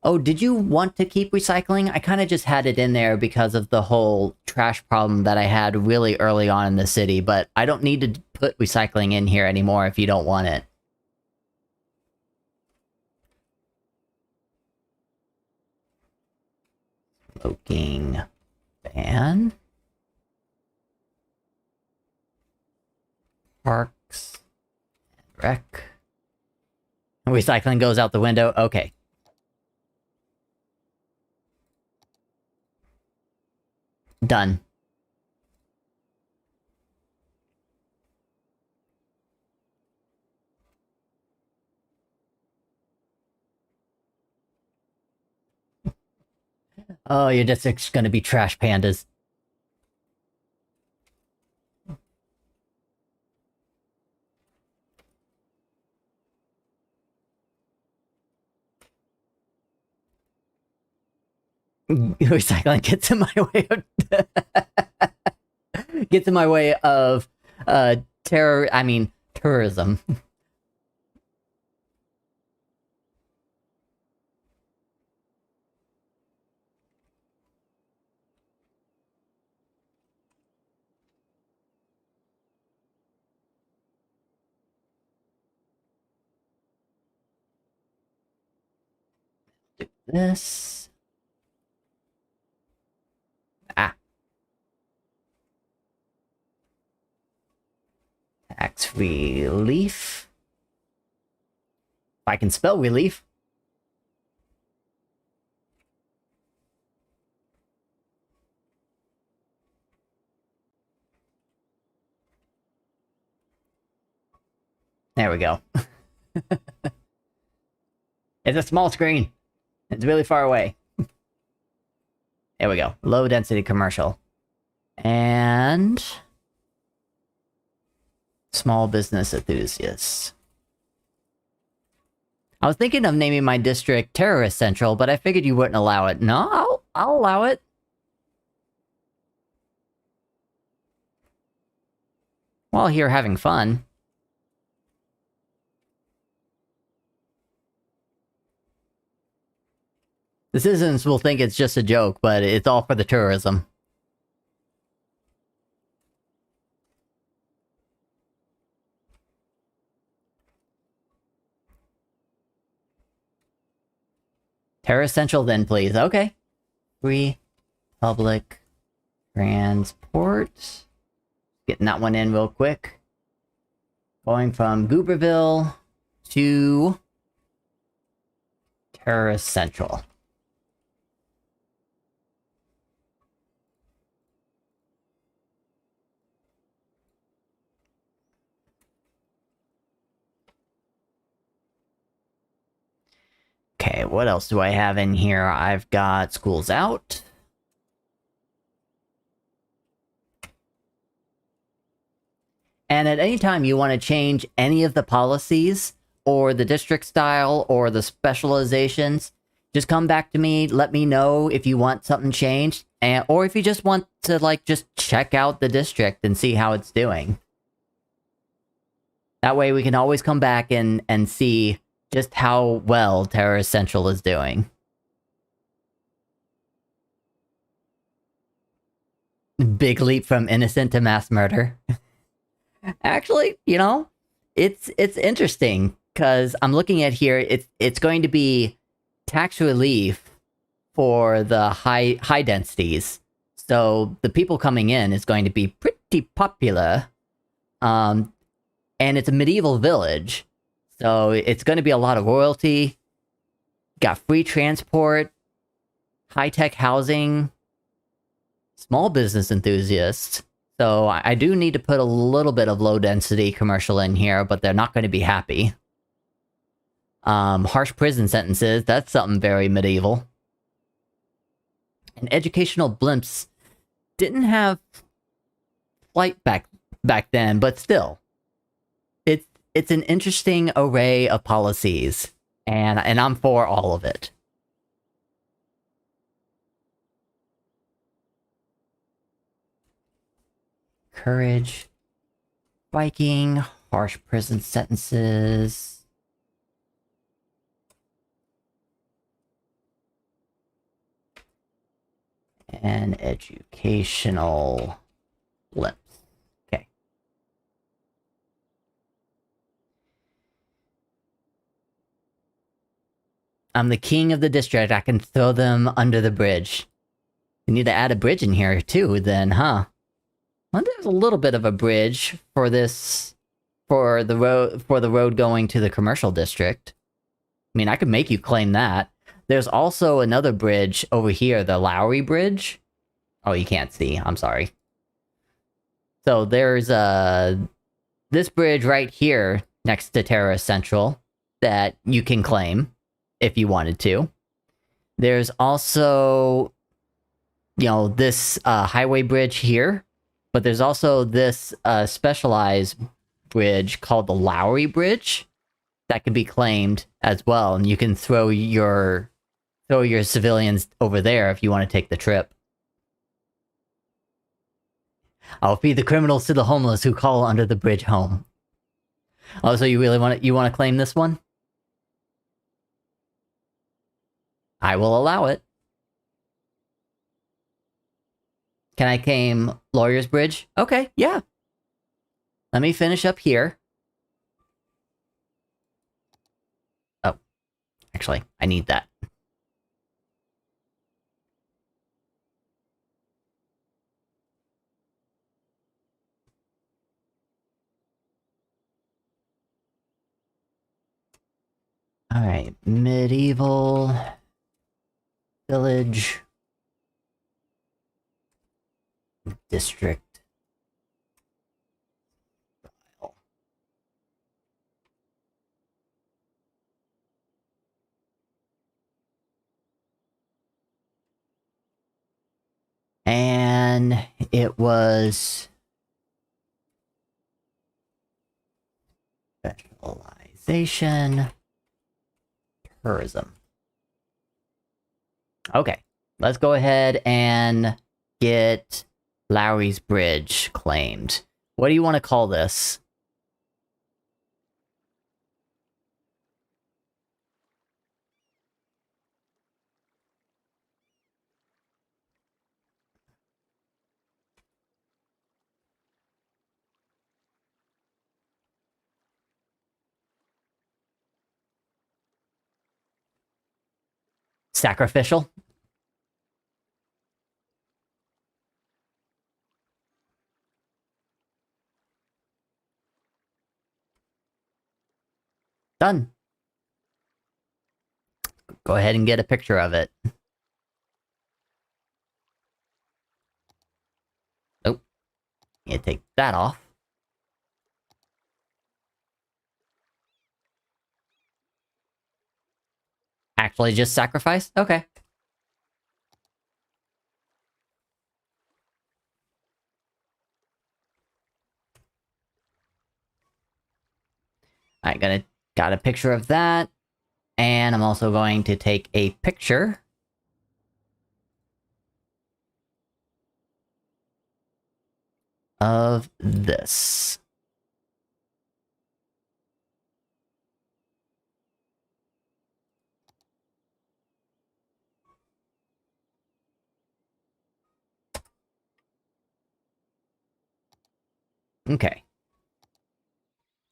Oh, did you want to keep recycling? I kind of just had it in there because of the whole trash problem that I had really early on in the city, but I don't need to put recycling in here anymore if you don't want it. Smoking ban. Parks. Rec. Recycling goes out the window. Okay. Done. Oh, you're just gonna be trash pandas. Recycling gets in my way of gets in my way of tourism. This. Ah. Tax relief. If I can spell relief. There we go. It's a small screen. It's really far away. There we go. Low density commercial. And small business enthusiasts. I was thinking of naming my district Terrorist Central, but I figured you wouldn't allow it. No, I'll allow it. While here having fun. The citizens will think it's just a joke, but it's all for the tourism. Terrorist Central then, please. Okay. Free public transport. Getting that one in real quick. Going from Gooberville to Terrorist Central. Okay, what else do I have in here? I've got schools out. And at any time you want to change any of the policies, or the district style, or the specializations, just come back to me, let me know if you want something changed, or if you just want to, like, just check out the district and see how it's doing. That way we can always come back and see just how well Terrorist Central is doing. Big leap from innocent to mass murder. Actually, you know, it's interesting, because I'm looking at here, it's going to be tax relief for the high densities. So the people coming in is going to be pretty popular. And it's a medieval village. So it's going to be a lot of royalty. Got free transport, high-tech housing, small business enthusiasts. So I do need to put a little bit of low-density commercial in here, but they're not going to be happy. Harsh prison sentences, that's something very medieval. And educational blimps didn't have flight back then, but still. It's an interesting array of policies, and I'm for all of it. Courage, biking, harsh prison sentences. and educational limbs. Okay. I'm the king of the district. I can throw them under the bridge. We need to add a bridge in here too, then, huh? Well, there's a little bit of a bridge for this, for the road going to the commercial district. I mean, I could make you claim that. There's also another bridge over here, the Lowry Bridge. Oh, you can't see. I'm sorry. So there's this bridge right here next to Terra Central that you can claim if you wanted to. There's also, you know, this highway bridge here, but there's also this specialized bridge called the Lowry Bridge that can be claimed as well, and you can throw your civilians over there if you want to take the trip. I'll feed the criminals to the homeless who call under the bridge home. Oh, so you really want to claim this one? I will allow it. Can I claim Lawyer's Bridge? Okay, yeah. Let me finish up here. Oh, actually, I need that. Alright, medieval village district. And it was specialization tourism. Okay, let's go ahead and get Lowry's Bridge claimed. What do you want to call this? Sacrificial? Done. Go ahead and get a picture of it. Oh, you take that off. Actually just sacrifice? Okay. Alright, got a picture of that. And I'm also going to take a picture of this. Okay.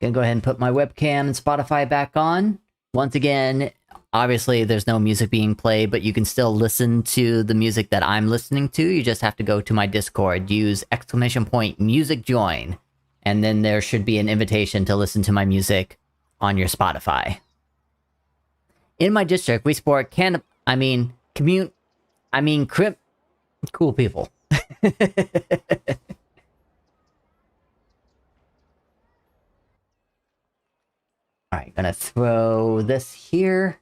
Gonna go ahead and put my webcam and Spotify back on. Once again, obviously there's no music being played, but you can still listen to the music that I'm listening to. You just have to go to my Discord, use !music join, and then there should be an invitation to listen to my music on your Spotify. In my district, we support cool people. Alright, gonna throw this here.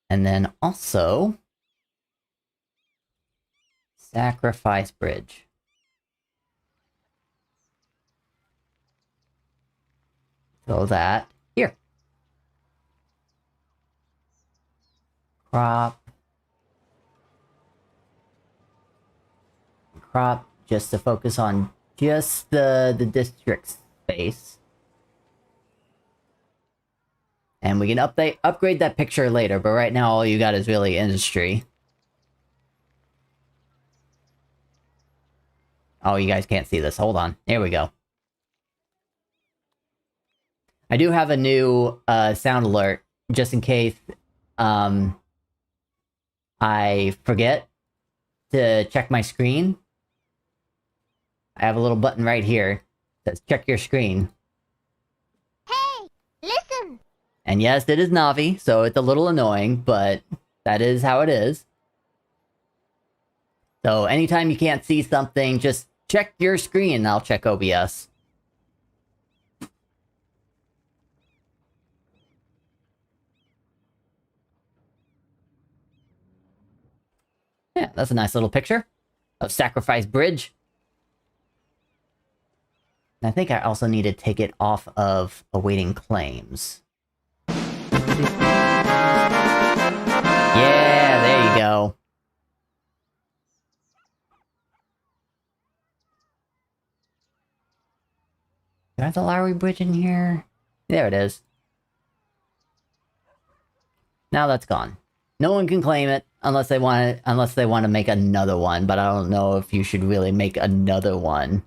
And then also... Sacrifice Bridge. Throw that here. Crop, just to focus on just the district space. And we can upgrade that picture later, but right now all you got is really industry. Oh, you guys can't see this. Hold on. There we go. I do have a new sound alert, just in case I forget to check my screen. I have a little button right here that says check your screen. Hey, listen! And yes, it is Navi, so it's a little annoying, but that is how it is. So anytime you can't see something, just check your screen and I'll check OBS. Yeah, that's a nice little picture of Sacrifice Bridge. And I think I also need to take it off of awaiting claims. Yeah, there you go. Do I have the Lowry Bridge in here? There it is. Now that's gone. No one can claim it unless they want to make another one, but I don't know if you should really make another one.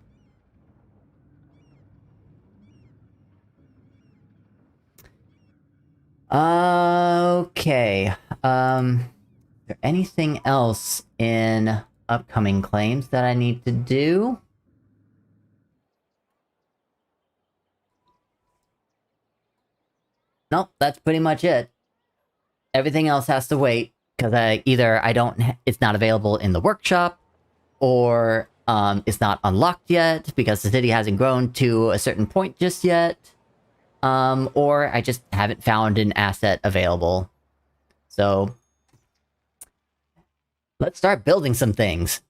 Okay. Is there anything else in upcoming claims that I need to do? Nope, that's pretty much it. Everything else has to wait, because it's not available in the workshop, or it's not unlocked yet, because the city hasn't grown to a certain point just yet, or I just haven't found an asset available. So, let's start building some things.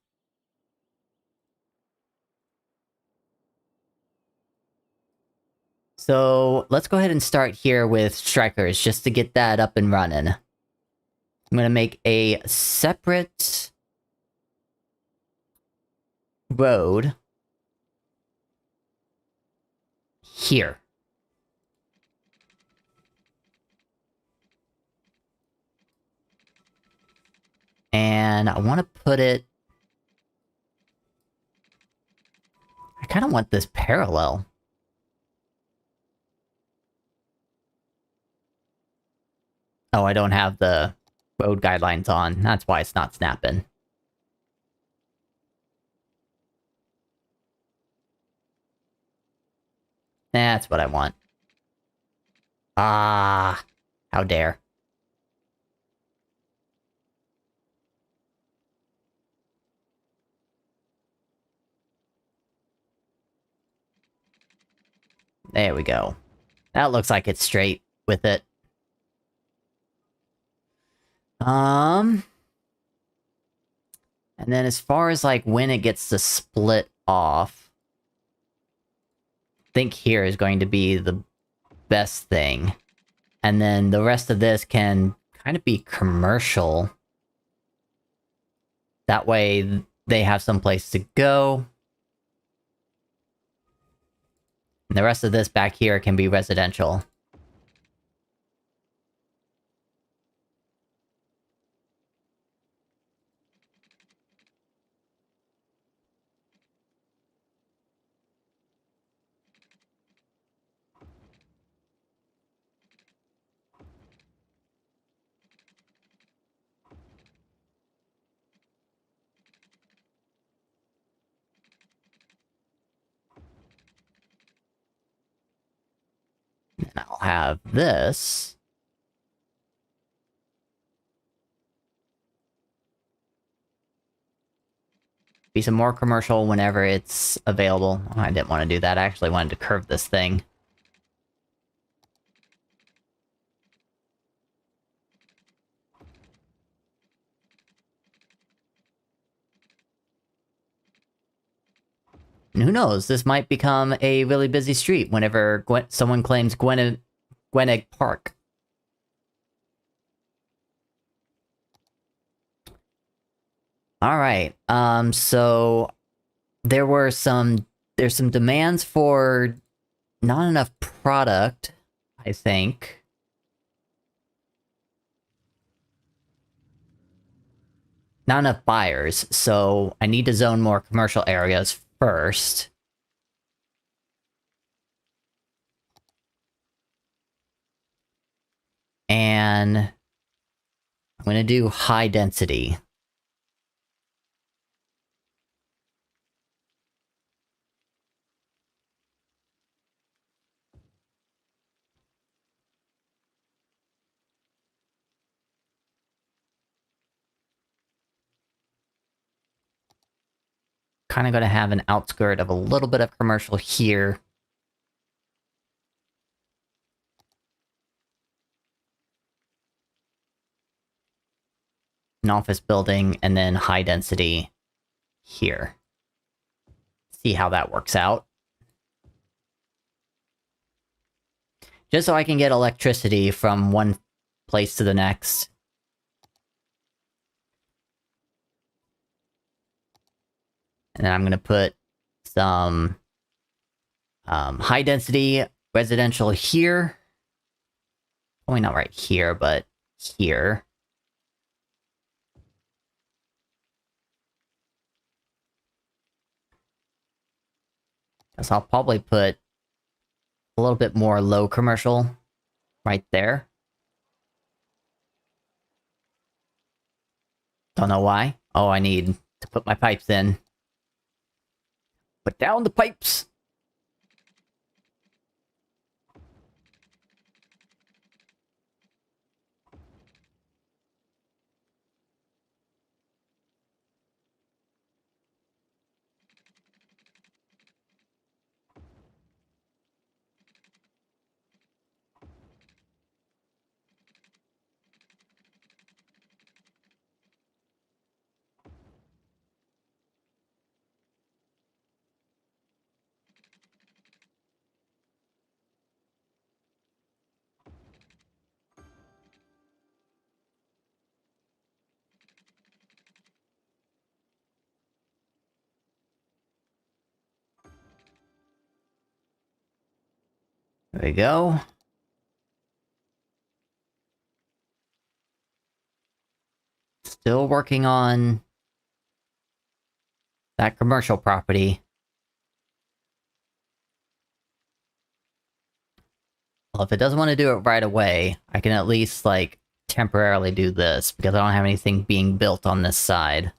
So, let's go ahead and start here with strikers, just to get that up and running. I'm gonna make a separate road here. And I want to put it... I kind of want this parallel. Oh, I don't have the road guidelines on. That's why it's not snapping. That's what I want. Ah, how dare. There we go. That looks like it's straight with it. And then as far as, like, when it gets to split off, I think here is going to be the best thing. And then the rest of this can kind of be commercial. That way, they have some place to go. And the rest of this back here can be residential. And I'll have this. Be some more commercial whenever it's available. Oh, I didn't want to do that. I actually wanted to curve this thing. And who knows, this might become a really busy street whenever someone claims Gwenegg Park. Alright, so there's some demands for not enough product, I think. not enough buyers, so I need to zone more commercial areas first. And I'm going to do high density. Kind of going to have an outskirt of a little bit of commercial here. An office building, and then high density here. See how that works out. Just so I can get electricity from one place to the next. And then I'm going to put some high density residential here. Probably not right here, but here. Guess I'll probably put a little bit more low commercial right there. Don't know why. Oh, I need to put my pipes in. Put down the pipes! There we go. Still working on that commercial property. Well, if it doesn't want to do it right away, I can at least, like, temporarily do this, because I don't have anything being built on this side.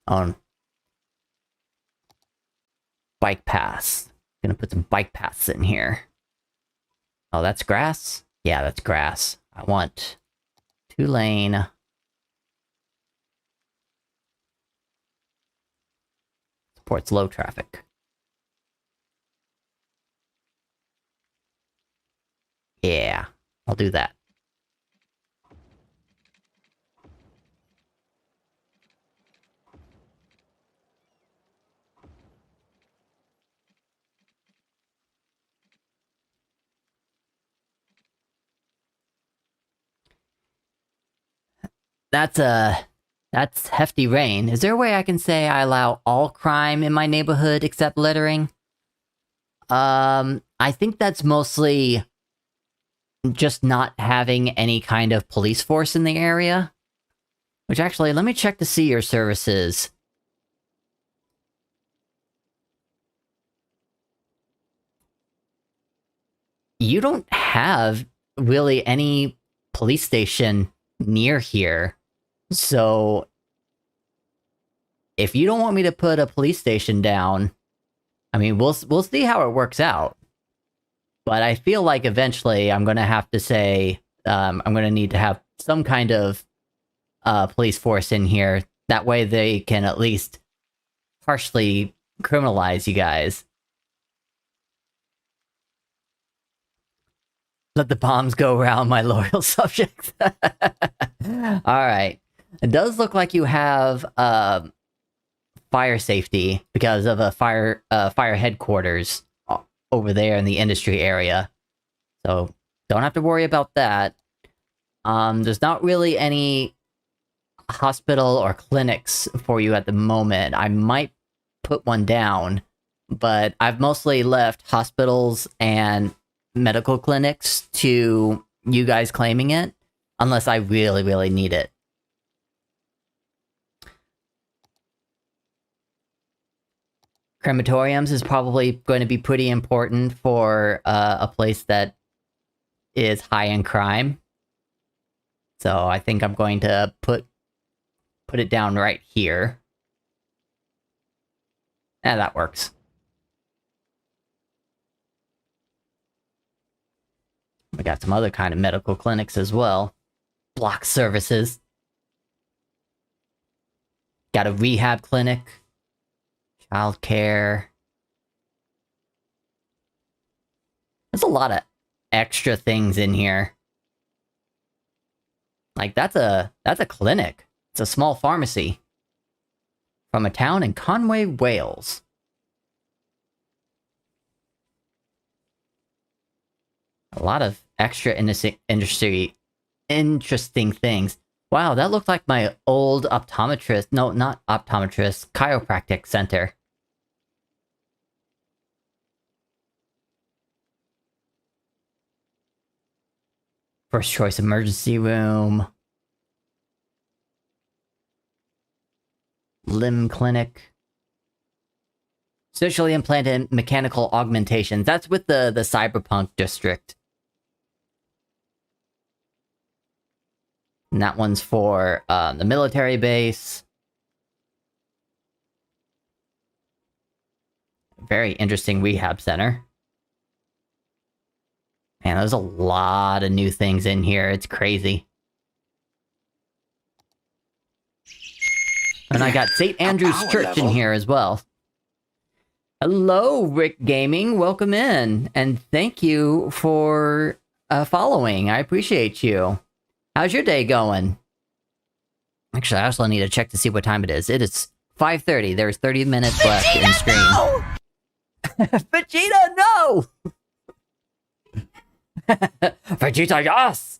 On bike paths. Gonna put some bike paths in here. Oh, that's grass? Yeah, that's grass. I want 2-lane. Supports low traffic. Yeah, I'll do that. That's hefty rain. Is there a way I can say I allow all crime in my neighborhood except littering? I think that's mostly just not having any kind of police force in the area. Which actually, let me check to see your services. You don't have really any police station near here. So, if you don't want me to put a police station down, I mean, we'll see how it works out. But I feel like eventually I'm gonna have to say, I'm gonna need to have some kind of police force in here. That way they can at least partially criminalize you guys. Let the bombs go around my loyal subjects. Alright. It does look like you have fire safety because of a fire headquarters over there in the industry area. So don't have to worry about that. There's not really any hospital or clinics for you at the moment. I might put one down, but I've mostly left hospitals and medical clinics to you guys claiming it, unless I really, really need it. Crematoriums is probably going to be pretty important for a place that is high in crime. So I think I'm going to put it down right here. And that works. We got some other kind of medical clinics as well. Block services. Got a rehab clinic. Childcare. There's a lot of extra things in here. Like that's a clinic. It's a small pharmacy. From a town in Conway, Wales. A lot of extra interesting things. Wow, that looked like my old optometrist. No, not optometrist. Chiropractic center. First choice emergency room. Limb clinic. Socially implanted mechanical augmentations. That's with the cyberpunk district. And that one's for the military base. Very interesting rehab center. Man, there's a lot of new things in here. It's crazy. And I got St. Andrew's Church in here as well. Hello, Rick Gaming. Welcome in. And thank you for following. I appreciate you. How's your day going? Actually, I also need to check to see what time it is. It is 5:30. There's 30 minutes left in stream. No! Vegeta, no! Vegeta, yes!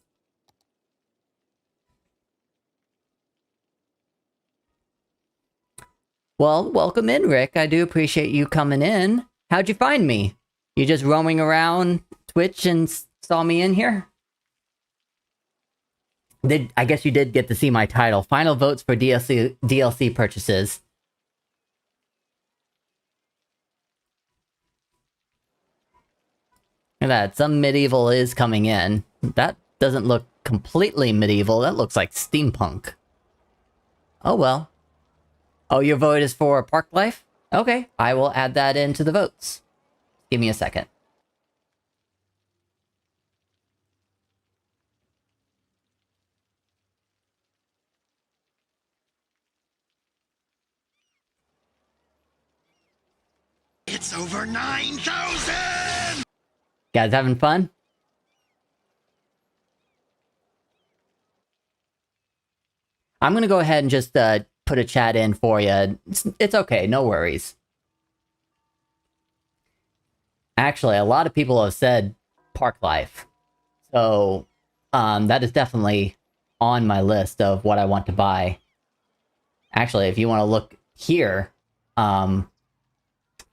Well, welcome in, Rick. I do appreciate you coming in. How'd you find me? You just roaming around Twitch and saw me in here? I guess you did get to see my title. Final votes for DLC purchases. Look at that. Some medieval is coming in. That doesn't look completely medieval. That looks like steampunk. Oh well. Oh, your vote is for Park Life? Okay, I will add that into the votes. Give me a second. It's over 9,000! Guys having fun? I'm gonna go ahead and just put a chat in for you. It's okay, no worries. Actually, a lot of people have said Park Life. So, that is definitely on my list of what I want to buy. Actually, if you want to look here,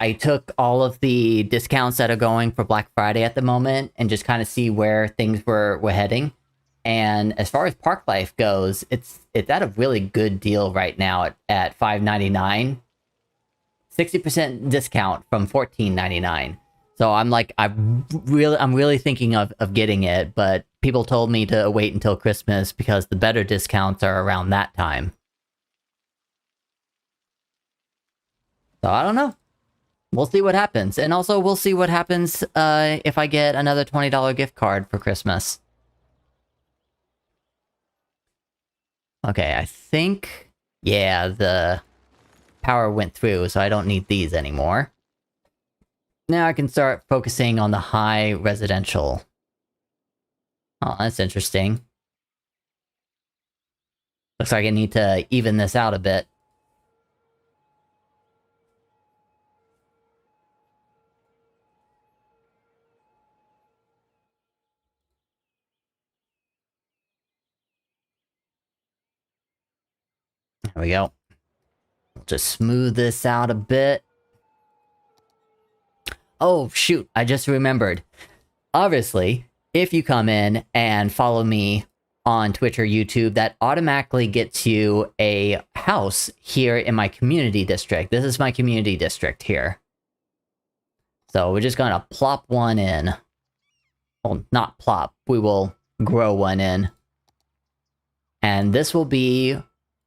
I took all of the discounts that are going for Black Friday at the moment and just kind of see where things were heading. And as far as Park Life goes, it's at a really good deal right now at $5.99. 60% discount from $14.99. So I'm like, I'm really thinking of getting it, but people told me to wait until Christmas because the better discounts are around that time. So I don't know. We'll see what happens. And also, we'll see what happens if I get another $20 gift card for Christmas. Okay, I think... yeah, the power went through, so I don't need these anymore. Now I can start focusing on the high residential. Oh, that's interesting. Looks like I need to even this out a bit. There we go. Just smooth this out a bit. Oh, shoot. I just remembered. obviously, if you come in and follow me on Twitch or YouTube, that automatically gets you a house here in my community district. This is my community district here. So we're just gonna plop one in. Well, not plop. We will grow one in. And this will be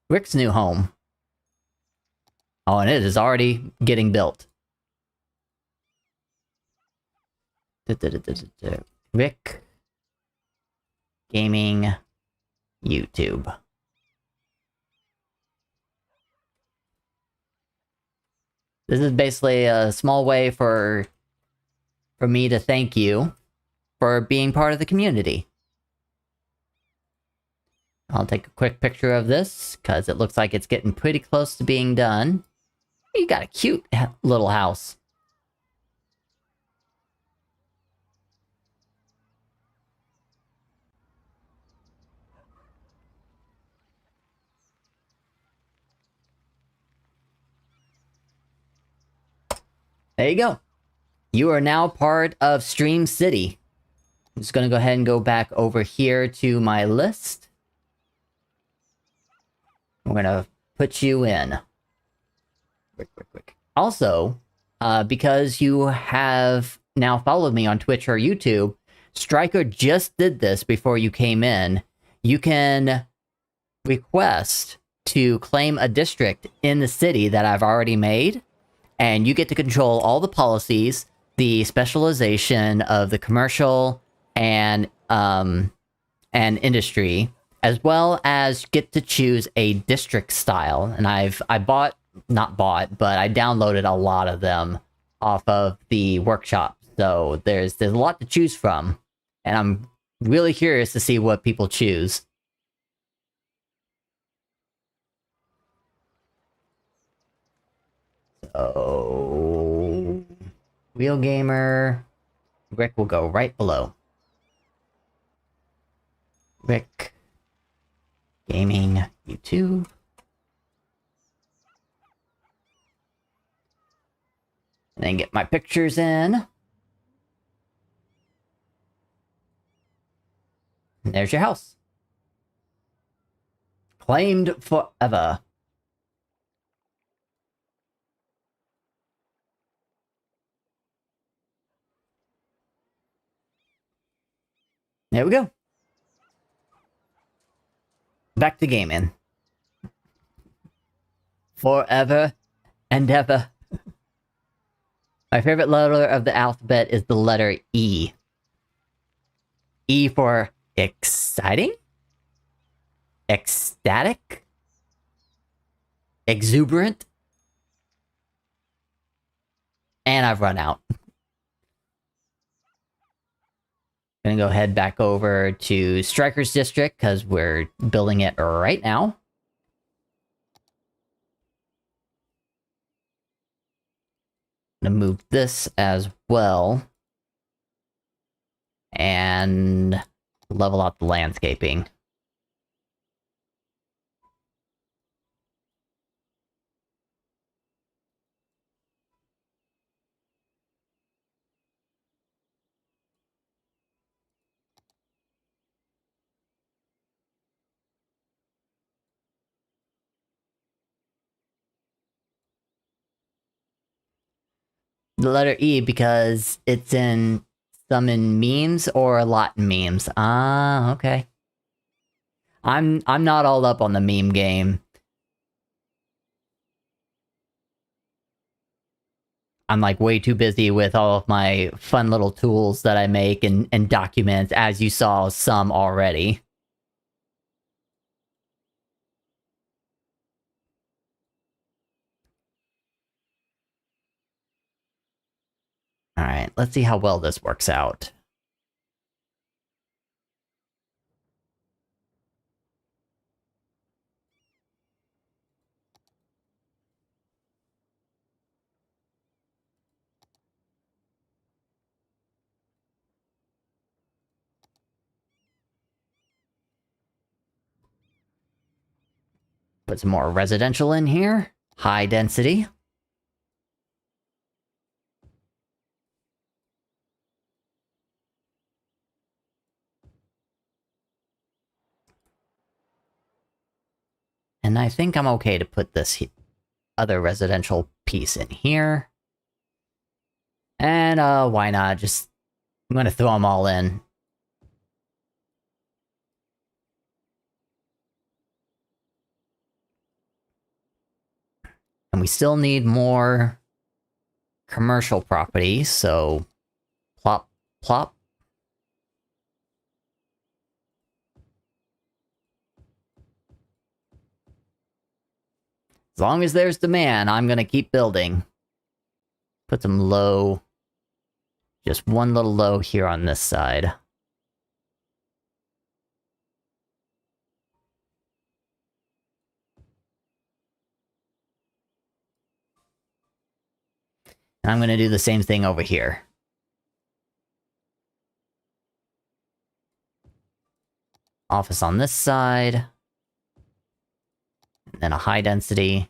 Rick's new home. Oh, and it is already getting built. Rick Gaming YouTube. This is basically a small way for me to thank you for being part of the community. I'll take a quick picture of this, because it looks like it's getting pretty close to being done. You got a cute little house. There you go. You are now part of Stream City. I'm just gonna go ahead and go back over here to my list. We're gonna put you in. Quick. Also, because you have now followed me on Twitch or YouTube, Striker just did this before you came in. You can request to claim a district in the city that I've already made, and you get to control all the policies, the specialization of the commercial and industry, as well as get to choose a district style. And I downloaded a lot of them off of the workshop. So there's a lot to choose from, and I'm really curious to see what people choose. So, Real Gamer, Rick will go right below. Rick Gaming YouTube. And then get my pictures in. And there's your house. Claimed forever. There we go. Back to gaming. Forever and ever. My favorite letter of the alphabet is the letter E. E for exciting? Ecstatic? Exuberant? And I've run out. Gonna go head back over to Striker's District, because we're building it right now. Gonna move this as well. And level out the landscaping. The letter E because it's in some in memes or a lot in memes. Ah, okay. I'm not all up on the meme game. I'm like way too busy with all of my fun little tools that I make and documents, as you saw some already. Alright, let's see how well this works out. Put some more residential in here. High density. And I think I'm okay to put this other residential piece in here. And, why not? Just, I'm gonna throw them all in. And we still need more commercial property, so plop, plop. As long as there's demand, I'm gonna keep building. Put some low... Just one little low here on this side. And I'm gonna do the same thing over here. Office on this side. And then a high density.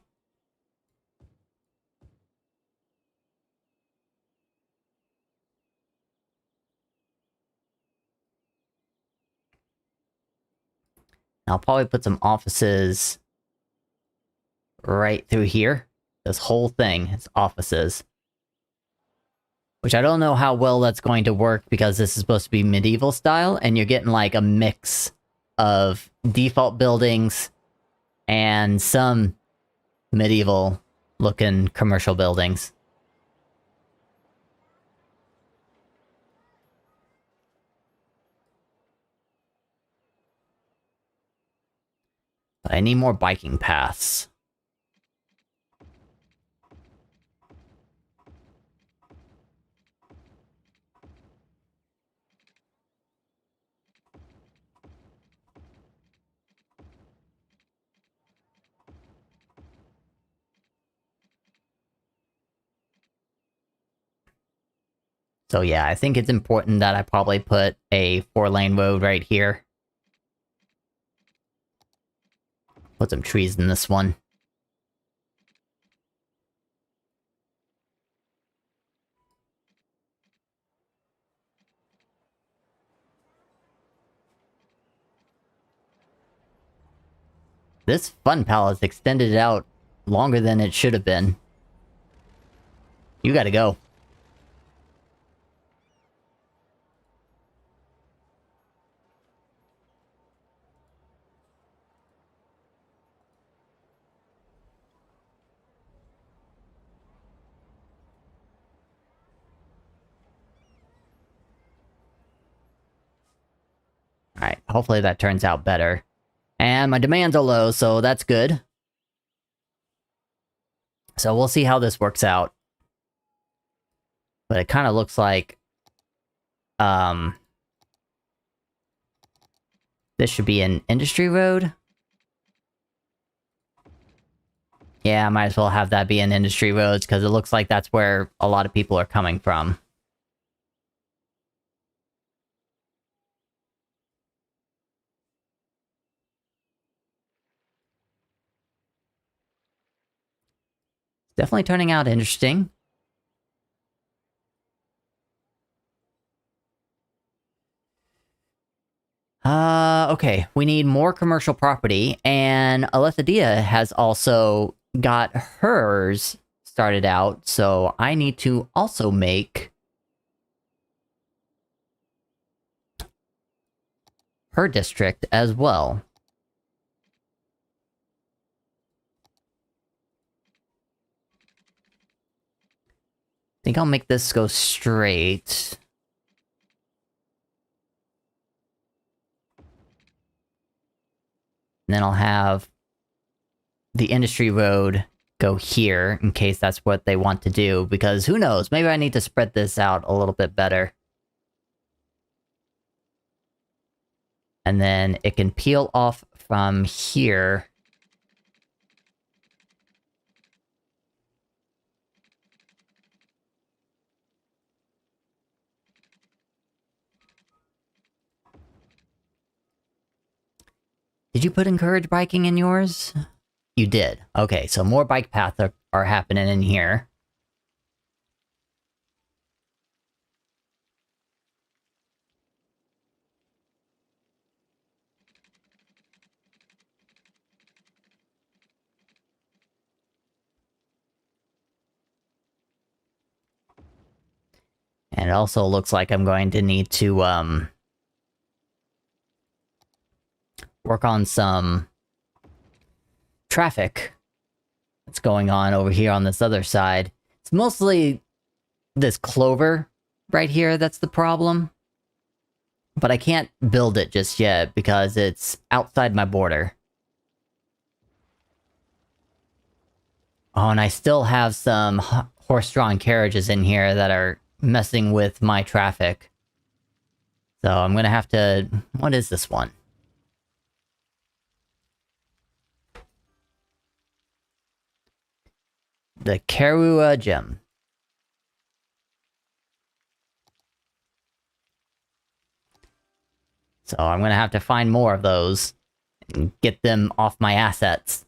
I'll probably put some offices right through here. This whole thing is offices. Which I don't know how well that's going to work because this is supposed to be medieval style, and you're getting like a mix of default buildings and some medieval looking commercial buildings. But I need more biking paths. So yeah, I think it's important that I probably put a 4-lane road right here. Put some trees in this one. This fun palace extended out longer than it should have been. You gotta go. Alright, hopefully that turns out better. And my demands are low, so that's good. So we'll see how this works out. But it kind of looks like... this should be an industry road. Yeah, I might as well have that be an industry roads, because it looks like that's where a lot of people are coming from. Definitely turning out interesting. Okay, we need more commercial property, and Alethadia has also got hers started out, so I need to also make her district as well. I think I'll make this go straight. And then I'll have the industry road go here, in case that's what they want to do, because who knows, maybe I need to spread this out a little bit better. And then it can peel off from here. Did you put encourage biking in yours? You did. Okay, so more bike paths are happening in here. And it also looks like I'm going to need to, work on some traffic that's going on over here on this other side. It's mostly this clover right here that's the problem. But I can't build it just yet because it's outside my border. Oh, and I still have some horse-drawn carriages in here that are messing with my traffic. So I'm gonna have to... What is this one? The Karua Gem. So I'm gonna have to find more of those and get them off my assets.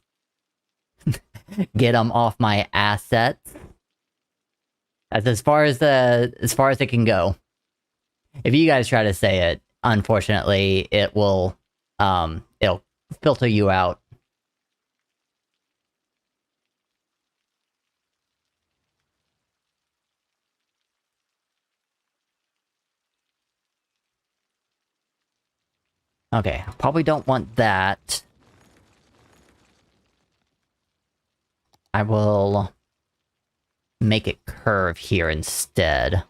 Get them off my assets. That's as far as it can go. If you guys try to say it, unfortunately, it will it'll filter you out. Okay, probably don't want that. I will make it curve here instead.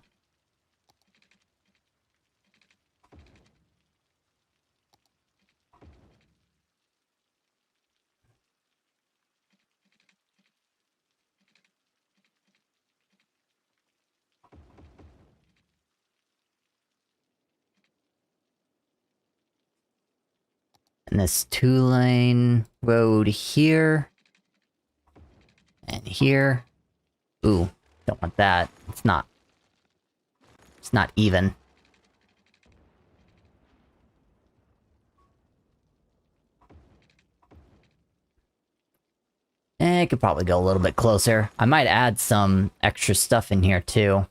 And this 2-lane road here. And here. Ooh, don't want that. It's not even. It could probably go a little bit closer. I might add some extra stuff in here too.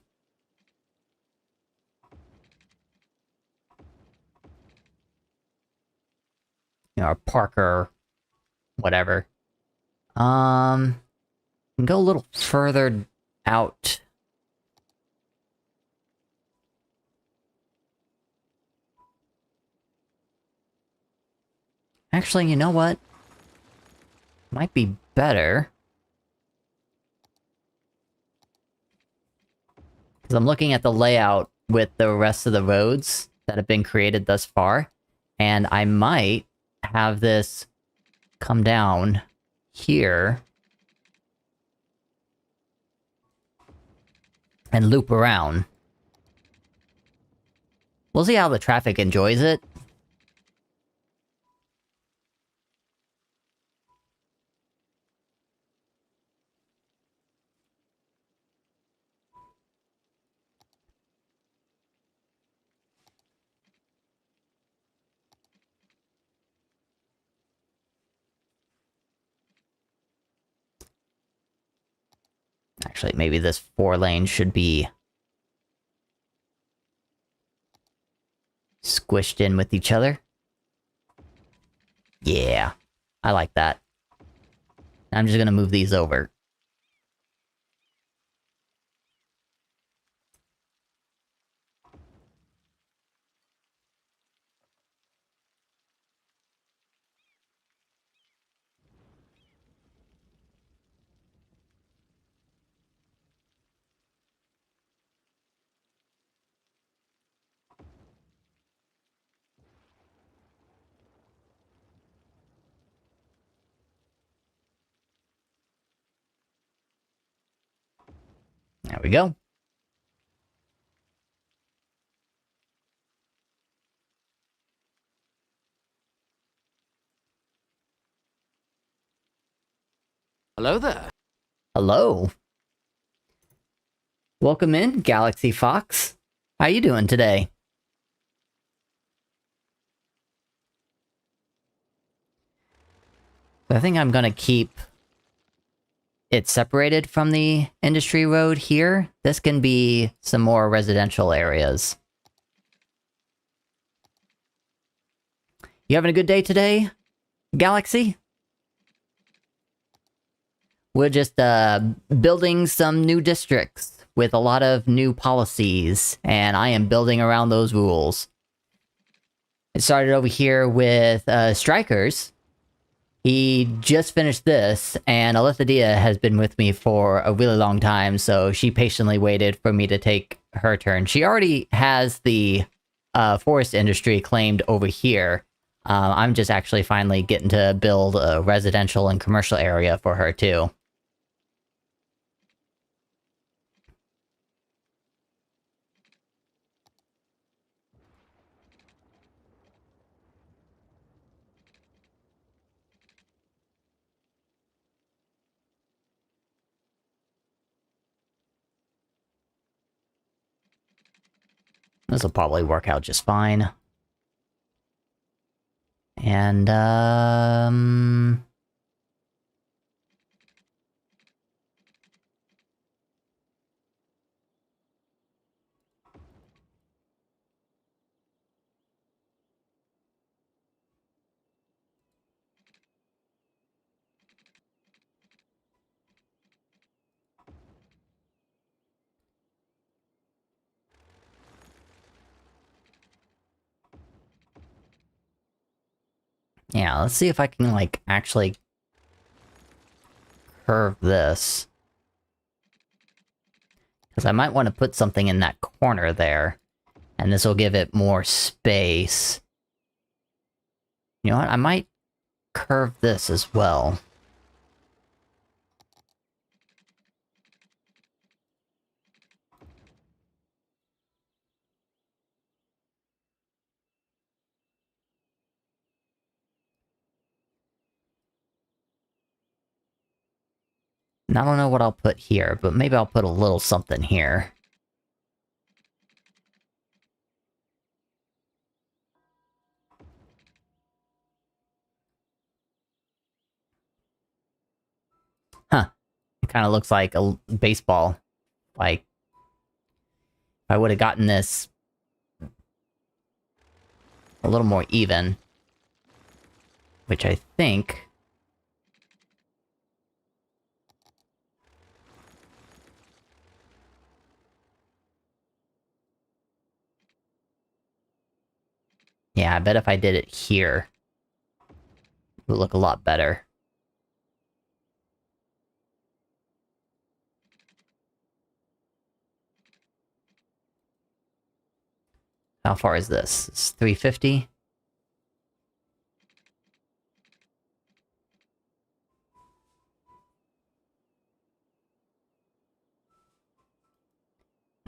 You know, or Parker, whatever. Go a little further out. Actually, you know what? Might be better. Because I'm looking at the layout with the rest of the roads that have been created thus far. And I might have this come down here. And loop around. We'll see how the traffic enjoys it. Actually, maybe this 4-lane should be squished in with each other. Yeah, I like that. I'm just gonna move these over. There we go. Hello there. Hello. Welcome in, Galaxy Fox. How you doing today? I think I'm gonna keep it separated from the industry road here. This can be some more residential areas. You having a good day today, Galaxy? We're just building some new districts with a lot of new policies, and I am building around those rules. It started over here with Strikers. He just finished this, and Alethadia has been with me for a really long time, so she patiently waited for me to take her turn. She already has the forest industry claimed over here. I'm just actually finally getting to build a residential and commercial area for her, too. This will probably work out just fine. And, yeah, let's see if I can, like, actually curve this. Because I might want to put something in that corner there. And this will give it more space. You know what? I might curve this as well. And I don't know what I'll put here, but maybe I'll put a little something here. Huh. It kind of looks like a baseball. Like, if I would have gotten this a little more even. Which I think... Yeah, I bet if I did it here, it would look a lot better. How far is this? It's 350?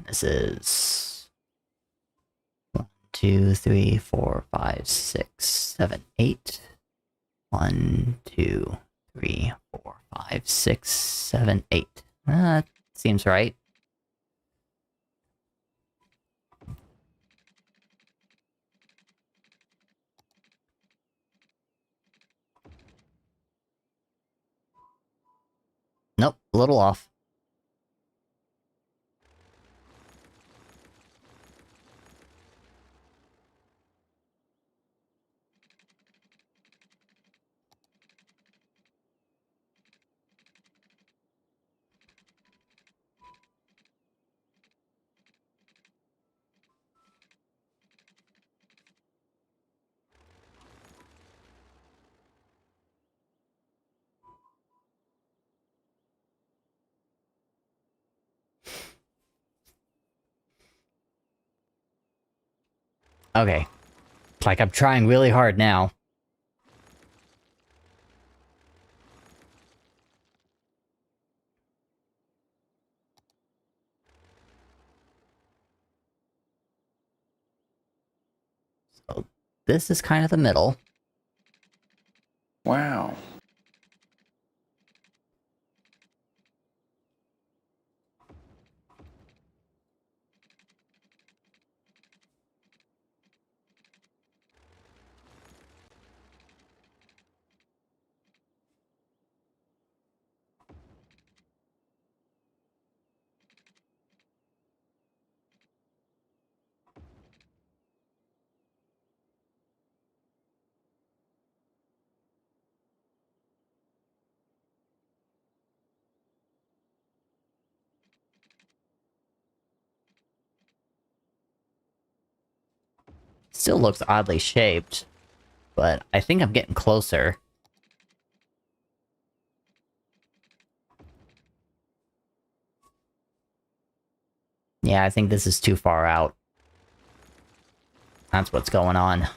This is... 1, 2, 3, 4, 5, 6, 7, 8. 1, 2, 3, 4, 5, 6, 7, 8. That seems right. Nope, a little off. Okay. It's like I'm trying really hard now. So this is kind of the middle. Wow. Still looks oddly shaped, but I think I'm getting closer. Yeah, I think this is too far out. That's what's going on.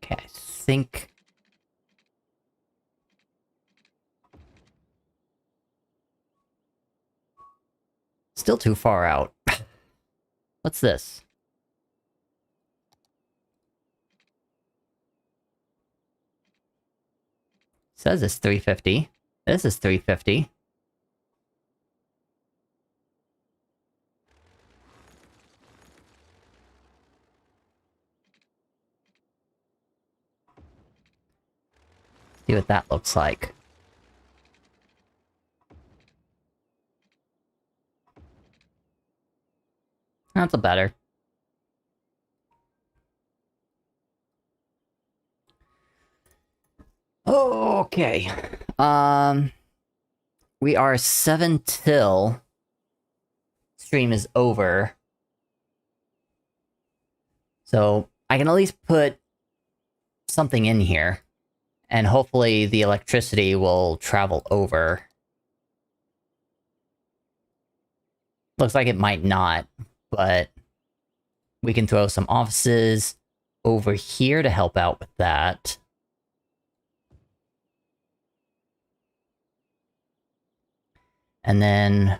Okay, I think... Still too far out. What's this? Says it's 350. This is 350. See what that looks like. That's a better. Okay. We are 7 till stream is over. So I can at least put something in here. And hopefully the electricity will travel over. Looks like it might not, but we can throw some offices over here to help out with that. And then,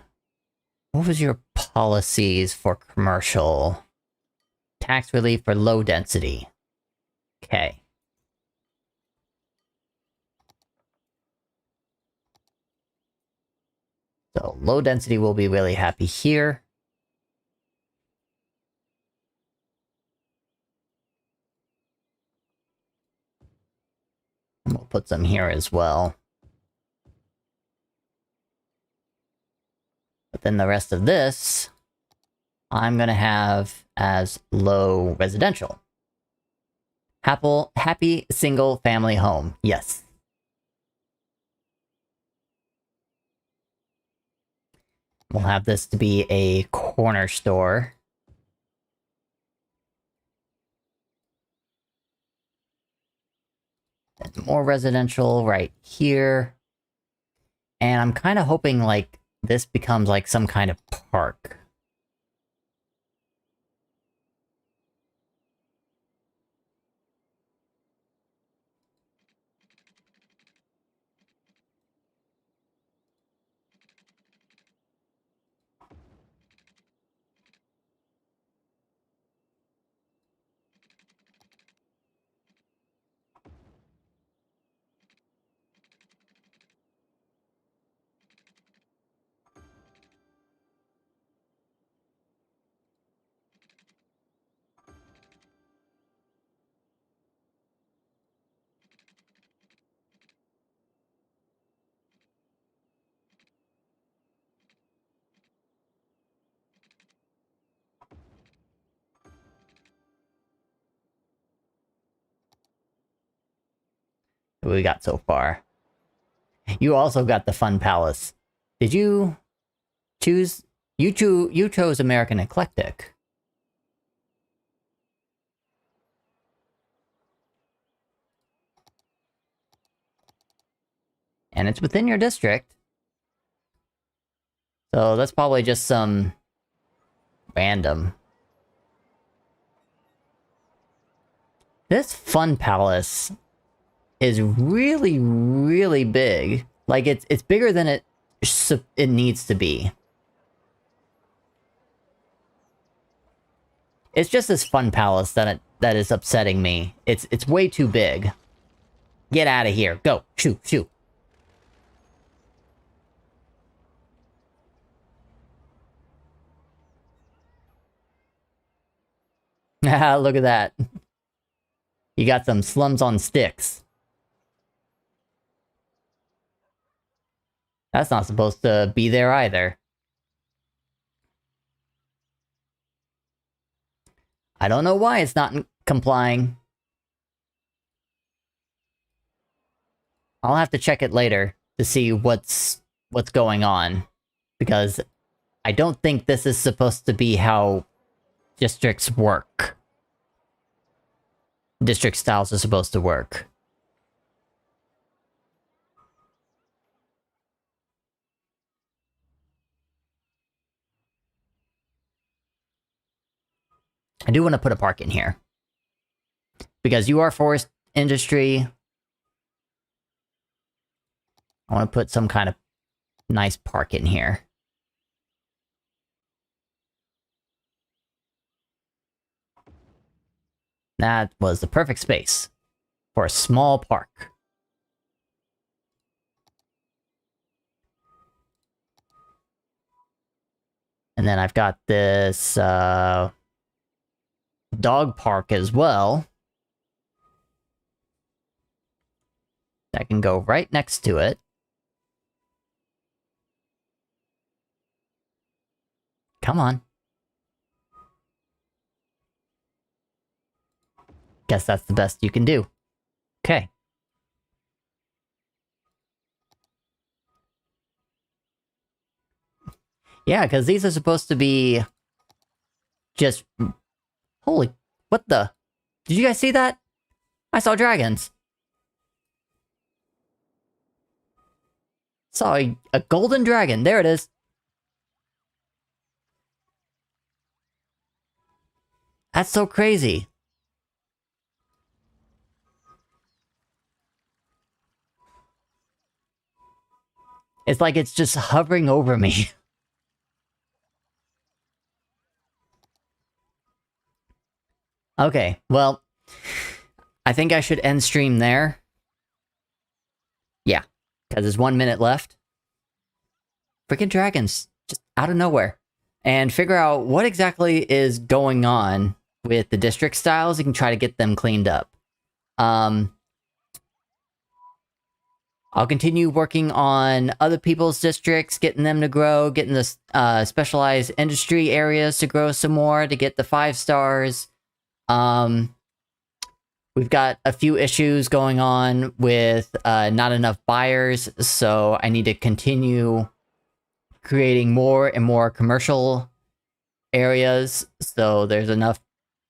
what was your policies for commercial? Tax relief for low density. Okay. So, low density will be really happy here. And we'll put some here as well. But then the rest of this, I'm gonna have as low residential. Happy single family home. Yes. We'll have this to be a corner store. And more residential right here. And I'm kind of hoping, like, this becomes, like, some kind of park. What we got so far? You also got the Fun Palace. Did you choose? You chose American Eclectic. And it's within your district. So that's probably just some random. This Fun Palace is really, really big. Like, it's bigger than it needs to be. It's just this Fun Palace that is upsetting me. It's way too big. Get out of here. Go. Shoot, shoot. Look at that. You got some slums on sticks. That's not supposed to be there either. I don't know why it's not complying. I'll have to check it later to see what's going on. Because I don't think this is supposed to be how districts work. District styles are supposed to work. I do want to put a park in here. Because you are forest industry. I want to put some kind of nice park in here. That was the perfect space for a small park. And then I've got this dog park as well. That can go right next to it. Come on. Guess that's the best you can do. Okay. Yeah, because these are supposed to be just... Holy... What the... Did you guys see that? I saw dragons. Saw a golden dragon. There it is. That's so crazy. It's like it's just hovering over me. Okay, well, I think I should end stream there. Yeah, because there's 1 minute left. Freaking dragons, just out of nowhere. And figure out what exactly is going on with the district styles. You can try to get them cleaned up. I'll continue working on other people's districts, getting them to grow, getting the specialized industry areas to grow some more, to get the 5 stars. We've got a few issues going on with not enough buyers, so I need to continue creating more and more commercial areas so there's enough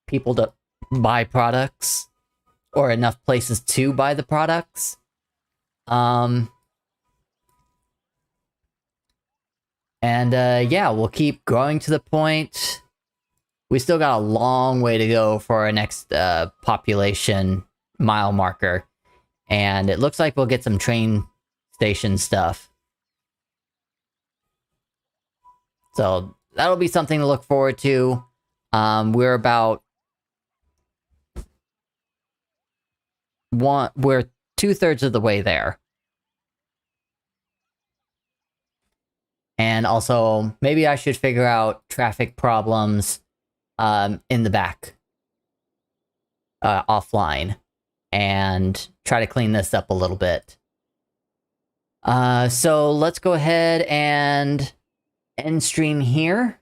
people to buy products, or enough places to buy the products. Yeah, we'll keep growing to the point. We still got a long way to go for our next population mile marker. And it looks like we'll get some train station stuff. So that'll be something to look forward to. We're about... We're 2/3 of the way there. And also, maybe I should figure out traffic problems in the back. Offline. And try to clean this up a little bit. So let's go ahead and end stream here.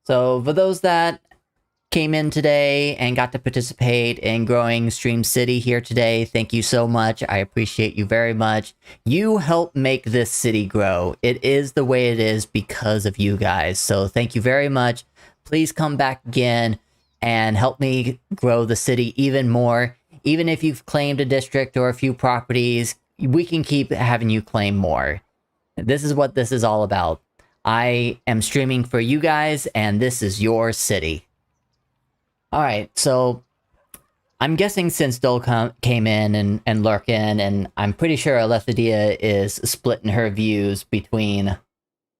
So for those that came in today and got to participate in growing Stream City here today, thank you so much. I appreciate you very much. You help make this city grow. It is the way it is because of you guys. So thank you very much. Please come back again and help me grow the city even more. Even if you've claimed a district or a few properties, we can keep having you claim more. This is what this is all about. I am streaming for you guys, and this is your city. Alright, so I'm guessing since Dole came in and Lurkin, and I'm pretty sure Alethidia is splitting her views between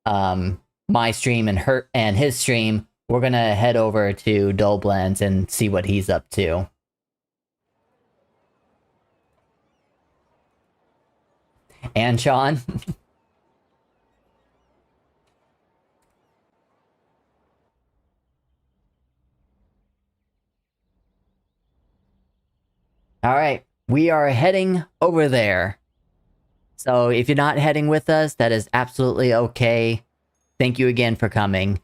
my stream and his stream, we're gonna head over to Doleblends and see what he's up to. And Sean? All right, we are heading over there. So if you're not heading with us, that is absolutely okay. Thank you again for coming.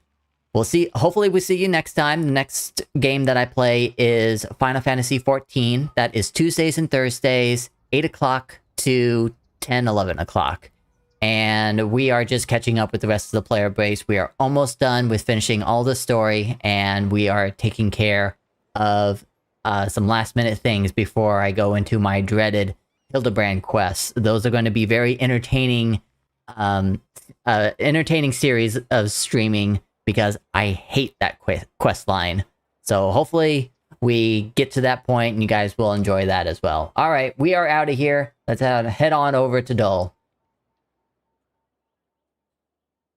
We'll see. Hopefully, we see you next time. The next game that I play is Final Fantasy XIV. That is Tuesdays and Thursdays, 8 o'clock to 10, 11 o'clock. And we are just catching up with the rest of the player base. We are almost done with finishing all the story, and we are taking care of some last minute things before I go into my dreaded Hildebrand quests. Those are going to be very entertaining, entertaining series of streaming because I hate that quest line. So hopefully we get to that point and you guys will enjoy that as well. All right, we are out of here. Let's head on over to Dole.